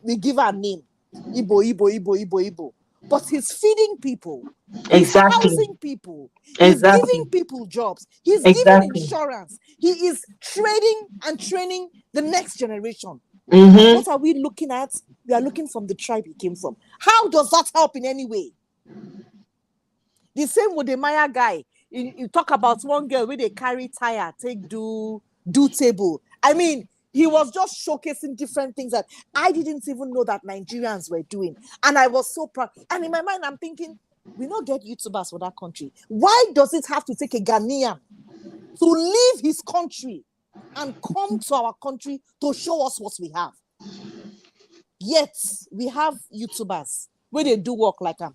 We give our name. Igbo. But he's feeding people. Exactly. He's housing people. He's giving people jobs. He's giving insurance. He is trading and training the next generation. Mm-hmm. What are we looking at? We are looking from the tribe he came from. How does that help in any way? The same with the Maya guy. You talk about one girl where they carry tire, take do table. I mean, he was just showcasing different things that I didn't even know that Nigerians were doing. And I was so proud. And in my mind, I'm thinking, we don't get YouTubers for that country. Why does it have to take a Ghanaian to leave his country and come to our country to show us what we have? Yet we have YouTubers where they do work like them.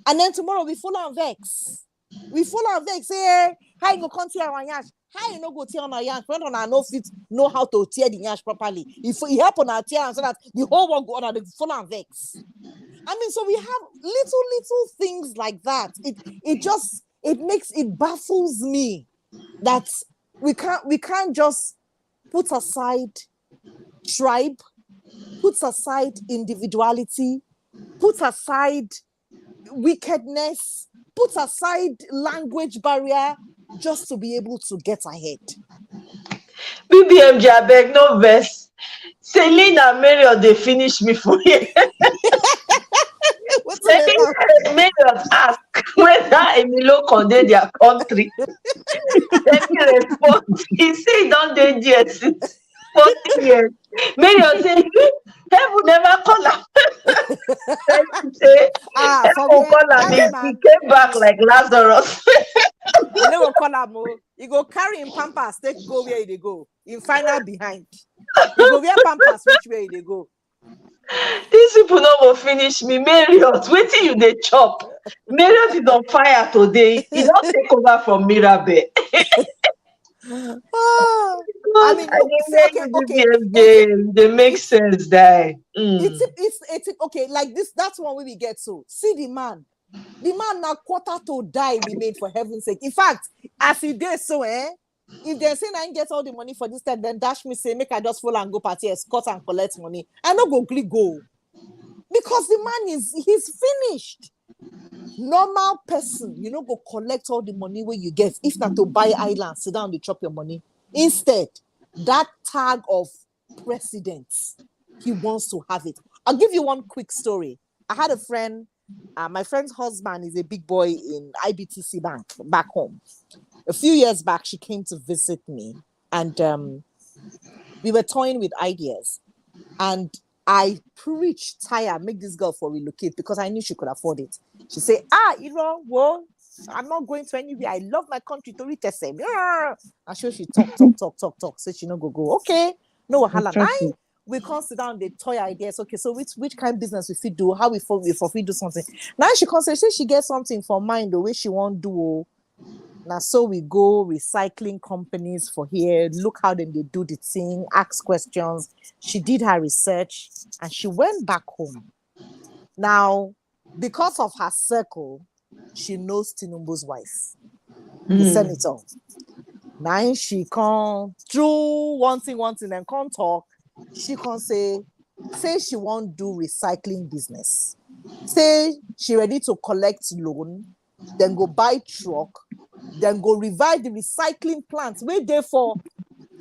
And then tomorrow we full on vex. We full on vex. Say, how you go come tear our yash? How you no go tear on our yash? When on our no fit know how to tear the yash properly. If you help on our tear so that the whole world go on the full on vex. I mean, so we have little things like that. It baffles me that we can't just put aside tribe, put aside individuality, put aside wickedness, put aside language barrier just to be able to get ahead. BBMG, I beg no verse. Celine and Marriott, they finish me for here. Marriott ask whether Emilio condemn their country. Let me respond. He say don't dey there since 40 years. Marriott say heaven never call am. Say heaven call am. He came back like Lazarus. You never call am. You go carry him Pampers, take go where they go. In final behind. You go wear Pampers, which way they go. These people no go finish me. Marriott, wetin you dey chop? Marriott is on fire today. He don take over from Mirabel. I mean, they make sense, die. It's okay. Like this, that's one way we get so. See the man now quarter to die remain for heaven's sake. In fact, as he did so, if they say I get all the money for this time, then dash me say make I just fall and go party, escort and collect money. I no go go because the man he's finished. Normal person, you know, go collect all the money where you get. If not to buy island, sit down, they chop your money. Instead, that tag of president, he wants to have it. I'll give you one quick story. I had a friend. My friend's husband is a big boy in IBTC Bank back home. A few years back, she came to visit me, and we were toying with ideas. And I preached, Taya, make this girl for relocate because I knew she could afford it. She said, you know, well, I'm not going to anywhere. I love my country to reach the same. I'm sure she talk. So she no go. Okay, no wahala. Now we can't sit down, they toy ideas. Okay, so which kind of business we fit do? How we do something? Now she can say she gets something for mind the way she won't do. Now, so we go recycling companies for here, look how then they do the thing, ask questions. She did her research and she went back home. Now, because of her circle, she knows Tinubu's wife, the senator. Now she can do one thing, and can't talk. She can say she won't do recycling business. Say she ready to collect loan, then go buy truck, then go revive the recycling plants. Wait there for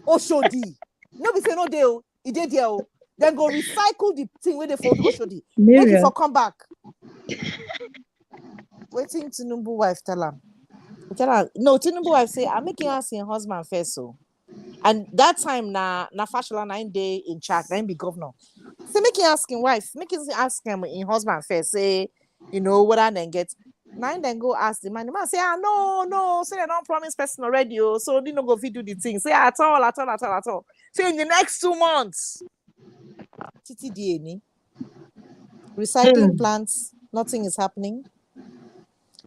Oshodi. No, we say no deal. It did there. Then go recycle the thing where they for Oshodi. Make it for come back. Waiting Tinubu wife tell her. No, Tinubu wife say I'm making us your husband first. So, and that time na Fashola 9 day in charge, then be governor. So make you ask him wife, make you ask him in husband first. Say, you know what I then get. Now then go ask the man. The man say, no. Say they don't promise person already. So they no go fit do the thing. Say at all. Say in the next 2 months. TTDA, recycling plants, nothing is happening.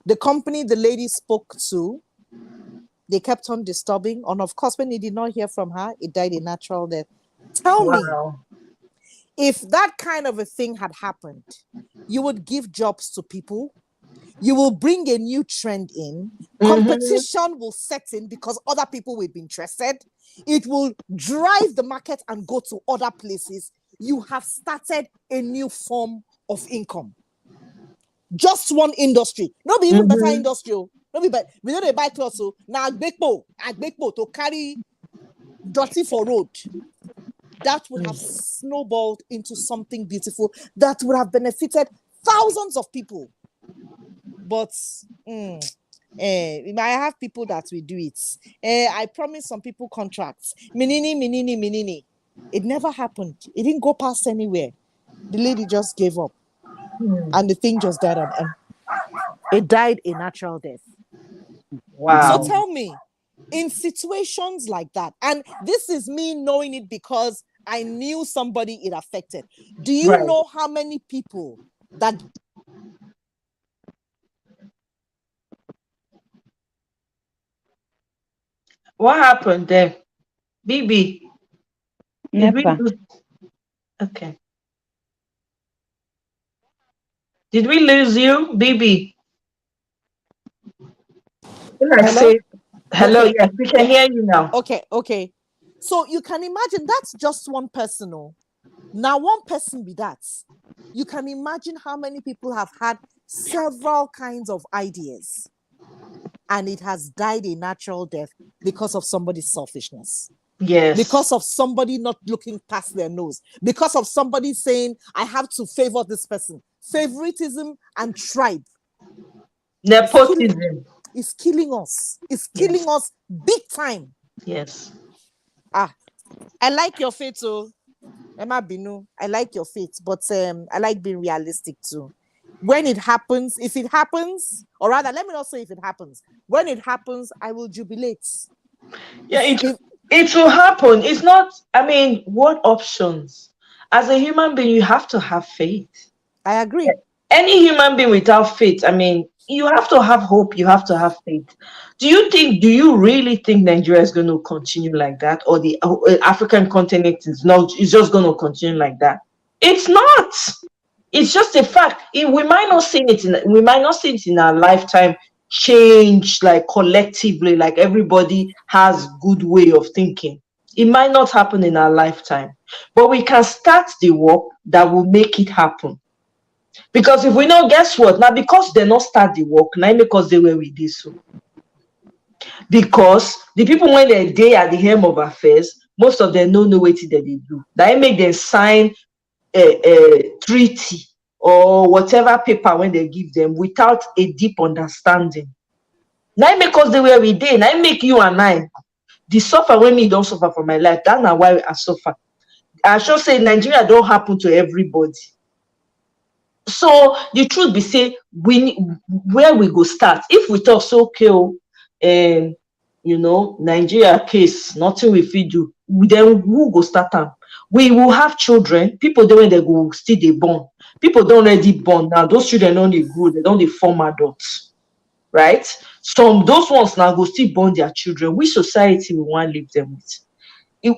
The company the lady spoke to, they kept on disturbing. And of course, when he did not hear from her, it died a natural death. Tell me, if that kind of a thing had happened, you would give jobs to people. You will bring a new trend in. Competition will set in because other people will be interested. It will drive the market and go to other places. You have started a new form of income. Just one industry. Not be even better industry. Not be better. We know they buy clothes. So now Agbekpo to carry dirty for road. That would have snowballed into something beautiful that would have benefited thousands of people. But I have people that will do it. I promised some people contracts. Minini. It never happened. It didn't go past anywhere. The lady just gave up. And the thing just died. And it died a natural death. Wow. So tell me, in situations like that, and this is me knowing it because I knew somebody it affected. Do you Right. know how many people that What happened there? BB, did we Nepa. lose? Okay. Did we lose you, BB? When I Hello? say hello, Okay. yes, we can hear you now. Okay. So you can imagine that's just one person. Oh. Now one person be that. You can imagine how many people have had several kinds of ideas and it has died a natural death because of somebody's selfishness. Yes. Because of somebody not looking past their nose, because of somebody saying, I have to favor this person. Favoritism and tribe Nepotism. is killing us. It's Yes. killing us big time. Yes. I like your faith, too. Emma Binu, I like your faith, but I like being realistic too. When it happens, if it happens, or rather, let me not say if it happens. When it happens, I will jubilate. Yeah, it will happen. It's not, I mean, what options? As a human being, you have to have faith. I agree. Any human being without faith, I mean, you have to have hope, you have to have faith. Do you really think Nigeria is going to continue like that, or the African continent is just going to continue like that? It's not. It's just a fact. We might not see it in our lifetime change, like collectively, like everybody has good way of thinking. It might not happen in our lifetime, but we can start the work that will make it happen. Because if we know, guess what? Now, because they not start the work, now because they were with this. Because the people, when they at the helm of affairs, most of them don't know what they do. That make them sign a treaty or whatever paper when they give them without a deep understanding. Now because they were with they, now make you and I the suffer when me don't suffer for my life. That's not why I suffer. I should say Nigeria don't happen to everybody. So the truth be say, where we go start if we talk so okay, Nigeria case nothing we fit do, then who go start them? We will have children, people there when they go still they born, people don't already born now, those children only grow, they don't they form adults, right? Some those ones now go still born their children. Which society we want to leave them with?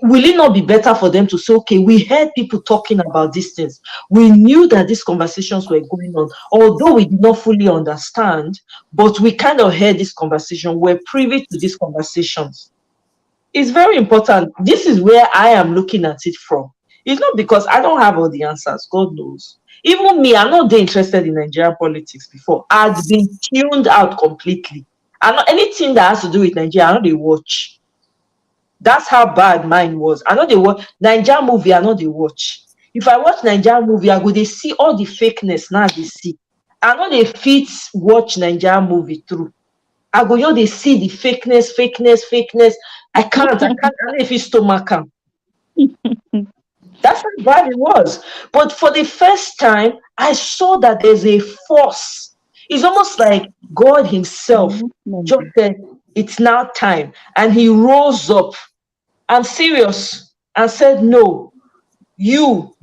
Will it not be better for them to say, okay, we heard people talking about these things, we knew that these conversations were going on, although we did not fully understand, but we kind of heard this conversation, we're privy to these conversations. It's very important. This is where I am looking at it from. It's not because I don't have all the answers, God knows. Even me, I'm not interested in Nigerian politics before. I'd been tuned out completely. I'm not anything that has to do with Nigeria, I know they watch. That's how bad mine was. I know they watch Nigerian movie, I know they watch. If I watch Nigerian movie, I go they see all the fakeness now they see. I know they fit watch Nigerian movie through. I go, they see the fakeness. I can't if it's stomach. That's how bad it was. But for the first time, I saw that there's a force. It's almost like God Himself just said, it's now time. And He rose up. I'm serious. And said, no, you,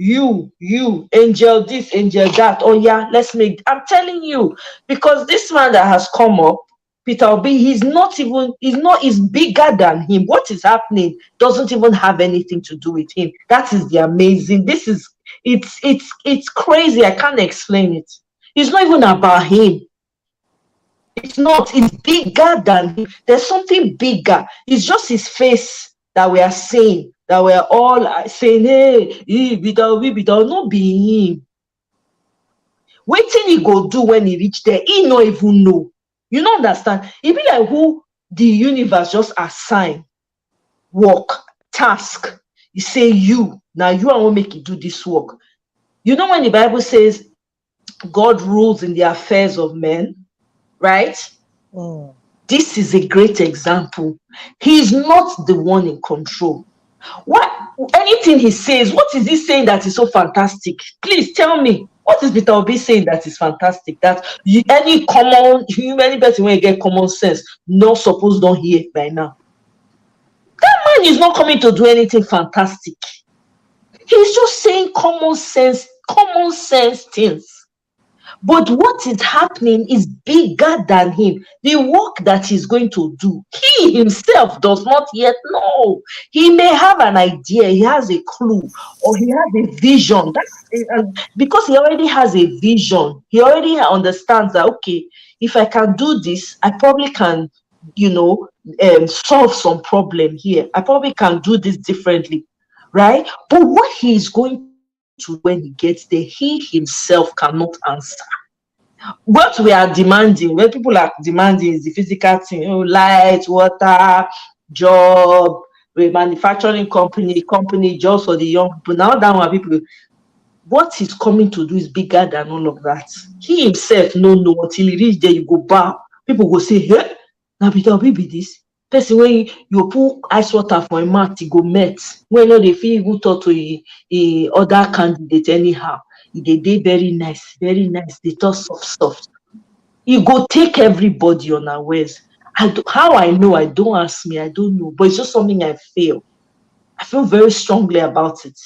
angel this, angel that. Oh, yeah, let's make. I'm telling you, because this man that has come up, Peter Obi, he's bigger than him. What is happening doesn't even have anything to do with him. That is the amazing. It's crazy. I can't explain it. It's not even about him. It's not. It's bigger than him. There's something bigger. It's just his face that we are saying, that we're all saying, hey, Peter Obi, not be him. Waiting he go do when he reach there, he no even know. You don't understand. It be like who the universe just assign work, task. You say now you I want make you do this work. You know when the Bible says God rules in the affairs of men, right? This is a great example. He's not the one in control. Anything he says, what is he saying that is so fantastic? Please tell me. What is Peter Obi saying that is fantastic? That any person when you get common sense, not supposed don't hear by now. That man is not coming to do anything fantastic. He's just saying common sense things. But what is happening is bigger than him. The work that he's going to do, he himself does not yet know. He may have an idea, he has a clue, or he has a vision. Because he already has a vision, he already understands that, okay, if I can do this, I probably can, solve some problem here. I probably can do this differently, right? But what he is going to, when he gets there, he himself cannot answer. What we are demanding, when people are demanding, is the physical thing, light, water, job, manufacturing company, jobs for the young people. Now that one, people, what he's coming to do is bigger than all of that. He himself no know until he reach there. You go bow, people go say, hey, now be this person. When you put ice water for a mouth, he go met. When they feel even talk to a other candidate anyhow. They very nice, they talk soft. You go take everybody unawares. How I know, I don't ask me, I don't know, but it's just something I feel very strongly about it.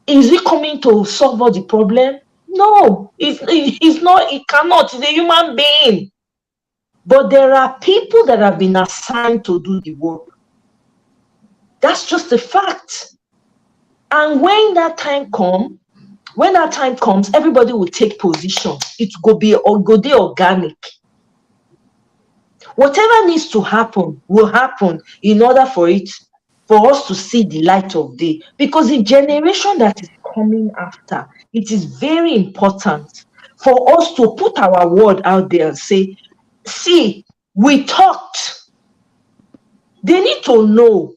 Is it coming to solve all the problem? No, it's not. It cannot. It's a human being. But there are people that have been assigned to do the work. That's just a fact. And when that time comes, everybody will take position. It go be organic. Whatever needs to happen will happen in order for us to see the light of day. Because the generation that is coming after, it is very important for us to put our word out there and say, see, we talked. They need to know.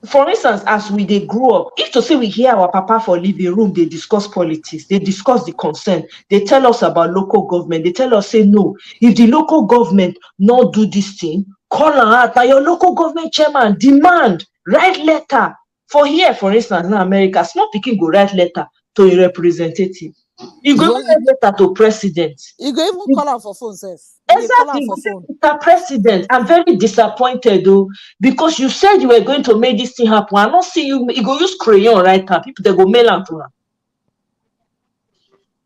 For instance, as they grew up, if to say we hear our papa for living room, they discuss politics, they discuss the concern, they tell us about local government, they tell us, say, no, if the local government not do this thing, call out by your local government chairman, demand, write letter. For here, for instance, in America, small pikin go write letter to a representative. You go write letter to president. You go even call out for phone, sef. Exactly, Mr. President, I'm very disappointed though, because you said you were going to make this thing happen. I don't see you go use crayon right now. People they go mail out to her.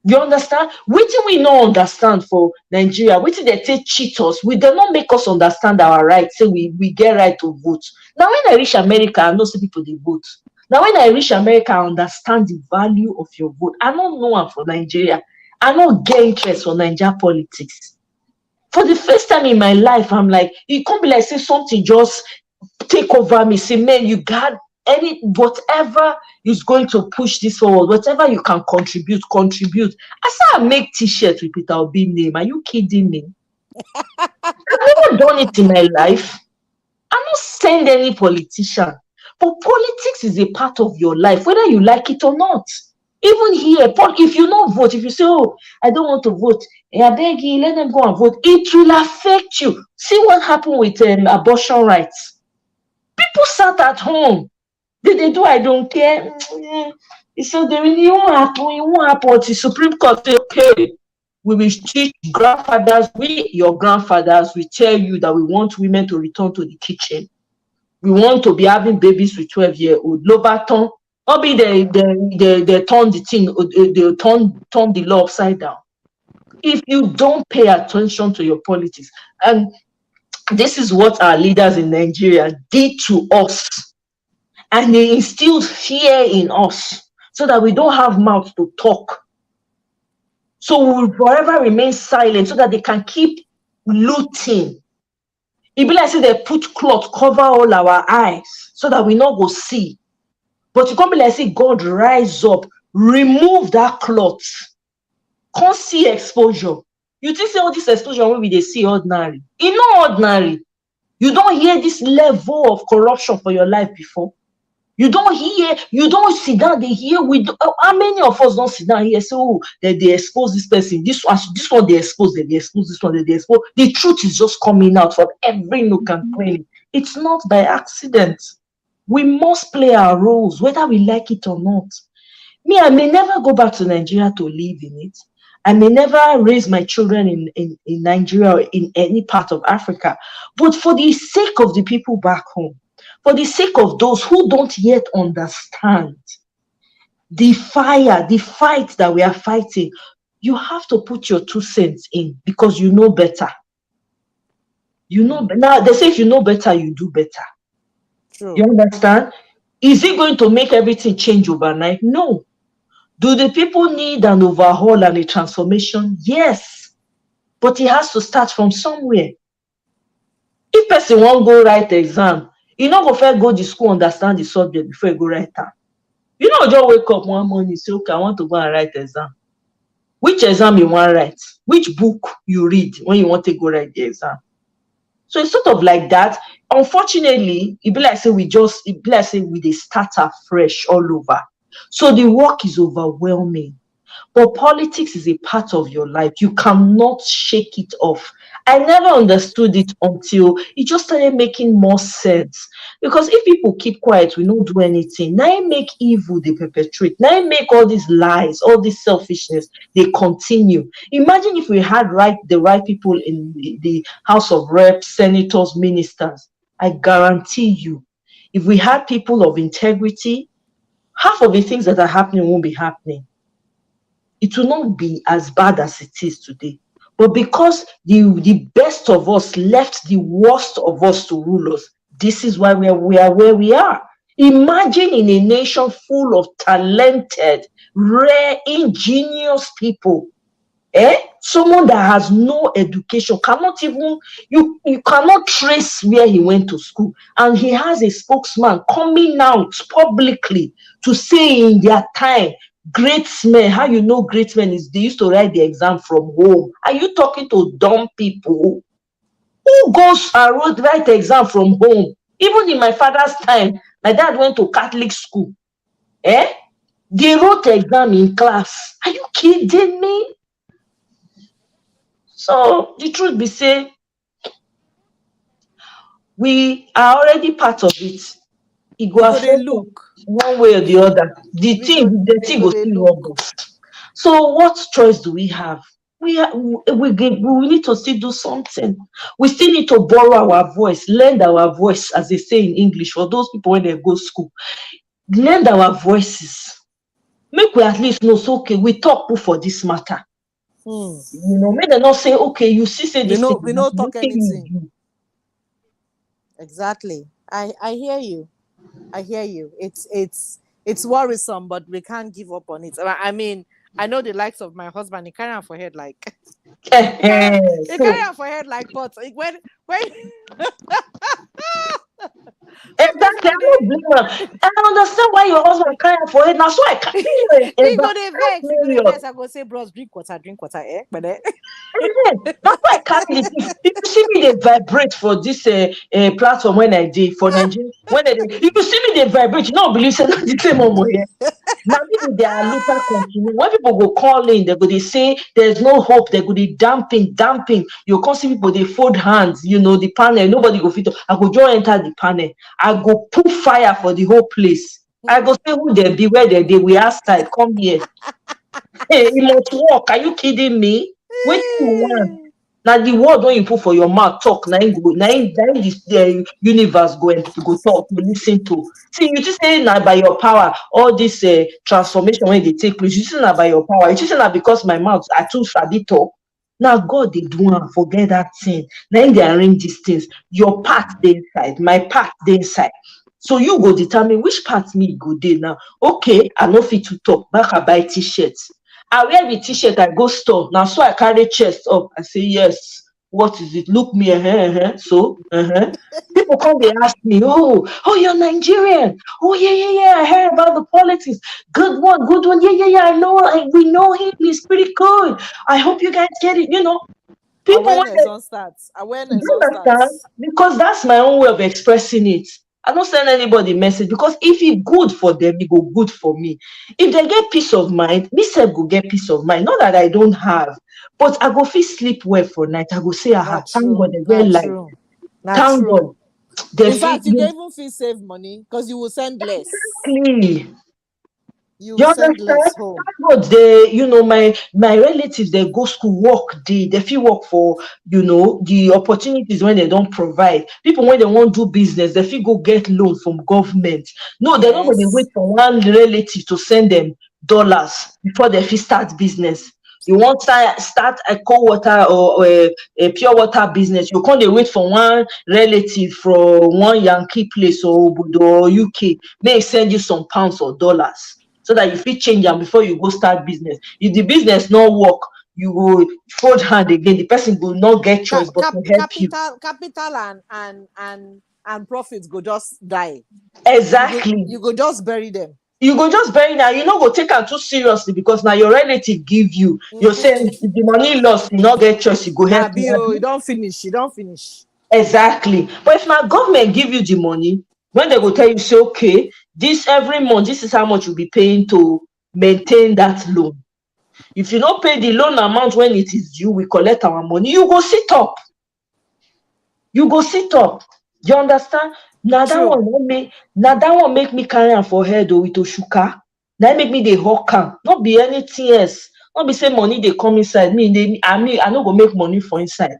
You understand? What do we not understand for Nigeria? What did they take cheat us? We do not make us understand our rights. Say we get right to vote. Now when I reach America, I know some people they vote. Now when I reach America, I understand the value of your vote. I don't know one for Nigeria. I don't get interest for Nigeria politics. For the first time in my life, I'm like, it can't be like say something just take over me. Say, man, you got whatever is going to push this forward, whatever you can contribute. I saw I make t-shirts with Peter Obi name. Are you kidding me? I've never done it in my life. I'm not saying any politician, but politics is a part of your life, whether you like it or not. Even here, if you don't vote, if you say, oh, I don't want to vote, I beg you, let them go and vote, it will affect you. See what happened with abortion rights. People sat at home. They do, I don't care. So it won't happen. The Supreme Court say, okay, we will teach grandfathers, your grandfathers, we tell you that we want women to return to the kitchen. We want to be having babies with 12-year-old. Lobaton, maybe they turn the thing, they turn the law upside down. If you don't pay attention to your politics, and this is what our leaders in Nigeria did to us, and they instilled fear in us so that we don't have mouth to talk. So we will forever remain silent so that they can keep looting. It be like say they put cloth cover all our eyes so that we not go see. But you can't be like say God rise up, remove that cloth, can't see exposure. You think say all this exposure when we they see ordinary? It's not ordinary. You don't hear this level of corruption for your life before. You don't sit down, they hear how many of us don't sit down here say, oh, they expose this person, this one they expose, this one they expose. The truth is just coming out from every nook and cranny. It's not by accident. We must play our roles, whether we like it or not. Me, I may never go back to Nigeria to live in it. I may never raise my children in Nigeria or in any part of Africa. But for the sake of the people back home, for the sake of those who don't yet understand the fire, the fight that we are fighting, you have to put your 2 cents in because you know better. You know, now they say if you know better, you do better. True. You understand? Is it going to make everything change overnight? No. Do the people need an overhaul and a transformation? Yes. But it has to start from somewhere. If person won't go write exam, you not go first go to school, understand the subject before you go write am. You know, just wake up one morning, say, okay, I want to go and write exam. Which exam you want to write? Which book you read when you want to go write the exam? So it's sort of like that. Unfortunately, it be like say we dey start afresh all over. So the work is overwhelming. But politics is a part of your life. You cannot shake it off. I never understood it until it just started making more sense. Because if people keep quiet, we don't do anything. Now it make evil they perpetrate. Now it make all these lies, all this selfishness, they continue. Imagine if we had the right people in the House of Reps, senators, ministers. I guarantee you, if we had people of integrity, half of the things that are happening won't be happening. It will not be as bad as it is today. But because the best of us left the worst of us to rule us, this is why we are where we are. Imagine in a nation full of talented, rare, ingenious people. Someone that has no education, you cannot trace where he went to school. And he has a spokesman coming out publicly to say in their time, great men, how you know great men is they used to write the exam from home. Are you talking to dumb people? Who goes and write the exam from home? Even in my father's time, my dad went to Catholic school. They wrote the exam in class. Are you kidding me? So the truth be say, we are already part of it. It go affect one way or the other. The thing go still work. So what choice do we have? We need to still do something. We still need to borrow our voice, lend our voice, as they say in English, for those people when they go to school. Lend our voices. Make we at least know, so okay, we talk for this matter. You know, make them not say, okay, you see, say this. We don't talk anything. Exactly. I hear you. I hear you. It's worrisome, but we can't give up on it. I mean, I know the likes of my husband. He carry on for head like. he carry on for head like pots. When exactly, I understand why your husband crying for it. Now, so I can't. He go the vex. I go say, bros, drink water, But that's why I carry it. If you see me, they vibrate for this platform when I did for Nigeria. If you see me, they vibrate. You don't believe say that's the same over here. Now, maybe they are local continue. When people go call in, they say there's no hope. They go the damping. You can't see people, they fold hands. You know the panel. Nobody go fit. I go just enter the panel. I go put fire for the whole place. I go say who they be, where they we outside. Come here. Hey, it must work. Are you kidding me? What do you want? Now the word when you put for your mouth talk. Now the universe go and go talk to listen to. See, you just say now by your power, all this transformation when they take place. You say now by your power. You just say now because my mouth I too sabi talk. Now God they do and forget that thing. Now they arrange these things. Your part they inside, my part they inside. So you go determine which part me go there now. Okay, I no fit to talk. Back I buy t-shirts. I wear the t-shirt, I go store. Now so I carry chest up. I say yes. What is it? Look me, So people come they ask me, oh, you're Nigerian. Oh yeah. I heard about the politics. Good one. Yeah. I know. We know him. He's pretty good. I hope you guys get it. You know, people awareness on stats. Because that's my own way of expressing it. I don't send anybody message because if it's good for them, it go good for me. If they get peace of mind, me self go get peace of mind. Not that I don't have, but I go feel sleep well for night. I go say, thank God they get life. Thank God. In fact, you can even feel save money because you will send less. Exactly. You You send understand? less home. But they, my relatives, they go school, work, they feel work for, the opportunities when they don't provide. People, when they want to do business, they feel go get loan from government. No, they're not going to Yes. wait for one relative to send them dollars before they feel start business. You want to start a cold water or a pure water business, you can't wait for one relative from one Yankee place or Obodo or UK may send you some pounds or dollars so that you fit change them before you go start business. If the business not work, you will fold hand again. The person will not get choice but to help you. Capital and profits go just die. Exactly. You go just bury them. You go just bury now. You not go take am too seriously because now your relative give you. You're saying if the money lost, you not get choice. You go help Abi, you. you don't finish. You don't finish. Exactly. But if now government give you the money, when they go tell you, say, okay, this every month, this is how much you'll be paying to maintain that loan. If you don't pay the loan amount when it is due, we collect our money. You go sit up. You go sit up. You understand? Now that True. one make me carry am for head with Oshuka. That make me the hawk am. Not be anything else. Not be say money they come inside me. I no go make money for inside.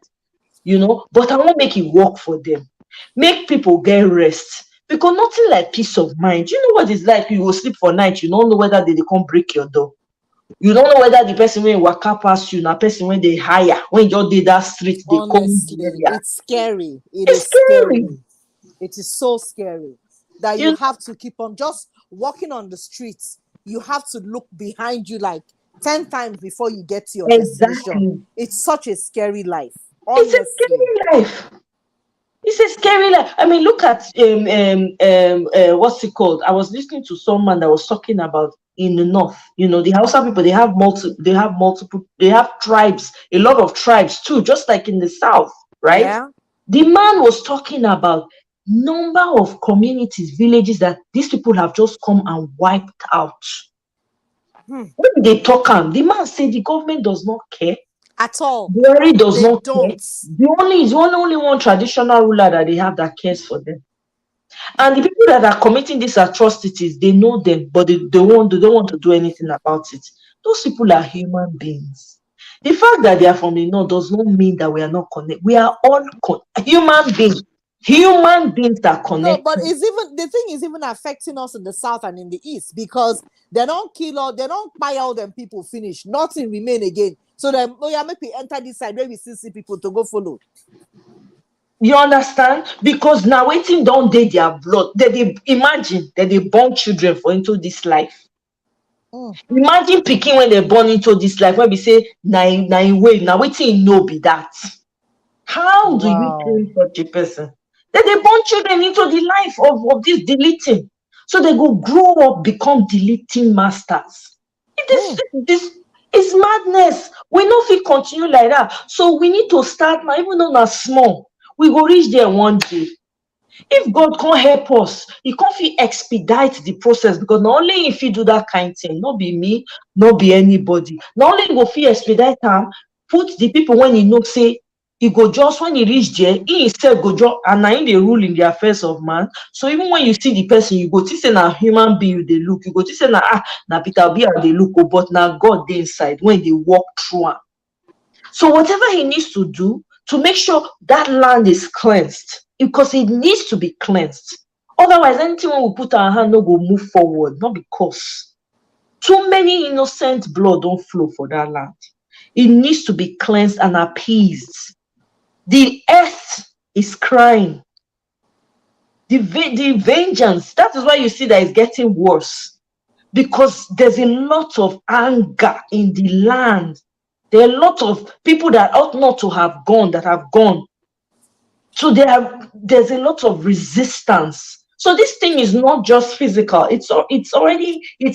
But I won't make it work for them. Make people get rest. Because nothing like peace of mind. You know what it's like? You will sleep for night. You don't know whether they come break your door. You don't know whether the person when waka pass you, na person when they hire, when you did that street, they come Honestly, the area. it's scary. It's scary. It is so scary that you have to keep on just walking on the streets. You have to look behind you like 10 times before you get to your destination. Exactly. It's such a scary life. It's Honestly. a scary life. It's a scary life. I mean, look at what's it called? I was listening to someone that was talking about in the north. The Hausa people, they have multiple, they have tribes, a lot of tribes too, just like in the south, right? Yeah. The man was talking about number of communities, villages that these people have just come and wiped out. When they talk, the man said the government does not care. At all. Buhari does They not don't. care. The only one traditional ruler that they have that cares for them. And the people that are committing these atrocities, they know them, but they don't want to do anything about it. Those people are human beings. The fact that they are from the north does not mean that we are not connected. We are all human beings. Human beings that connect. No, but it's even the thing is even affecting us in the south and in the east because they don't kill all, they don't buy all them people finish, nothing remain again. So then, make we enter this side where we still see people to go follow. You understand? Because now waiting don't they their blood. They imagine that they born children for into this life. Imagine picking when they born into this life when we say nine way now waiting no be that. How do you train such a person? That they born children into the life of this deleting. So they go grow up, become deleting masters. This is madness. We no fit continue like that. So we need to start now, even though not small. We go reach there one day. If God can't help us, He can't fit expedite the process because not only if He do that kind of thing, not be me, not be anybody. Not only go fit expedite time, put the people when He know say He go just when He reach there, He instead go just and now in the rule in the affairs of man. So even when you see the person, you go to say na human being they look, you go to say na Peter Obi they look, but now God they inside when they walk through. So whatever He needs to do to make sure that land is cleansed, because it needs to be cleansed. Otherwise, anything when we put our hand no go move forward, not because too many innocent blood don't flow for that land. It needs to be cleansed and appeased. The earth is crying. The vengeance, that is why you see that it's getting worse. Because there's a lot of anger in the land. There are a lot of people that ought not to have gone that have gone. So there's a lot of resistance. So this thing is not just physical. It's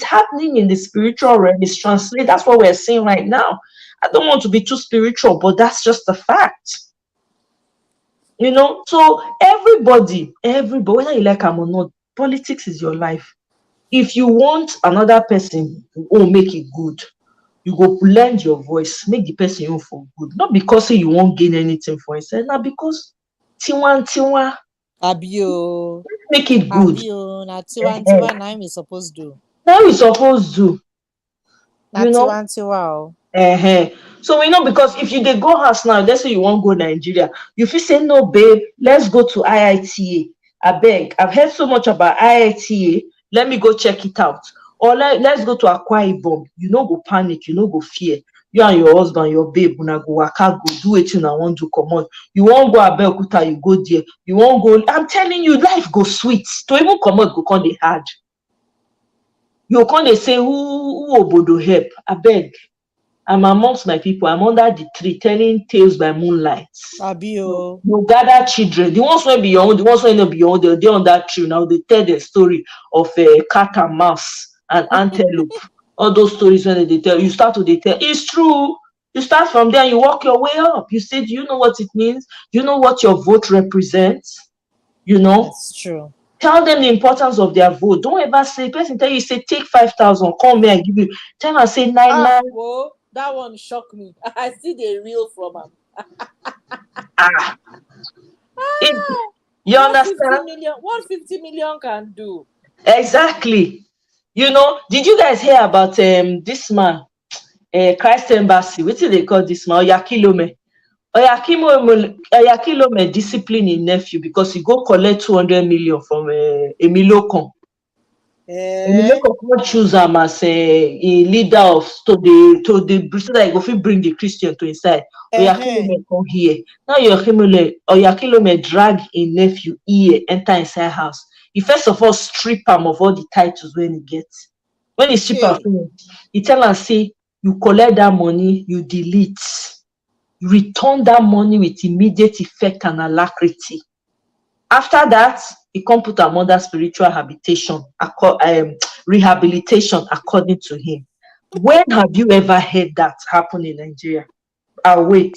happening in the spiritual realm. It's translated. That's what we're seeing right now. I don't want to be too spiritual, but that's just a fact. So everybody, whether you like them or not, politics is your life. If you want another person to make it good, you go lend your voice, make the person for good. Not because you won't gain anything for yourself, not because Abio. Make it good. Abio, na tiwa is supposed to do. Now we supposed to, you That's know. wow. So we know, because if you dey go house now, let's say you wan go Nigeria, you fit say no babe, let's go to IITA. Abeg, I've heard so much about IITA, let me go check it out. Or let's go to Akwa Ibom. You no go panic, you no go fear. You and your husband, your babe, una go waka go do wetin una wan do comot. You wan go Abeokuta, you go there. You wan go, I'm telling you, life go sweet. To even comot go come dey hard. You come dey say who obodo help? Abeg, I'm amongst my people. I'm under the tree telling tales by moonlight. Abio. You gather children. The ones wey be your own, the ones wey no be your own, they're on that tree now. They tell the story of a cat and mouse and antelope. All those stories when they tell, you start to they tell. It's true. You start from there and you work your way up. You say, do you know what it means? Do you know what your vote represents? You know? That's true. Tell them the importance of their vote. Don't ever say, person tell you, say, take 5,000, come here, I give you. Tell them, say, 9. Whoa, that one shocked me. I see the real from him. You understand? 150 million can do. Exactly. You know, did you guys hear about this man, Christ Embassy? What do they call this man? Oyakilome. Oyakilome discipline his nephew because he go collect 200 million from Emilokon. Emilokon come choose him as a leader of so that he go fit bring the Christian to inside. Oyakilome come here. Now Oyakilome drag his nephew here, enter inside house. He first of all strip him of all the titles when he gets. When he strip him finish, he tell am say, you collect that money, you delete. You return that money with immediate effect and alacrity. After that, he come put am under spiritual habitation, rehabilitation according to him. When have you ever heard that happen in Nigeria? Wait.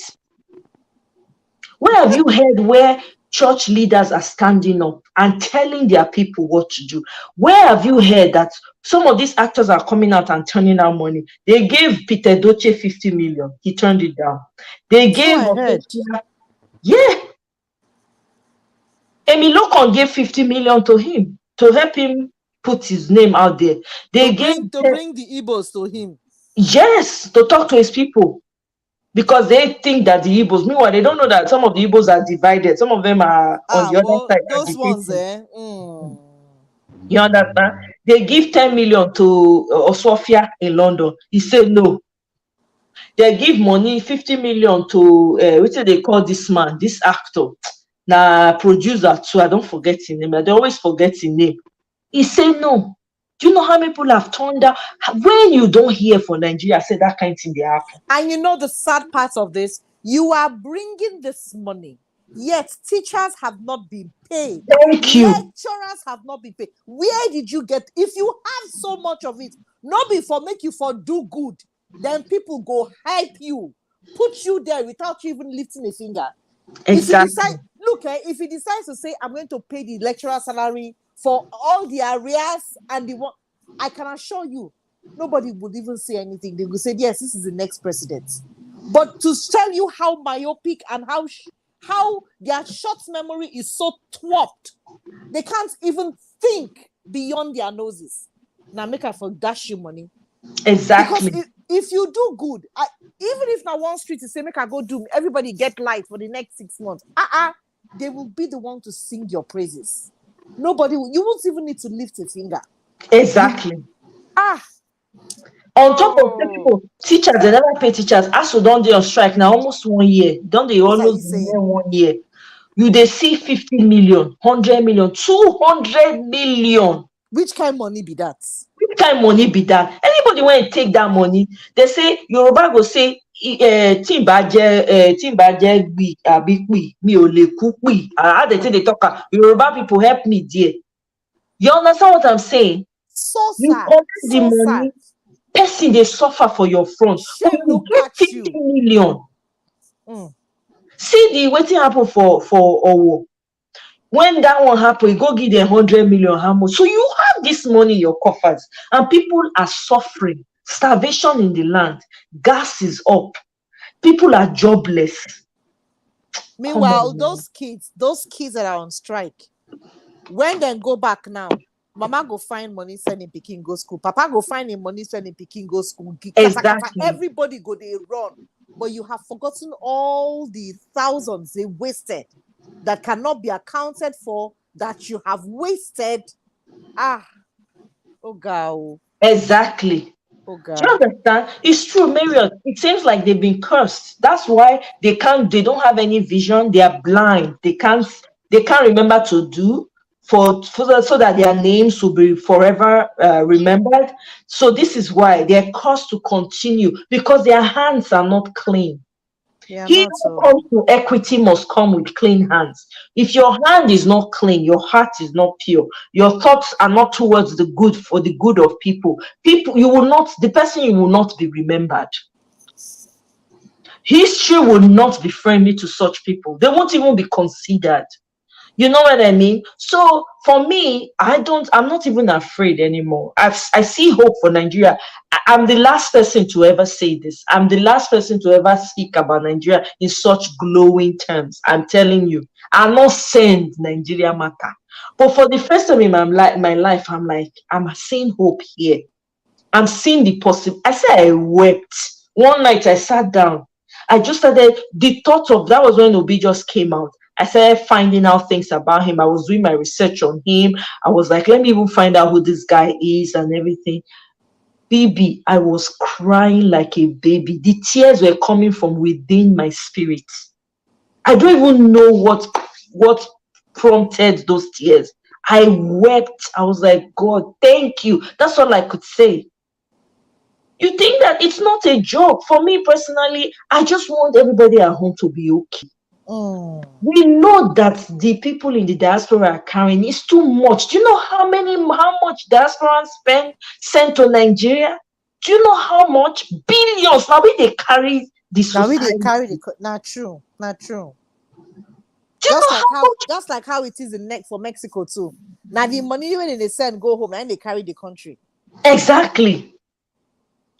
Where have you heard where church leaders are standing up and telling their people what to do? Where have you heard that some of these actors are coming out and turning out money? They gave Peter Doce 50 million. He turned it down. They gave... Yeah. Emilokon gave 50 million to him to help him put his name out there. They to bring the Igbos to him. Yes, to talk to his people. Because they think that the Igbos, meanwhile, they don't know that some of the Igbos are divided. Some of them are on the other side. Those ones, You understand? They give 10 million to Osofia in London. He said no. They give money, 50 million to, what do they call this man, this actor? Now, producer too, I don't forget his name. I always forget his name. He said no. Do you know how many people have turned out? When you don't hear from Nigeria, say that kind of thing they happen. And you know the sad part of this? You are bringing this money, yet teachers have not been paid. Thank you. Lecturers have not been paid. Where did you get? If you have so much of it, not before make you for do good, then people go hype you, put you there without you even lifting a finger. Exactly. If he decides to say, I'm going to pay the lecturer salary for all the arrears and the one, I can assure you, nobody would even say anything. They will say, yes, this is the next president. But to tell you how myopic and how their short memory is so thwarted, they can't even think beyond their noses. Now make her for dash you money. Exactly. Because if you do good, even if now one street is say make I go do, everybody get light for the next 6 months. They will be the one to sing your praises. Nobody will, you won't even need to lift a finger. Exactly. On top of people, teachers, they never pay teachers. ASU don't they on strike now almost 1 year. Don't they almost 1 year? You they see 50 million, 100 million, 200 million. Which kind of money be that? Which kind of money be that? Anybody when take that money, they say Yoruba go say timbaje gbi abi pi mi o le ku pi. How they say they talk? Yoruba people help me dear. You understand what I'm saying? So you sad. collect So the money, sad. person they suffer for your front. You get 50 million. See the waiting happen for Owo. When that one happen, you go give them 100 million. How much? So you have this money in your coffers, and people are suffering. Starvation in the land. Gas is up. People are jobless. Meanwhile, those kids that are on strike, when they go back now, Mama go find money, send him pikin go school. Papa go find him money, send him pikin go school. Exactly. Everybody go they run. But you have forgotten all the thousands they wasted that cannot be accounted for, that you have wasted. Oh God. Exactly. Oh Do you God. understand? It's true, Marriott. It seems like they've been cursed. That's why they don't have any vision. They are blind. They can't remember to do so that their names will be forever remembered. So this is why they're cursed to continue, because their hands are not clean. Yeah, He not who so. comes to equity must come with clean hands. If your hand is not clean, your heart is not pure, your thoughts are not towards the good, for the good of people, the person, you will not be remembered. History will not be friendly to such people. They won't even be considered. You know what I mean? So for me, I'm not even afraid anymore. I see hope for Nigeria. I'm the last person to ever say this. I'm the last person to ever speak about Nigeria in such glowing terms. I'm telling you, I'm not saying Nigeria matter. But for the first time in my life, I'm seeing hope here. I'm seeing the possible. I said I wept. One night I sat down. I just started, the thought of that was when Obi just came out. I started finding out things about him. I was doing my research on him. I was like, let me even find out who this guy is and everything. Baby, I was crying like a baby. The tears were coming from within my spirit. I don't even know what prompted those tears. I wept. I was like, God, thank you. That's all I could say. You think that it's not a joke. For me personally, I just want everybody at home to be okay. We know that the people in the diaspora are carrying is too much. Do you know how much diasporans sent to Nigeria? Do you know how much? Billions. Now they carry this. Now we they carry the not true. Just like how it is for Mexico too. Now the money when they send go home and they carry the country. Exactly.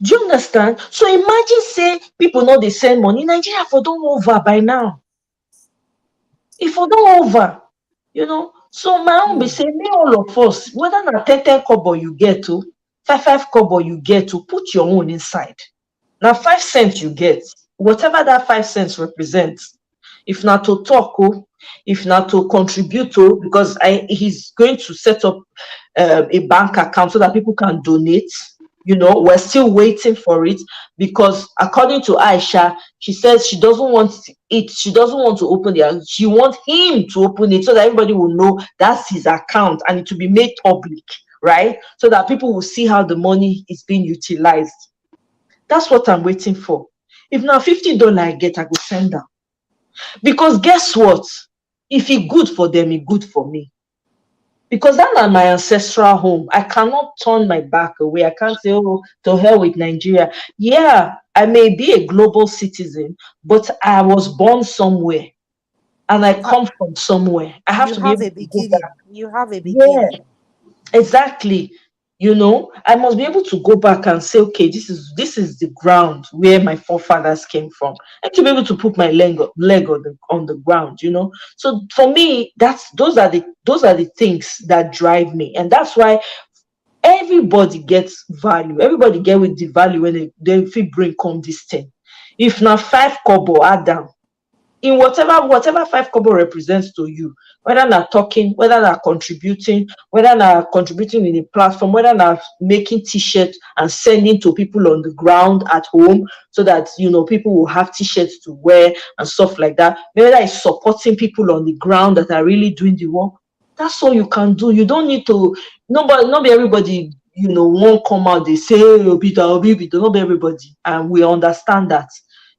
Do you understand? So imagine say people know they send money. Nigeria for don't over by now. If for don't over, So my own be say, me all of us, whether na 10 kobo you get to, 5 kobo you get to, put your own inside. Now 5 cents you get, whatever that 5 cents represents. If not to talk, if not to contribute, because he's going to set up a bank account so that people can donate. We're still waiting for it, because according to Aisha, she says she doesn't want it. She doesn't want to open it. She wants him to open it so that everybody will know that's his account, and it will be made public, right? So that people will see how the money is being utilized. That's what I'm waiting for. If now $50 I get, I go send them. Because guess what? If it good for them, it good for me. Because that's not my ancestral home. I cannot turn my back away. I can't say, oh, to hell with Nigeria. Yeah, I may be a global citizen, but I was born somewhere and I come from somewhere. I have to be able a beginning. To go back. You have a beginning. Yeah, exactly. I must be able to go back and say, okay, this is the ground where my forefathers came from, and to be able to put my leg on the ground. So for me, those are the things that drive me, and that's why everybody gets value. Everybody get with the value when they feel bring come this thing. If now 5 kobo Adam, in whatever 5 kobo represents to you, whether not talking, whether not contributing, whether not contributing in a platform, whether not making t-shirts and sending to people on the ground at home, so that people will have t-shirts to wear and stuff like that, whether it's supporting people on the ground that are really doing the work, that's all you can do. You don't need to. Not everybody won't come out, they say, oh, Peter, not be everybody, and we understand that.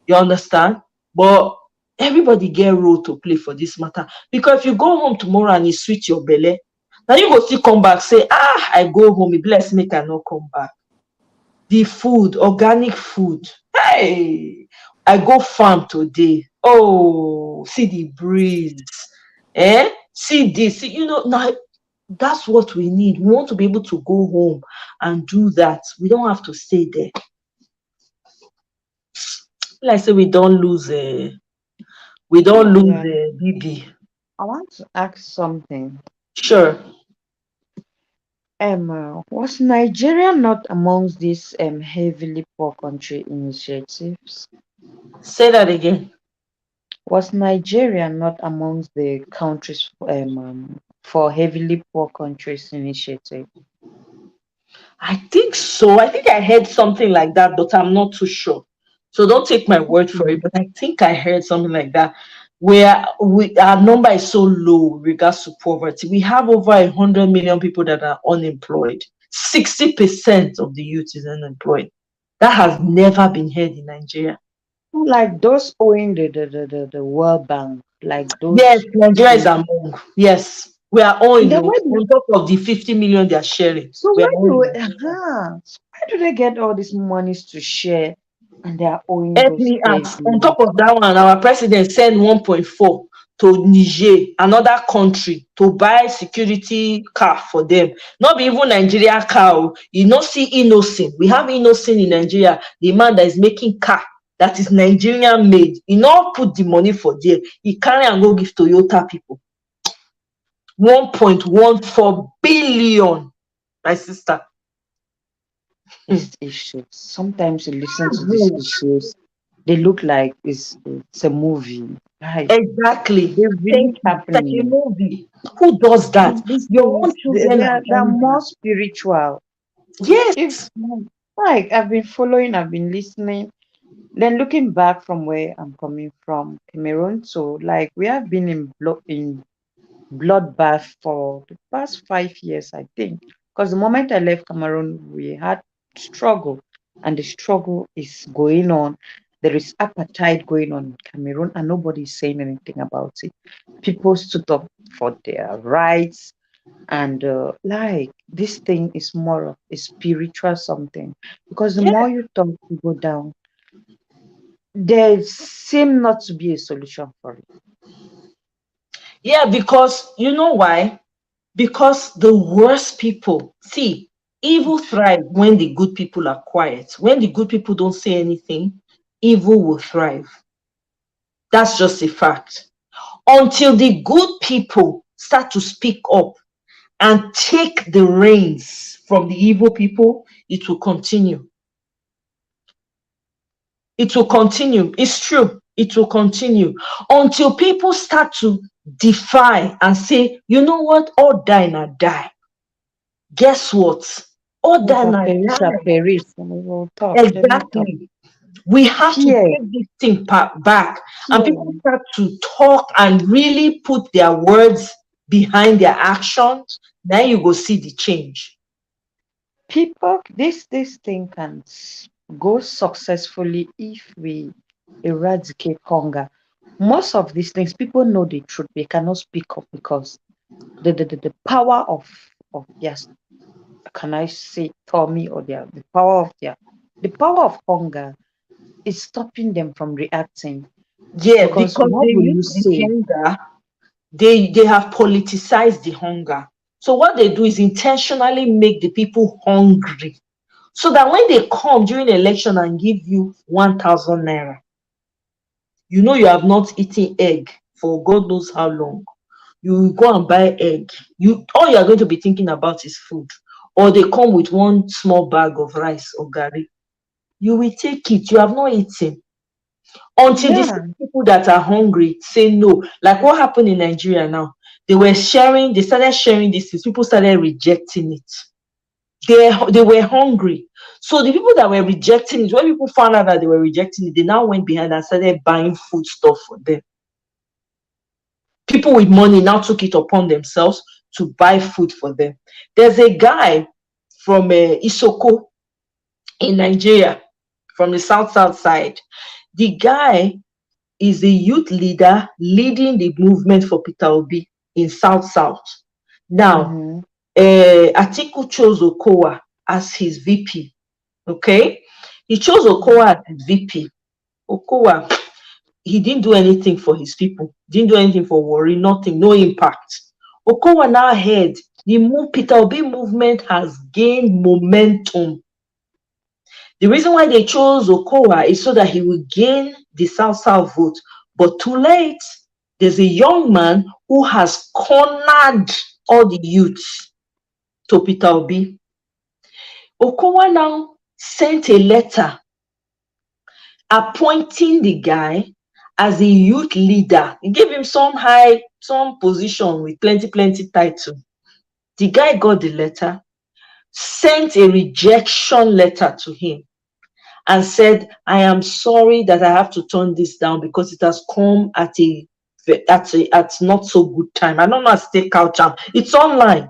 You understand? But everybody get role to play for this matter, because if you go home tomorrow and it sweet your belly, now you go still come back, say, I go home, bless me, cannot come back. The food, organic food, hey, I go farm today, oh, see the breeze, see this, now that's what we need. We want to be able to go home and do that. We don't have to stay there. Like I say, we don't lose BB. I want to ask something. Sure. Was Nigeria not amongst these heavily poor country initiatives? Say that again. Was Nigeria not amongst the countries for heavily poor countries initiative? I think so. I think I heard something like that, but I'm not too sure. So don't take my word for it. Mhm. But I think I heard something like that, where our number is so low with regards to poverty. We have over 100 million people that are unemployed. 60% of the youth is unemployed. That has never been heard in Nigeria. Like those owing the World Bank, like Yes, those Nigeria is people. among. Yes, we are owing Then why do on top of the 50 million they are sharing. so We are owing. why do they get all these monies to share and they are owing Help those me ask. On heavily? top of that one, our president sent 1.4 to Niger, another country, to buy security car for them. Not be even Nigeria car. You not see Innocent. We have Innocent in Nigeria, the man that is making car that is Nigerian made. He not put the money for there. He carry and go give Toyota people 1.14 billion. My sister. These issues. Sometimes you listen to these issues, they look like it's a movie. Like Exactly. they're Thank really you. It's like a happening. movie. Who does that? These Your own things children are they're hungry. more spiritual. If Yes. like I've been following, I've been listening, then looking back from where I'm coming from, Cameroon. So like we have been in bloodbath for the past 5 years, I think. Because the moment I left Cameroon, we had struggle, and the struggle is going on. There is appetite going on in Cameroon, and nobody is saying anything about it. People stood up for their rights, and like this thing is more of a spiritual something. Because the Yeah. more you talk, you go down. There seem not to be a solution for it. Yeah, because you know why? Because the worst people, see, evil thrive when the good people are quiet. When the good people don't say anything, evil will thrive. That's just a fact. Until the good people start to speak up and take the reins from the evil people, it will continue. It will continue. It's true. It will continue until people start to defy and say, you know what? All die and die. Guess what? All die Whoever and perish shall die. perish, and we will talk. Let me talk. Exactly. We have to Fear, take this thing back, and fear. people start to talk and really put their words behind their actions. Then you go see the change. People, this thing can go successfully if we eradicate hunger. Most of these things, people know the truth. They cannot speak up because the power of their, can I say, tummy, or their the power of hunger is stopping them from reacting. Yeah, Because because what they will use you the say? hunger, they have politicized the hunger. So what they do is intentionally make the people hungry, so that when they come during election and give you 1,000 naira, you know you have not eaten egg for God knows how long. You will go and buy egg. You all you are going to be thinking about is food. Or they come with one small bag of rice or gari. You will take it. You have not eaten until the Yeah, same people that are hungry say no. Like what happened in Nigeria now. They started sharing this things. People started rejecting it. They were hungry. So the people that were rejecting it, when people found out that they were rejecting it, they now went behind and started buying food stuff for them. People with money now took it upon themselves to buy food for them. There's a guy from Isoko in Nigeria, from the south side. The guy is a youth leader leading the movement for Peter Obi in South. Now, mm-hmm. Atiku chose Okowa as his VP. Okay, he chose Okowa as his VP. Okowa, he didn't do anything for his people, didn't do anything for Warri, nothing, no impact. Okowa now heard Peter Obi movement has gained momentum. The reason why they chose Okowa is so that he will gain the South vote. But too late, there's a young man who has cornered all the youths. to Peter Obi. Okowa now sent a letter appointing the guy as a youth leader. He gave him some position with plenty title. The guy got the letter, sent a rejection letter to him, and said, I am sorry that I have to turn this down because it has come at not so good time. I don't know how to take out time. It's online.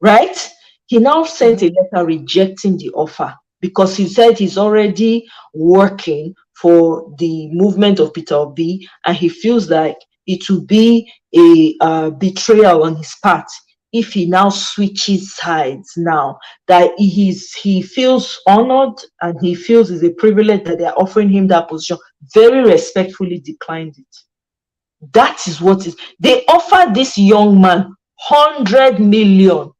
Right? He now sent a letter rejecting the offer because he said he's already working for the movement of Peter Obi, and he feels like it will be a betrayal on his part if he now switches sides now, that he feels honored and he feels it's a privilege that they're offering him that position. Very respectfully declined it. That is what is. They offered this young man 100 million.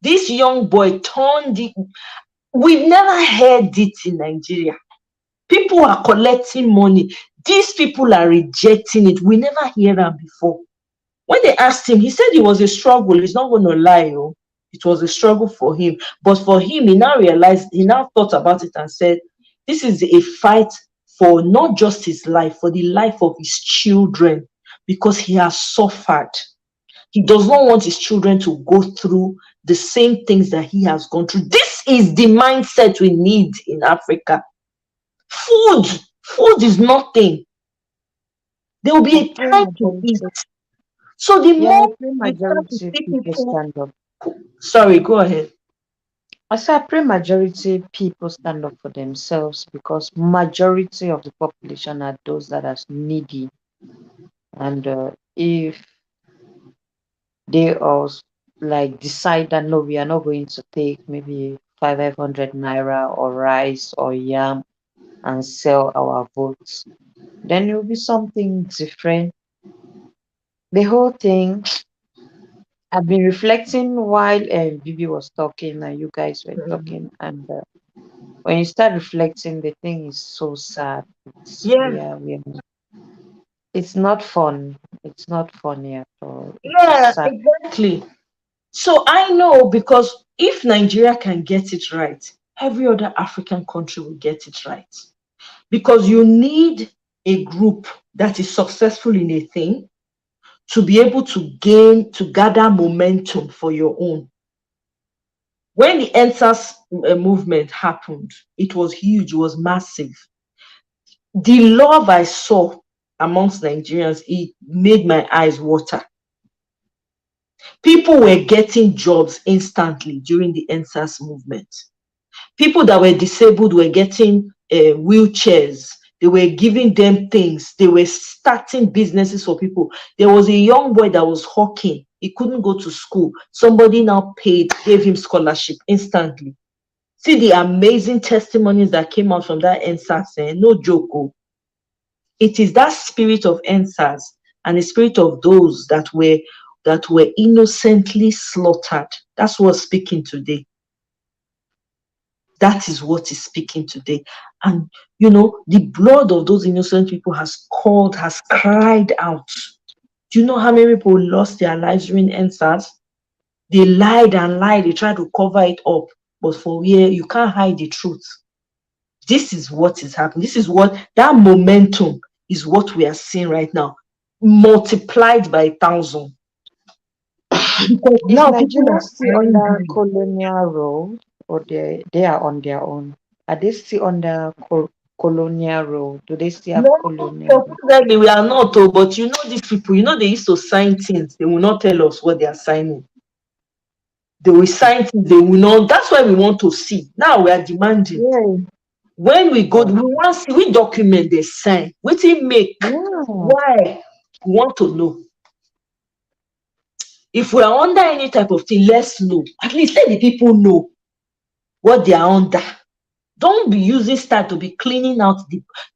This young boy turned it. We've never heard it in Nigeria. People are collecting money. These people are rejecting it. We never hear them before. When they asked him, he said it was a struggle. He's not going to lie. Oh. It was a struggle for him. But for him, he now thought about it and said, this is a fight for not just his life, for the life of his children, because he has suffered. He does not want his children to go through the same things that he has gone through. This is the mindset we need in Africa. Food is nothing. There will be a time to eat. So the more majority people stand up. Sorry, go ahead. I say I pray majority people stand up for themselves, because majority of the population are those that are needy, and if they also like decide that no, we are not going to take maybe 500 naira or rice or yam and sell our votes, then it will be something different. The whole thing, I've been reflecting while Bibi was talking and you guys were talking, and when you start reflecting, the thing is so sad. It's not fun. It's not funny at all. Yeah, exactly. So I know, because if Nigeria can get it right, every other African country will get it right. Because you need a group that is successful in a thing to be able to gather momentum for your own. When the EndSARS movement happened, it was huge, it was massive. The love I saw amongst Nigerians, it made my eyes water. People were getting jobs instantly during the EndSARS movement. People that were disabled were getting wheelchairs. They were giving them things. They were starting businesses for people. There was a young boy that was hawking. He couldn't go to school. Somebody now gave him scholarship instantly. See the amazing testimonies that came out from that EndSARS. No joke. It is that spirit of EndSARS and the spirit of those that were innocently slaughtered. That's what's speaking today. That is what is speaking today. And, the blood of those innocent people has cried out. Do you know how many people lost their lives during EndSARS? They lied and lied. They tried to cover it up. But for where you can't hide the truth. This is what is happening. This is what, that momentum is what we are seeing right now, multiplied by 1,000. Now people are still under colonial rule, or they are on their own? Are they still under colonial rule? Do they still have colonial rule? Exactly, we are not, but these people, they used to sign things. They will not tell us what they are signing. They will sign things, they will not. That's why we want to see. Now we are demanding. Yeah. When we go, we want to see which document they sign, what it make, why. We want to know. If we are under any type of thing, let's know. At least let the people know what they are under. Don't be using style to be cleaning out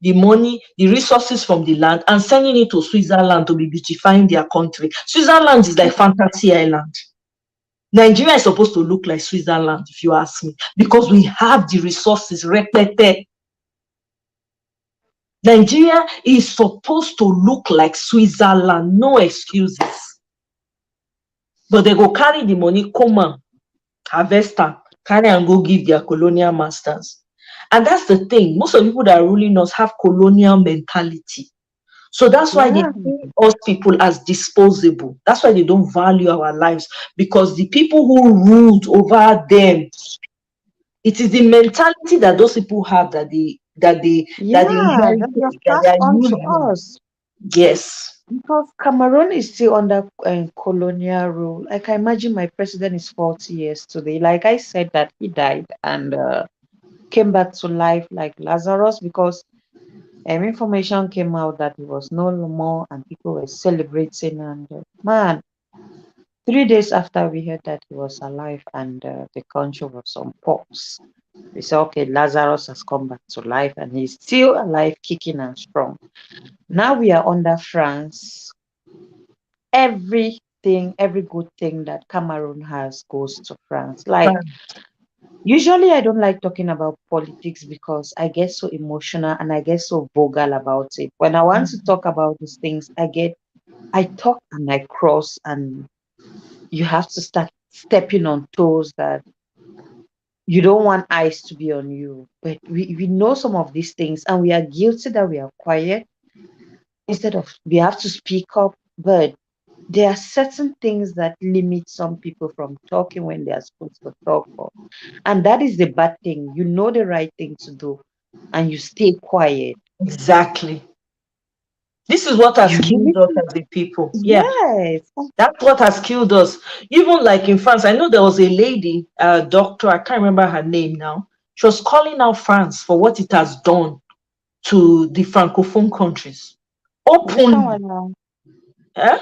the money, the resources from the land and sending it to Switzerland to be beautifying their country. Switzerland is like fantasy island. Nigeria is supposed to look like Switzerland, if you ask me, because we have the resources. Nigeria is supposed to look like Switzerland, no excuses. but they go carry the money, come and harvest am, carry and go give their colonial masters. And that's the thing. Most of the people that are ruling us have colonial mentality. So that's why they Yeah. see us people as disposable. That's why they don't value our lives, because the people who ruled over them, it is the mentality that those people have that they Yeah, that inherited, was that they passed are on to using. us Yes. because Cameroon is still under colonial rule. I can imagine my president is 40 years today. Like I said, that he died and came back to life like Lazarus because information came out that he was no more and people were celebrating. And man, 3 days after we heard that he was alive and the country was on pause, we said, okay, Lazarus has come back to life and he's still alive, kicking and strong. Now we are under France. Everything, every good thing that Cameroon has goes to France. Like, usually I don't like talking about politics because I get so emotional and I get so vocal about it. When I want to talk about these things, I talk and I cross, and you have to start stepping on toes that you don't want eyes to be on you. But we know some of these things and we are guilty that we are quiet instead of we have to speak up. But there are certain things that limit some people from talking when they are supposed to talk. And that is the bad thing. You know the right thing to do and you stay quiet. Exactly. This is what has You killed really, us as a people. Yeah. yes. That's what has killed us. Even like in France, I know there was a lady, a doctor, I can't remember her name now. She was calling out France for what it has done to the francophone countries. Is it Openly. Kanwala? Eh?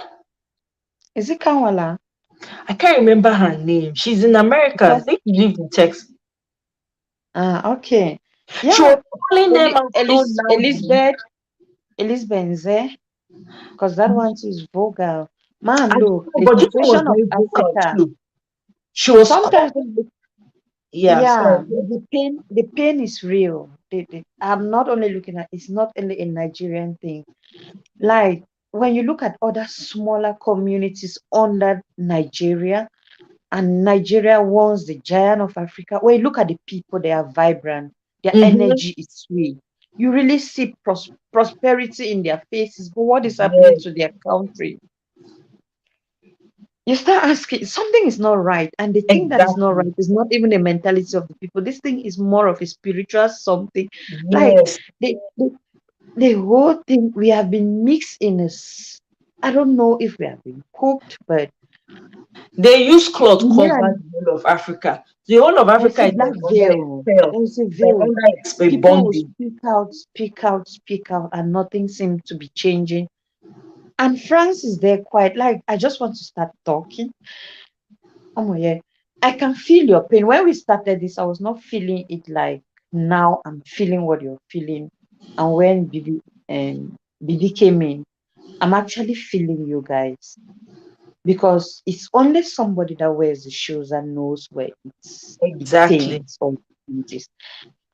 Is it Kanwala? I can't remember her name. She's in America. I Because think she lives in Texas. okay. She was Yeah. calling them out so loudly. Elizabeth Nze, because that one is vulgar. Man, I don't look, know, the but this one was situation of very vocal Africa. too. She was Sometimes, yeah, yeah, sorry. the pain is real. I'm not only looking at it's not only a Nigerian thing. Like when you look at other smaller communities under Nigeria, and Nigeria was the giant of Africa. When you look at the people, they are vibrant, their Mm-hmm. energy is sweet. You really see prosperity in their faces. But what is happening Yes, to their country? You start asking, something is not right. And the thing that is not exactly. right is not even the mentality of the people. This thing is more of a spiritual something. Like Yes. the whole thing, we have been mixed in a, I don't know if we have been cooked, but They use cloth yeah, cover the whole of Africa. The whole of there's Africa a is black like under a veil. spell. There's a Like veil. under a People will bondage. speak out, speak out, speak out, and nothing seems to be changing. And France is there quite like, I just want to start talking. Oh my yeah. I can feel your pain. When we started this, I was not feeling it like now I'm feeling what you're feeling. And when Bibi came in, I'm actually feeling you guys. Because it's only somebody that wears the shoes and knows where it Exactly. stings or it is.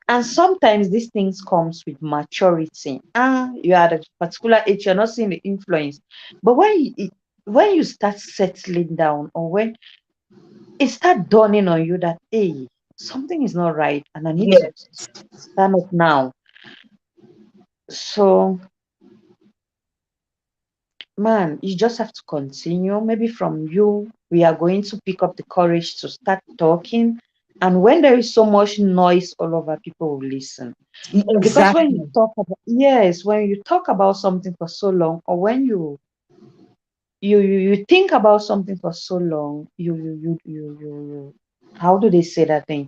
And sometimes these things comes with maturity. You are at a particular age, you're not seeing the influence. But when you start settling down, or when it start dawning on you that hey, something is not right, and I need to Yes. stand up now. So man, you just have to continue. Maybe from you, we are going to pick up the courage to start talking. And when there is so much noise all over, people will listen. Because when you Exactly. talk about, yes, when you talk about something for so long, or when you think about something for so long, how do they say that thing?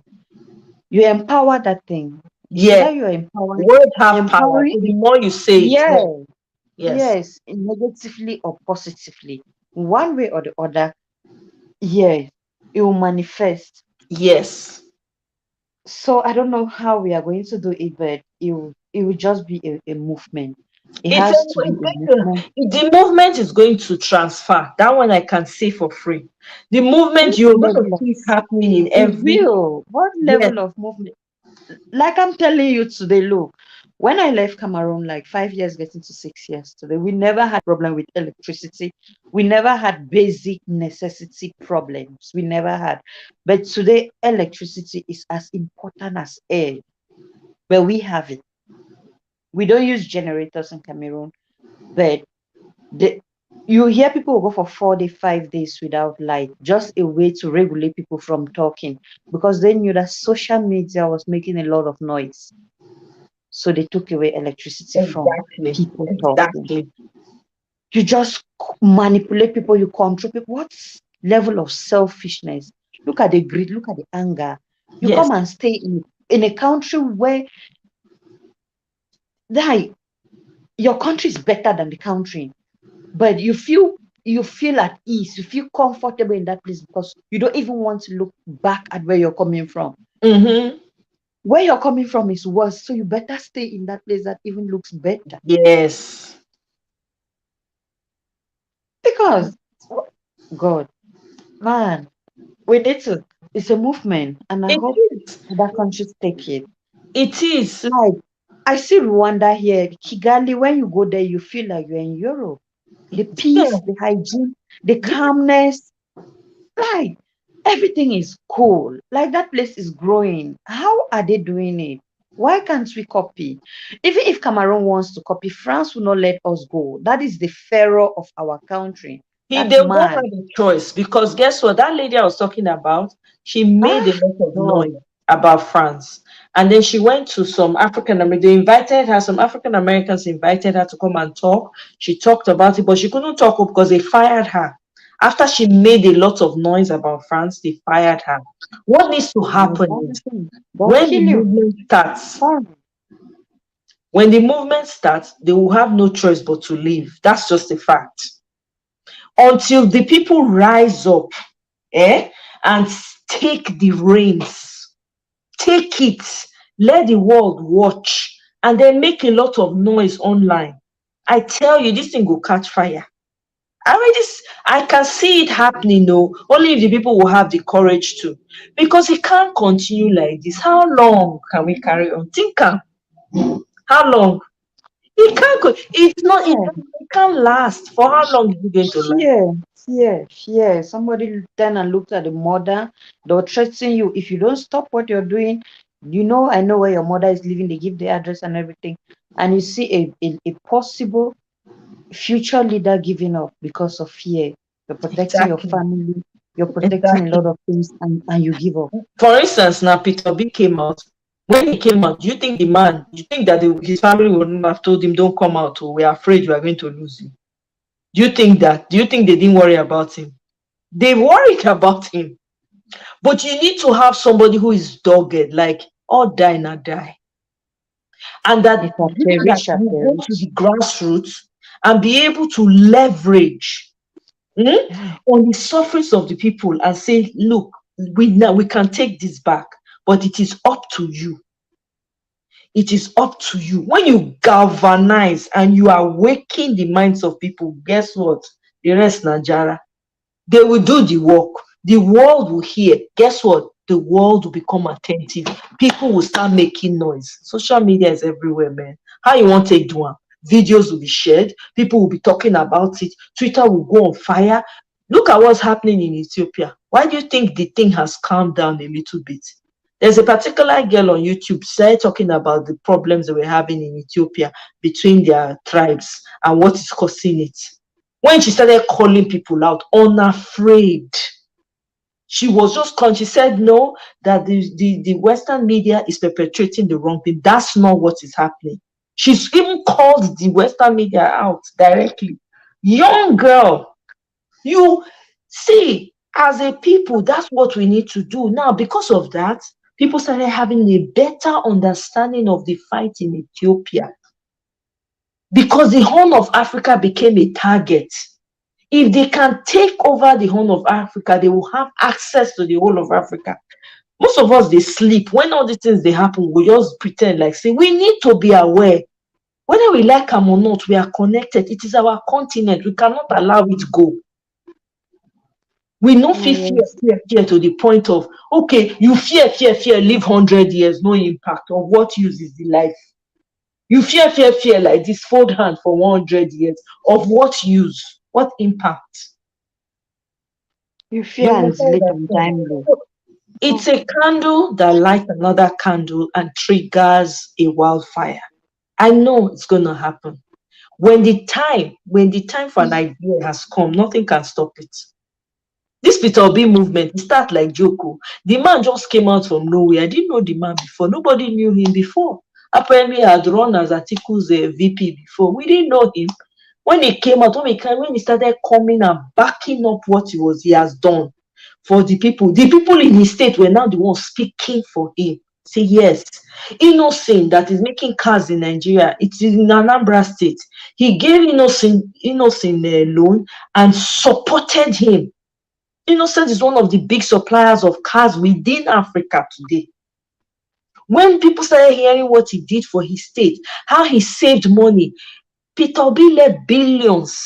You empower that thing. It's Yeah. either you're empowering, Words have power. empowering So the it, more you say it, yes, more. Yes. yes, negatively or positively, one way or the other, yes, it will manifest. Yes. So I don't know how we are going to do it, but it will just be a movement. It It's, has to be it's a going movement. the movement is going to transfer. That one I can say for free. The movement What you're going to level of see it happening in it every will? What yes, level of movement? Like I'm telling you today, look, When I left Cameroon, like 5 years, getting to 6 years today, we never had problem with electricity. We never had basic necessity problems. We never had. But today, electricity is as important as air. But we have it. We don't use generators in Cameroon, but you hear people go for 4 days, 5 days without light, just a way to regulate people from talking, because they knew that social media was making a lot of noise. So they took away electricity from people talking. Exactly. You just manipulate people, you control people. What level of selfishness? Look at the greed, look at the anger. You Yes. come and stay in a country where your country is better than the country, but you feel at ease, you feel comfortable in that place because you don't even want to look back at where you're coming from. Mm-hmm. Where you're coming from is worse, so you better stay in that place that even looks better. Yes. Because God, man, we need to. It's a movement, and I hope other countries take it. It is. Like, I see Rwanda here, Kigali. When you go there, you feel like you're in Europe. The peace, the hygiene, the calmness, like everything is cool. Like that place is growing. How are they doing it? Why can't we copy? Even if Cameroon wants to copy, France will not let us go. That is the pharaoh of our country. They That's won't mad. have a choice, because guess what? That lady I was talking about, she made a lot of God. noise about France. And then she went to some they invited her, some African Americans invited her to come and talk. She talked about it, but she couldn't talk because they fired her. After she made a lot of noise about France, they fired her. What needs to happen is when the movement starts, they will have no choice but to leave. That's just a fact. Until the people rise up and take the reins, take it, let the world watch, and then make a lot of noise online. I tell you, this thing will catch fire. I can see it happening, though, only if the people will have the courage to, because it can't continue like this. How long can we carry on? Think how long? It can't. It's not. It can't last. For how long is it going to last? Fear. Somebody then and looked at the mother. They'll threaten you if you don't stop what you're doing. I know where your mother is living. They give the address and everything, and you see a possible future leader giving up because of fear. You're protecting your family. You're protecting a lot of things, and you give up. For instance, now Peter Obi came out. When he came out, do you think that his family wouldn't have told him, "Don't come out, or we're afraid you are going to lose him"? Do you think that? Do you think they didn't worry about him? They worried about him. But you need to have somebody who is dogged, like, all die not die. And that you go to the grassroots and be able to leverage on the surface of the people and say, look, we can take this back, but it is up to you. It is up to you. When you galvanize and you awaken the minds of people, guess what? The rest, Najara, they will do the work. The world will hear. Guess what? The world will become attentive. People will start making noise. Social media is everywhere, man. How you want to do it? Videos will be shared. People will be talking about it. Twitter will go on fire. Look at what's happening in Ethiopia. Why do you think the thing has calmed down a little bit? There's a particular girl on YouTube talking about the problems they were having in Ethiopia between their tribes and what is causing it. When she started calling people out, unafraid, she was just she said no, that the Western media is perpetrating the wrong thing. That's not what is happening. She's even called the Western media out directly. Young girl, you see, as a people, that's what we need to do. Now, because of that, people started having a better understanding of the fight in Ethiopia. Because the Horn of Africa became a target. If they can take over the Horn of Africa, they will have access to the whole of Africa. Most of us, they sleep. When all these things, they happen, we just pretend like, say, we need to be aware. Whether we like them or not, we are connected. It is our continent. We cannot allow it go. We no fear to the point of, okay, you fear, live 100 years, no impact. Of what use is the life? You fear like this, fold hand for 100 years. Of what use? What impact? You You fear and understand sleep what I'm saying? untimely. So it's a candle that lights another candle and triggers a wildfire. I know it's gonna happen. When the time for an idea has come, nothing can stop it. This Peter Obi movement, it start like Joko. The man just came out from nowhere. I didn't know the man before. Nobody knew him before. Apparently, he had run as Atiku's VP before. We didn't know him. When he came out, when he started coming and backing up what he has done for the people in his state were now the ones speaking for him. Say yes, Innocent that is making cars in Nigeria. It is in Anambra State. He gave Innocent a loan and supported him. Innocent is one of the big suppliers of cars within Africa today. When people started hearing what he did for his state, how he saved money, Peter Obi left billions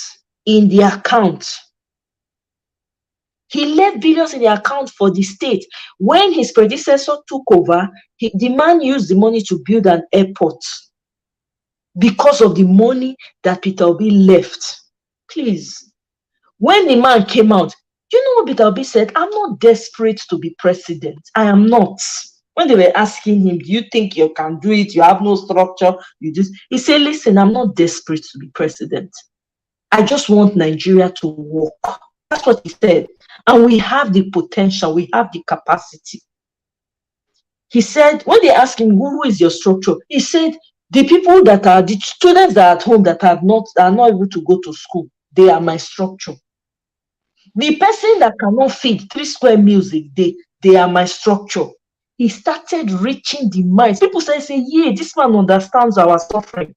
in the account. He left billions in the account for the state. When his predecessor took over, the man used the money to build an airport because of the money that Peter Obi left. Please, when the man came out, you know what Peter Obi said? I'm not desperate to be president. I am not. When they were asking him, do you think you can do it? You have no structure. He said, listen, I'm not desperate to be president. I just want Nigeria to work. That's what he said. And we have the potential. We have the capacity. He said, when they asked him, who is your structure? He said, the people that are, the students that are at home that are not able to go to school, they are my structure. The person that cannot feed 3 square meals a day, they are my structure. He started reaching the minds. People say, yeah, this man understands our suffering.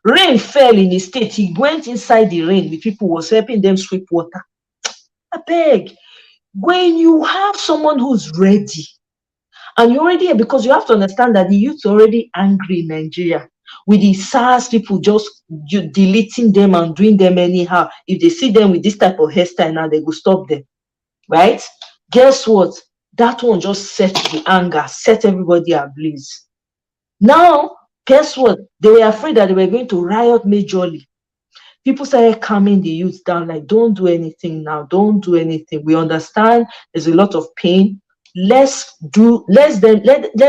Rain fell in his state. He went inside the rain. The people was helping them sweep water. I beg, when you have someone who's ready, and you're already, because you have to understand that the youth are already angry in Nigeria with the SARS people just deleting them and doing them anyhow. If they see them with this type of hairstyle now, they will stop them, right? Guess what? That one just set the anger, set everybody ablaze. Now, guess what? They were afraid that they were going to riot majorly. People started calming the youth down, like, don't do anything now, don't do anything. We understand there's a lot of pain. Let's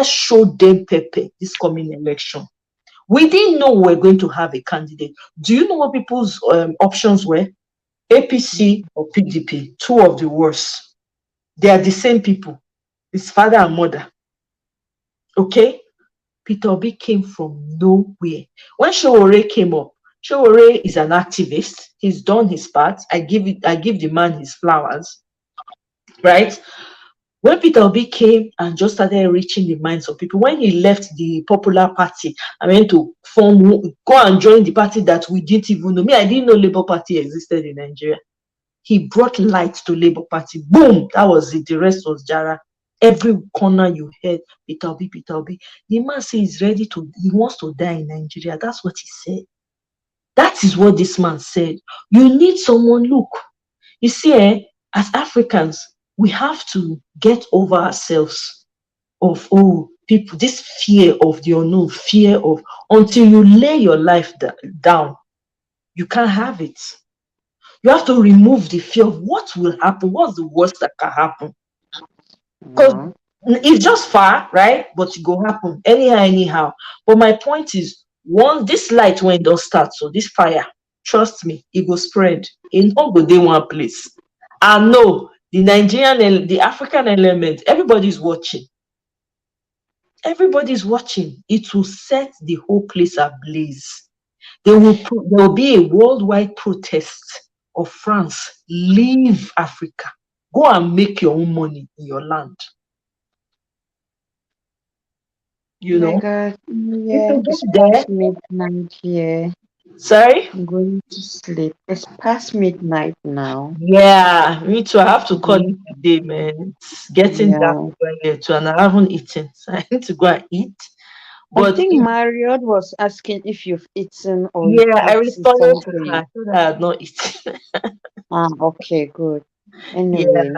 show them pepper this coming election. We didn't know we were going to have a candidate. Do you know what people's options were? APC or PDP, 2 of the worst. They are the same people. It's father and mother. Okay? Peter Obi came from nowhere. When Sowore came up, Sowore is an activist. He's done his part. I give the man his flowers. Right? When Peter Obi came and just started reaching the minds of people, when he left the Popular Party, I went to go and join the party that we didn't even know. I didn't know Labour Party existed in Nigeria. He brought light to Labour Party. Boom! That was it. The rest was Jara. Every corner you heard, Peter Obi, Peter Obi. The man says he wants to die in Nigeria. That's what he said. That is what this man said. You need someone, look. You see, as Africans, we have to get over ourselves of, people, this fear of the unknown, fear of, until you lay your life down, you can't have it. You have to remove the fear of what will happen, what's the worst that can happen. Because it's just far, right? But it go happen anyhow. But my point is, once this light when it does start, so this fire, trust me, it will spread. It not go day one place. And no, the African element, everybody's watching. Everybody's watching. It will set the whole place ablaze. There will be a worldwide protest of France. Leave Africa. Go and make your own money in your land. You know? God. Yeah, it's past midnight here. Sorry? I'm going to sleep. It's past midnight now. Yeah, me too. I have to call it today, man. It's getting dark here too, and I haven't eaten. So I need to go and eat. But I think Marriott was asking if you've eaten or I responded to her. I told her I had not eaten. Okay, good. Anyway.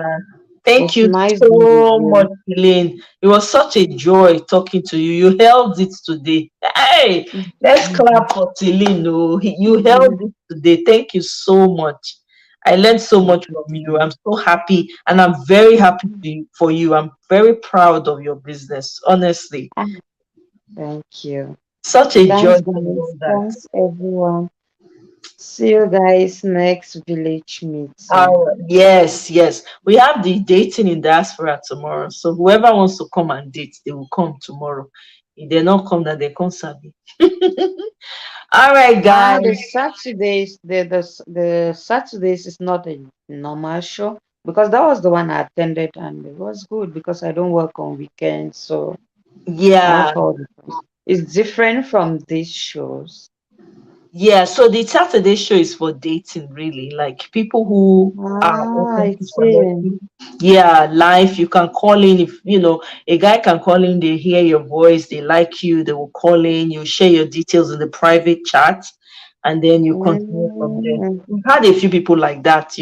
Thank was you nice being with so much, you. Elaine. It was such a joy talking to you. You held it today. Hey, let's clap for Celine. Oh, you held it today. Thank you so much. I learned so much from you. I'm so happy, and I'm very happy for you. I'm very proud of your business, honestly. Ah, thank you. Such a joy Thanks, to guys. know that. Thanks, everyone. See you guys next village meeting. Yes, yes. We have the dating in diaspora tomorrow. So whoever wants to come and date, they will come tomorrow. If they not come, then they come Sabi. All right, Ah, guys. the Saturdays is not a normal show because that was the one I attended and it was good because I don't work on weekends, so I Yeah, have all the time. It's different from these shows. yeah. So the Saturday show is for dating, really. Like people who are Ah, open I to see. connecting. Yeah, live. You can call in if a guy can call in, they hear your voice, they like you, they will call in, you share your details in the private chat, and then you continue from there. Mm, We've had a few people like that.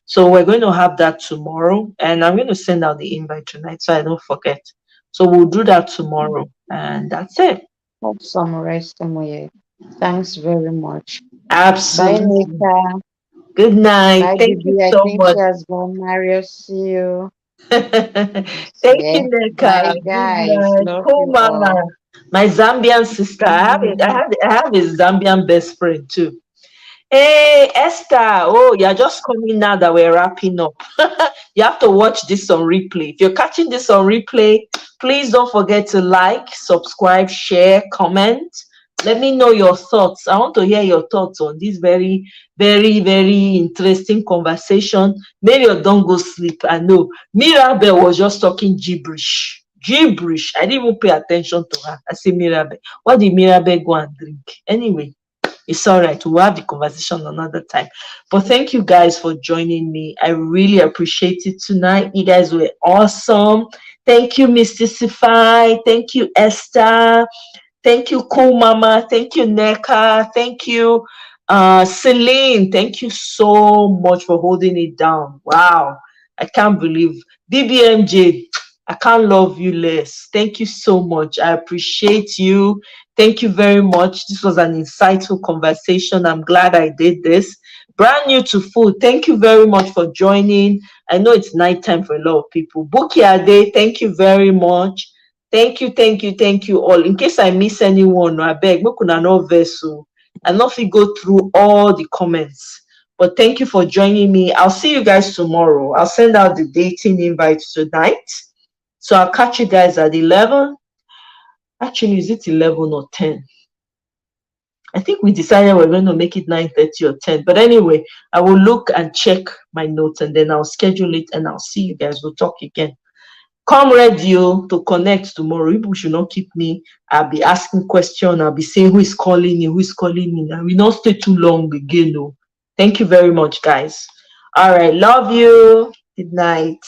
So we're going to have that tomorrow, and I'm going to send out the invite tonight so I don't forget. So we'll do that tomorrow, and that's it. Have some rest, Omoye. Thanks very much. Bye, Absolutely. Nika. Good night. Bye, Thank you Bibi. I so think she much. has gone. Mario, see you. Thank Yeah. you, Neka. Bye, Good guys. night. Love Cool, you mama. all. My Zambian sister. I have a Zambian best friend too. Hey, Esther. Oh, you're just coming now that we're wrapping up. You have to watch this on replay. If you're catching this on replay, please don't forget to like, subscribe, share, comment. Let me know your thoughts. I want to hear your thoughts on this very, very, very interesting conversation. Maybe don't go sleep. I know. Mirabel was just talking gibberish. Gibberish. I didn't even pay attention to her. I say Mirabel. What did Mirabel go and drink? Anyway, it's all right. We'll have the conversation another time. But thank you guys for joining me. I really appreciate it tonight. You guys were awesome. Thank you, Mr. Sifai. Thank you, Esther. Thank you, Cool Mama. Thank you, Neka. Thank you, Celine. Thank you so much for holding it down. Wow. I can't believe BBMJ. I can't love you less. Thank you so much. I appreciate you. Thank you very much. This was an insightful conversation. I'm glad I did this. Brand new to food. Thank you very much for joining. I know it's nighttime for a lot of people. Buki Ade, thank you very much. Thank you, thank you, thank you all. In case I miss anyone, I beg, make una no vex o. I not fit go through all the comments. But thank you for joining me. I'll see you guys tomorrow. I'll send out the dating invite tonight. So I'll catch you guys at 11. Actually, is it 11 or 10? I think we decided we're going to make it 9:30 or 10. But anyway, I will look and check my notes and then I'll schedule it and I'll see you guys. We'll talk again. Come ready to connect tomorrow. People should not keep me. I'll be asking questions. I'll be saying who is calling me, who is calling me. I will not stay too long again. No. Thank you very much, guys. All right. Love you. Good night.